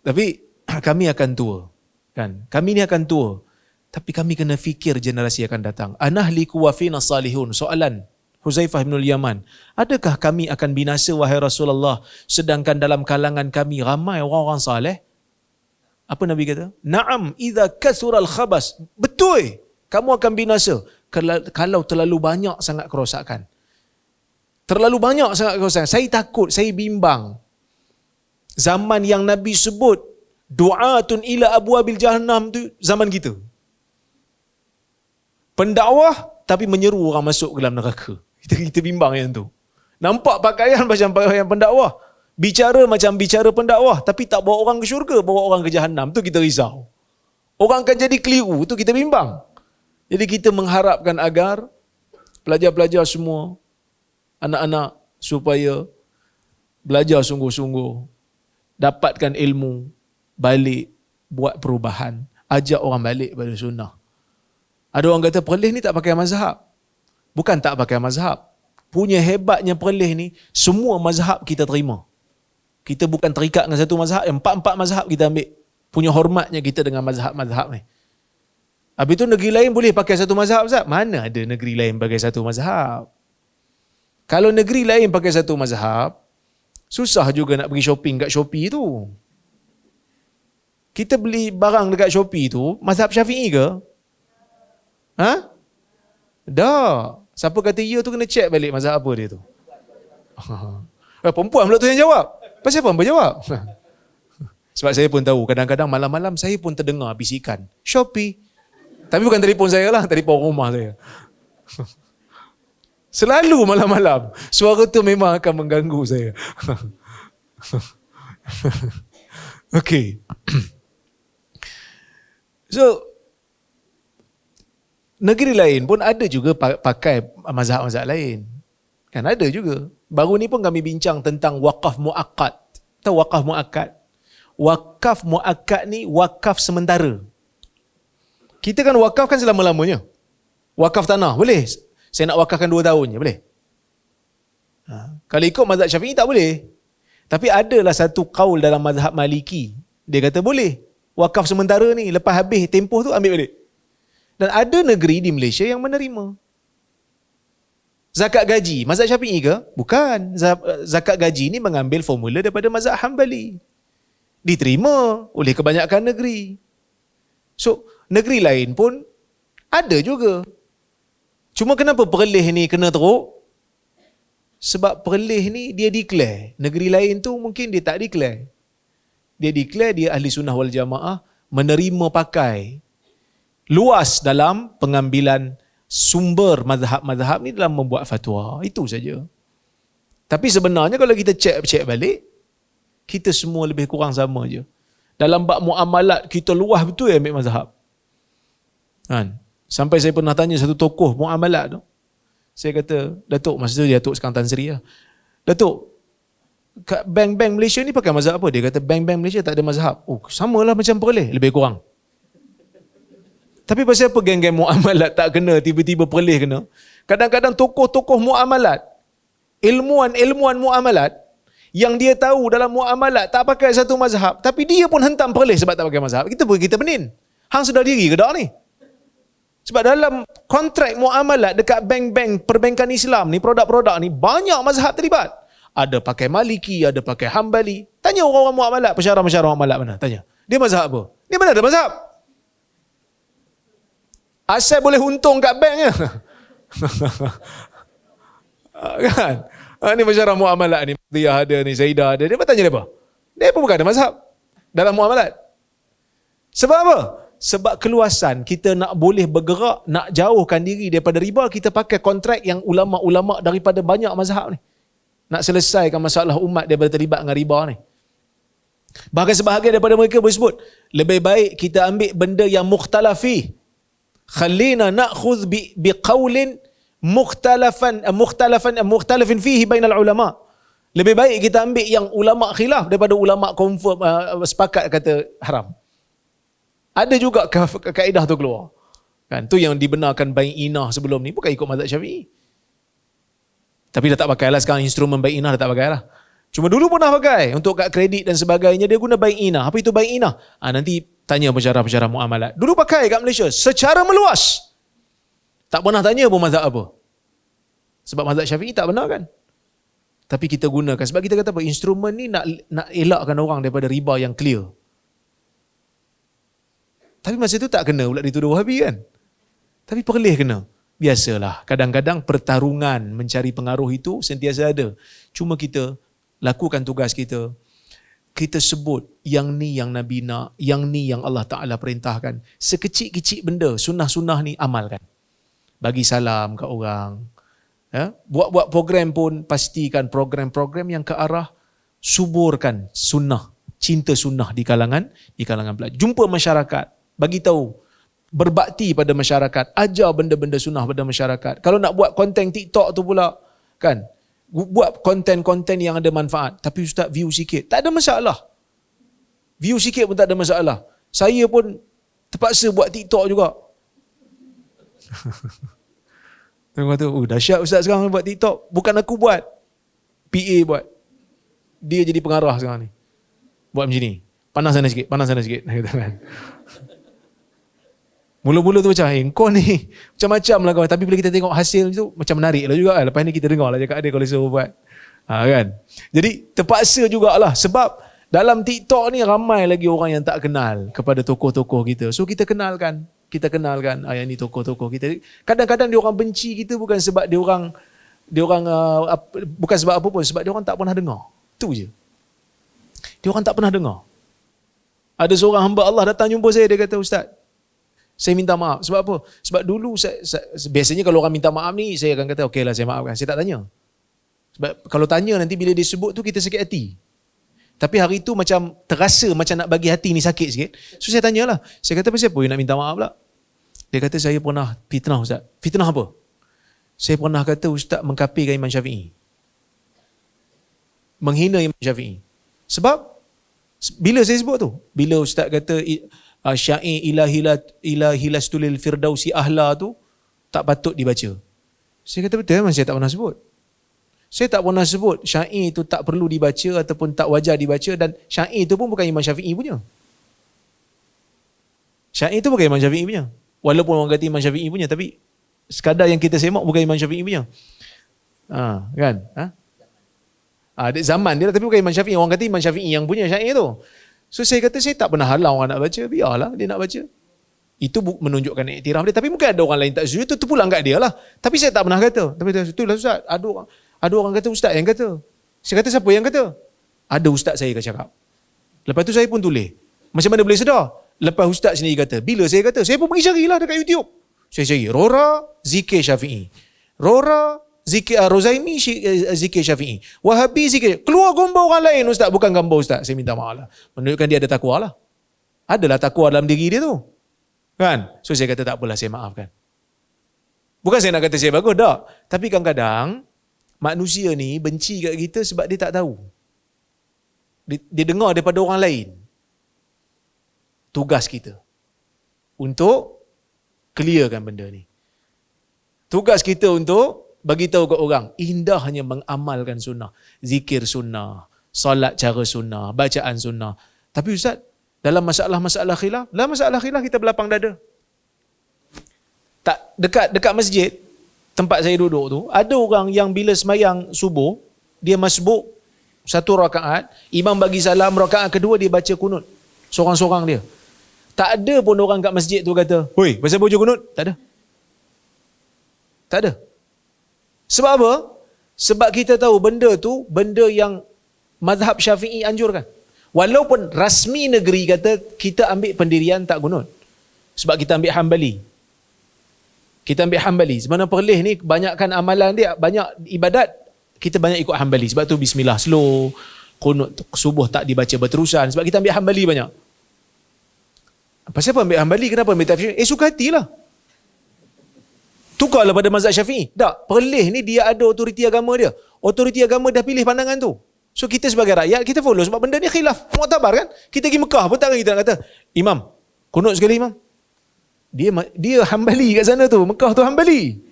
Tapi kami akan tua. Kan? Kami ni akan tua. Tapi kami kena fikir generasi akan datang. Anahliku wa fina salihun. Soalan Huzaifah bin Yaman. Adakah kami akan binasa wahai Rasulullah sedangkan dalam kalangan kami ramai orang-orang saleh? Apa Nabi kata? Naam idza kathural khabas. Betul. Kamu akan binasa kalau terlalu banyak sangat kerosakan. Terlalu banyak sangat kerosakan. Saya takut, saya bimbang. Zaman yang Nabi sebut du'atun ila abwabil jahannam tu zaman kita. Pendakwah tapi menyeru orang masuk ke dalam neraka. Kita bimbang yang tu. Nampak pakaian macam pakaian pendakwah. Bicara macam bicara pendakwah tapi tak bawa orang ke syurga, bawa orang ke jahannam. Tu kita risau. Orang akan jadi keliru, tu kita bimbang. Jadi kita mengharapkan agar pelajar-pelajar semua, anak-anak supaya belajar sungguh-sungguh, dapatkan ilmu, balik, buat perubahan, ajak orang balik pada sunnah. Ada orang kata Perlis ni tak pakai mazhab. Bukan tak pakai mazhab. Punya hebatnya Perlis ni, semua mazhab kita terima. Kita bukan terikat dengan satu mazhab, empat-empat mazhab kita ambil. Punya hormatnya kita dengan mazhab-mazhab ni. Habis tu negeri lain boleh pakai satu mazhab, Ustaz? Mana ada negeri lain pakai satu mazhab? Kalau negeri lain pakai satu mazhab, susah juga nak pergi shopping kat Shopee tu. Kita beli barang dekat Shopee tu, mazhab Syafi'i ke? Ha? Dah. Siapa kata ya tu kena check balik mazhab apa dia tu. Perempuan pula tu yang jawab. Pasal apa hamba jawab? Sebab saya pun tahu, kadang-kadang malam-malam saya pun terdengar bisikan Shopee. Tapi bukan telefon saya lah, telefon rumah saya. Selalu malam-malam. Suara tu memang akan mengganggu saya. Okey. So, negeri lain pun ada juga pakai mazhab-mazhab lain. Kan ada juga. Baru ni pun kami bincang tentang wakaf muakkad. Tahu wakaf muakkad? Wakaf muakkad ni wakaf sementara. Kita kan wakaf kan selama-lamanya. Wakaf tanah, boleh. Saya nak wakafkan 2 tahun je, boleh. Kalau ikut mazhab Syafi'i tak boleh. Tapi adalah satu kaul dalam mazhab Maliki. Dia kata boleh. Wakaf sementara ni, lepas habis tempoh tu ambil balik. Dan ada negeri di Malaysia yang menerima. Zakat gaji, mazhab Syafi'i ke? Bukan. Zakat gaji ni mengambil formula daripada mazhab Hambali. Diterima oleh kebanyakan negeri. So, negeri lain pun ada juga. Cuma kenapa Perlis ni kena teruk? Sebab Perlis ni dia declare. Negeri lain tu mungkin dia tak declare. Dia declare dia ahli sunnah wal jamaah, menerima pakai luas dalam pengambilan sumber mazhab-mazhab ni dalam membuat fatwa. Itu saja. Tapi sebenarnya kalau kita cek balik, kita semua lebih kurang sama je. Dalam bab muamalat, kita luas betul ambil mazhab. Kan? Sampai saya pernah tanya satu tokoh muamalat tu. Saya kata, Datuk, masa tu Datuk sekarang Tan Sri lah. Datuk, kat bank-bank Malaysia ni pakai mazhab apa? Dia kata, bank-bank Malaysia tak ada mazhab. Oh, samalah macam Perlis, lebih kurang. Tapi pasal apa geng-geng muamalat tak kena, tiba-tiba Perlis kena? Kadang-kadang tokoh-tokoh muamalat, ilmuan muamalat, yang dia tahu dalam muamalat tak pakai satu mazhab, tapi dia pun hentam Perlis sebab tak pakai mazhab. Kita penin. Hang sedar diri ke tak ni? Sebab dalam kontrak muamalat dekat bank-bank perbankan Islam ni, produk-produk ni, banyak mazhab terlibat. Ada pakai Maliki, ada pakai Hambali. Tanya orang-orang muamalat, pensyarah-pensyarah muamalat mana? Tanya. Dia mazhab apa? Dia mana ada mazhab? Asal boleh untung kat bank je. Kan? Ni pensyarah muamalat ni. Dia ada ni, Zaidah ada. Dia bertanya dia apa? Dia pun bukan ada mazhab dalam muamalat. Sebab apa? Sebab keluasan kita nak boleh bergerak, nak jauhkan diri daripada riba, kita pakai kontrak yang ulama-ulama daripada banyak mazhab ni. Nak selesaikan masalah umat daripada terlibat dengan riba ni. Bahkan sebahagian daripada mereka bersebut, lebih baik kita ambil benda yang mukhtalafi. Khalina na'khudh biqaulin mukhtalafin fihi bainal ulama. Lebih baik kita ambil yang ulama khilaf daripada ulama confirm sepakat kata haram. Ada juga kaedah tu keluar. Kan, tu yang dibenarkan bai'inah sebelum ni, bukan ikut mazhab Syafi'i. Tapi dah tak pakai lah sekarang, instrumen bai'inah dah tak pakai lah. Cuma dulu pernah pakai untuk kad kredit dan sebagainya, dia guna bai'inah. Apa itu bai'inah? Nanti tanya pensyarah-pensyarah muamalat. Dulu pakai kat Malaysia secara meluas. Tak pernah tanya pun mazhab apa. Sebab mazhab Syafi'i tak benar kan. Tapi kita gunakan. Sebab kita kata apa? Instrumen ni nak elakkan orang daripada riba yang clear. Tapi masa tu tak kena pula dituduh Wahabi kan. Tapi Perlis kena. Biasalah. Kadang-kadang pertarungan mencari pengaruh itu sentiasa ada. Cuma kita lakukan tugas kita. Kita sebut yang ni yang Nabi nak, yang ni yang Allah Ta'ala perintahkan. Sekecil-kecil benda, sunnah-sunnah ni amalkan. Bagi salam kat orang. Ya? Buat-buat program pun pastikan program-program yang ke arah suburkan sunnah, cinta sunnah di kalangan pelajar. Jumpa masyarakat, bagi tahu, berbakti pada masyarakat, ajar benda-benda sunnah pada masyarakat. Kalau nak buat konten TikTok tu pula, kan, buat konten-konten yang ada manfaat. Tapi ustaz, view sikit, tak ada masalah. View sikit pun tak ada masalah. Saya pun terpaksa buat TikTok juga. Tengok tu, dahsyat ustaz sekarang buat TikTok. Bukan aku buat, PA buat. Dia jadi pengarah sekarang ni. Buat macam ni. Panas sana sikit. Mula-mula tu macam, kau ni macam-macam lah kau. Tapi bila kita tengok hasil tu, macam menarik lah juga. Lepas ni kita dengar lah cakap dia kalau suruh buat. Kan? Jadi terpaksa jugalah. Sebab dalam TikTok ni ramai lagi orang yang tak kenal kepada tokoh-tokoh kita. So kita kenalkan. Yang ni tokoh-tokoh kita. Kadang-kadang dia orang benci kita bukan sebab dia orang bukan sebab apa pun. Sebab dia orang tak pernah dengar. Itu je. Dia orang tak pernah dengar. Ada seorang hamba Allah datang jumpa saya. Dia kata, ustaz, saya minta maaf. Sebab apa? Sebab dulu biasanya kalau orang minta maaf ni, saya akan kata, okey lah saya maafkan. Saya tak tanya. Sebab kalau tanya nanti bila dia sebut tu, kita sakit hati. Tapi hari tu macam terasa macam nak bagi hati ni sakit sikit. So saya tanyalah. Saya kata, siapa yang nak minta maaf pula? Dia kata, saya pernah fitnah ustaz. Fitnah apa? Saya pernah kata ustaz mengkafirkan Imam Syafi'i. Menghina Imam Syafi'i. Sebab bila saya sebut tu, bila ustaz kata syair ilahilastulil firdausi ahla tu tak patut dibaca. Saya kata betul memang saya tak pernah sebut. Saya tak pernah sebut syair tu tak perlu dibaca ataupun tak wajar dibaca, dan syair tu pun bukan Imam Syafi'i punya. Syair tu bukan Imam Syafi'i punya. Walaupun orang kata Imam Syafi'i punya, tapi sekadar yang kita semak bukan Imam Syafi'i punya. Kan? Ada zaman dia lah, tapi bukan Imam Syafi'i. Orang kata Imam Syafi'i yang punya syair tu. So saya kata saya tak pernah halang orang nak baca. Biarlah dia nak baca. Itu menunjukkan iktiraf dia. Tapi mungkin ada orang lain tak setuju. Itu pulang kat dia lah. Tapi saya tak pernah kata. Tapi itulah Ustaz. Ada orang kata Ustaz yang kata. Saya kata siapa yang kata? Ada Ustaz saya cakap. Lepas tu saya pun tulis. Macam mana boleh sedar? Lepas Ustaz sendiri kata. Bila saya kata? Saya pun pergi carilah dekat YouTube. Saya cari Rora Zikir Syafi'i. Rora Zikir Rozaimi Zikir Syafi'i. Wahabi Zikir. Keluar gambar orang lain Ustaz. Bukan gambar Ustaz. Saya minta maaf lah. Menunjukkan dia ada takwa lah. Adalah takwa dalam diri dia tu. Kan? So saya kata tak apalah, saya maafkan. Bukan saya nak kata saya bagus, tak. Tapi kadang-kadang manusia ni benci kat kita sebab dia tak tahu. Dia dengar daripada orang lain. Tugas kita untuk clearkan benda ni. Tugas kita untuk bagi tahu kat orang, indahnya mengamalkan sunnah, zikir sunnah, solat cara sunnah, bacaan sunnah. Tapi Ustaz, dalam masalah-masalah khilaf kita berlapang dada. Tak dekat masjid tempat saya duduk tu, ada orang yang bila semayang subuh, dia masbuk satu rakaat, imam bagi salam, rakaat kedua dia baca kunut. Sorang-sorang dia. Tak ada pun orang kat masjid tu kata, "Hoi, pasal baca kunut?" Tak ada. Tak ada. Sebab apa? Sebab kita tahu benda tu benda yang mazhab Syafi'i anjurkan. Walaupun rasmi negeri kata kita ambil pendirian tak kunut. Sebab kita ambil Hambali. Kita ambil Hambali. Sebenarnya Perlis ni banyakkan amalan dia, banyak ibadat, kita banyak ikut Hambali. Sebab tu bismillah slow, kunut subuh tak dibaca berterusan. Sebab kita ambil Hambali banyak. Pasal apa ambil Hambali? Kenapa ambil Syafi'i? Suka hatilah. Tukarlah pada mazhab Syafi'i. Tak, Perlis ni dia ada otoriti agama dia. Otoriti agama dah pilih pandangan tu. So kita sebagai rakyat, kita follow sebab benda ni khilaf. Mu'tabar kan? Kita pergi Mekah pun takkan kita nak kata, "Imam, kunut sekali Imam." Dia Hambali kat sana tu. Mekah tu Hambali.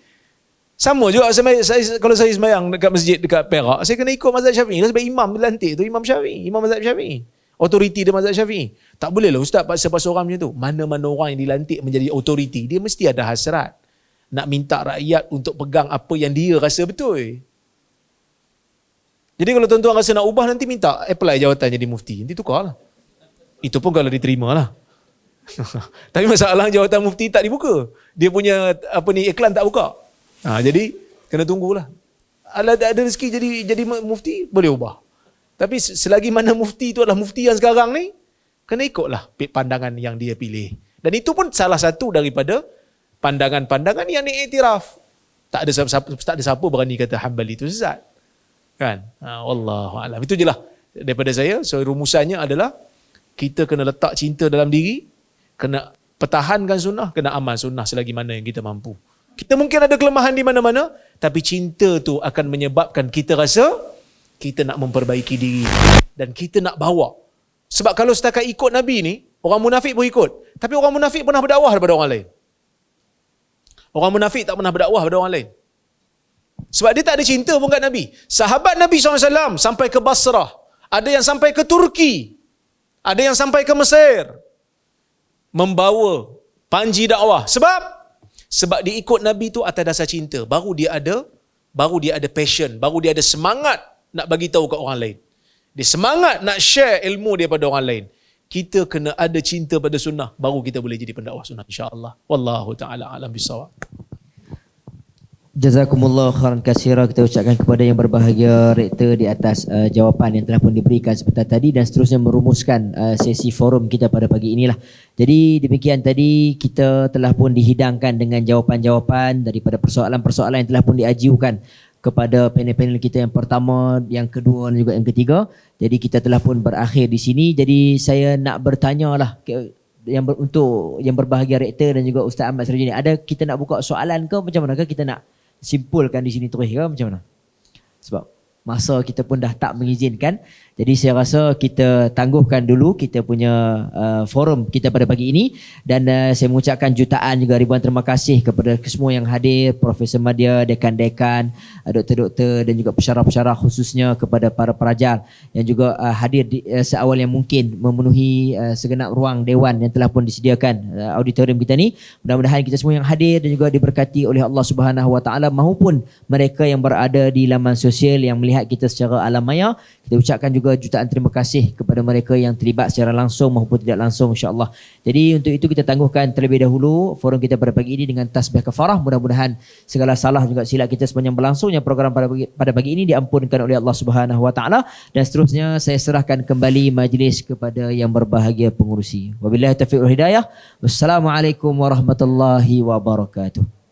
Sama juga kalau saya sembahyang dekat masjid dekat Perak, saya kena ikut mazhab Syafi'i. Sebab imam dilantik tu Imam Syafi'i. Imam mazhab Syafi'i. Otoriti dia mazhab Syafi'i. Tak boleh lah Ustaz paksa-paksa orang macam tu. Mana-mana orang yang dilantik menjadi otoriti, dia mesti ada hasrat. Nak minta rakyat untuk pegang apa yang dia rasa betul. Jadi kalau tuan-tuan rasa nak ubah, nanti minta apply jawatan jadi mufti. Nanti tukarlah. Itu pun kalau diterima lah. Tapi masalah jawatan mufti tak dibuka. Dia punya iklan tak buka. Jadi kena tunggulah. Ala ada rezeki jadi mufti, boleh ubah. Tapi selagi mana mufti itu adalah mufti yang sekarang ni, kena ikutlah pandangan yang dia pilih. Dan itu pun salah satu daripada pandangan-pandangan yang diiktiraf. Tak ada siapa berani kata Hambali itu sesat. Kan? Wallahu a'lam. Itu je lah daripada saya. So rumusannya adalah kita kena letak cinta dalam diri, kena pertahankan sunnah, kena amal sunnah selagi mana yang kita mampu. Kita mungkin ada kelemahan di mana-mana, tapi cinta tu akan menyebabkan kita rasa kita nak memperbaiki diri dan kita nak bawa. Sebab kalau setakat ikut Nabi ni, orang munafik pun ikut. Tapi orang munafik pernah berdakwah daripada orang lain. Orang munafik tak pernah berdakwah pada orang lain. Sebab dia tak ada cinta pun kat Nabi. Sahabat Nabi SAW sampai ke Basrah. Ada yang sampai ke Turki. Ada yang sampai ke Mesir. Membawa panji dakwah. Sebab dia ikut Nabi tu atas dasar cinta. Baru dia ada passion. Baru dia ada semangat nak bagi tahu kat orang lain. Dia semangat nak share ilmu dia pada orang lain. Kita kena ada cinta pada sunnah, baru kita boleh jadi pendakwah sunnah, insya-Allah. Wallahu taala alam bisawab. Jazakumullah khairan katsira, kita ucapkan kepada yang berbahagia rektor di atas jawapan yang telah pun diberikan sebentar tadi dan seterusnya merumuskan sesi forum kita pada pagi inilah. Jadi demikian tadi kita telah pun dihidangkan dengan jawapan-jawapan daripada persoalan-persoalan yang telah pun diajukan kepada panel-panel kita yang pertama, yang kedua dan juga yang ketiga. Jadi kita telah pun berakhir di sini. Jadi saya nak bertanya lah untuk yang berbahagia rektor dan juga Ustaz Ahmad Sirajuddin, ada kita nak buka soalan ke macam mana, ke kita nak simpulkan di sini terus ke macam mana? Sebab masa kita pun dah tak mengizinkan. Jadi saya rasa kita tangguhkan dulu kita punya forum kita pada pagi ini, dan saya mengucapkan jutaan juga ribuan terima kasih kepada semua yang hadir, Profesor Madya, dekan-dekan, doktor-doktor dan juga pensyarah-pensyarah, khususnya kepada para pelajar yang juga hadir seawal yang mungkin memenuhi segenap ruang dewan yang telah pun disediakan auditorium kita ni. Mudah-mudahan kita semua yang hadir dan juga diberkati oleh Allah Subhanahu Wa Taala, maupun mereka yang berada di laman sosial yang melihat kita secara alam maya. Kita ucapkan juga jutaan terima kasih kepada mereka yang terlibat secara langsung maupun tidak langsung, insya-Allah. Jadi untuk itu kita tangguhkan terlebih dahulu forum kita pada pagi ini dengan tasbih kafarah. Mudah-mudahan segala salah juga silap kita sepanjang berlangsungnya program pada pagi ini diampunkan oleh Allah Subhanahu Wa Taala, dan seterusnya saya serahkan kembali majlis kepada yang berbahagia pengurusi. Wabillahi taufiq wal hidayah. Wassalamualaikum warahmatullahi wabarakatuh.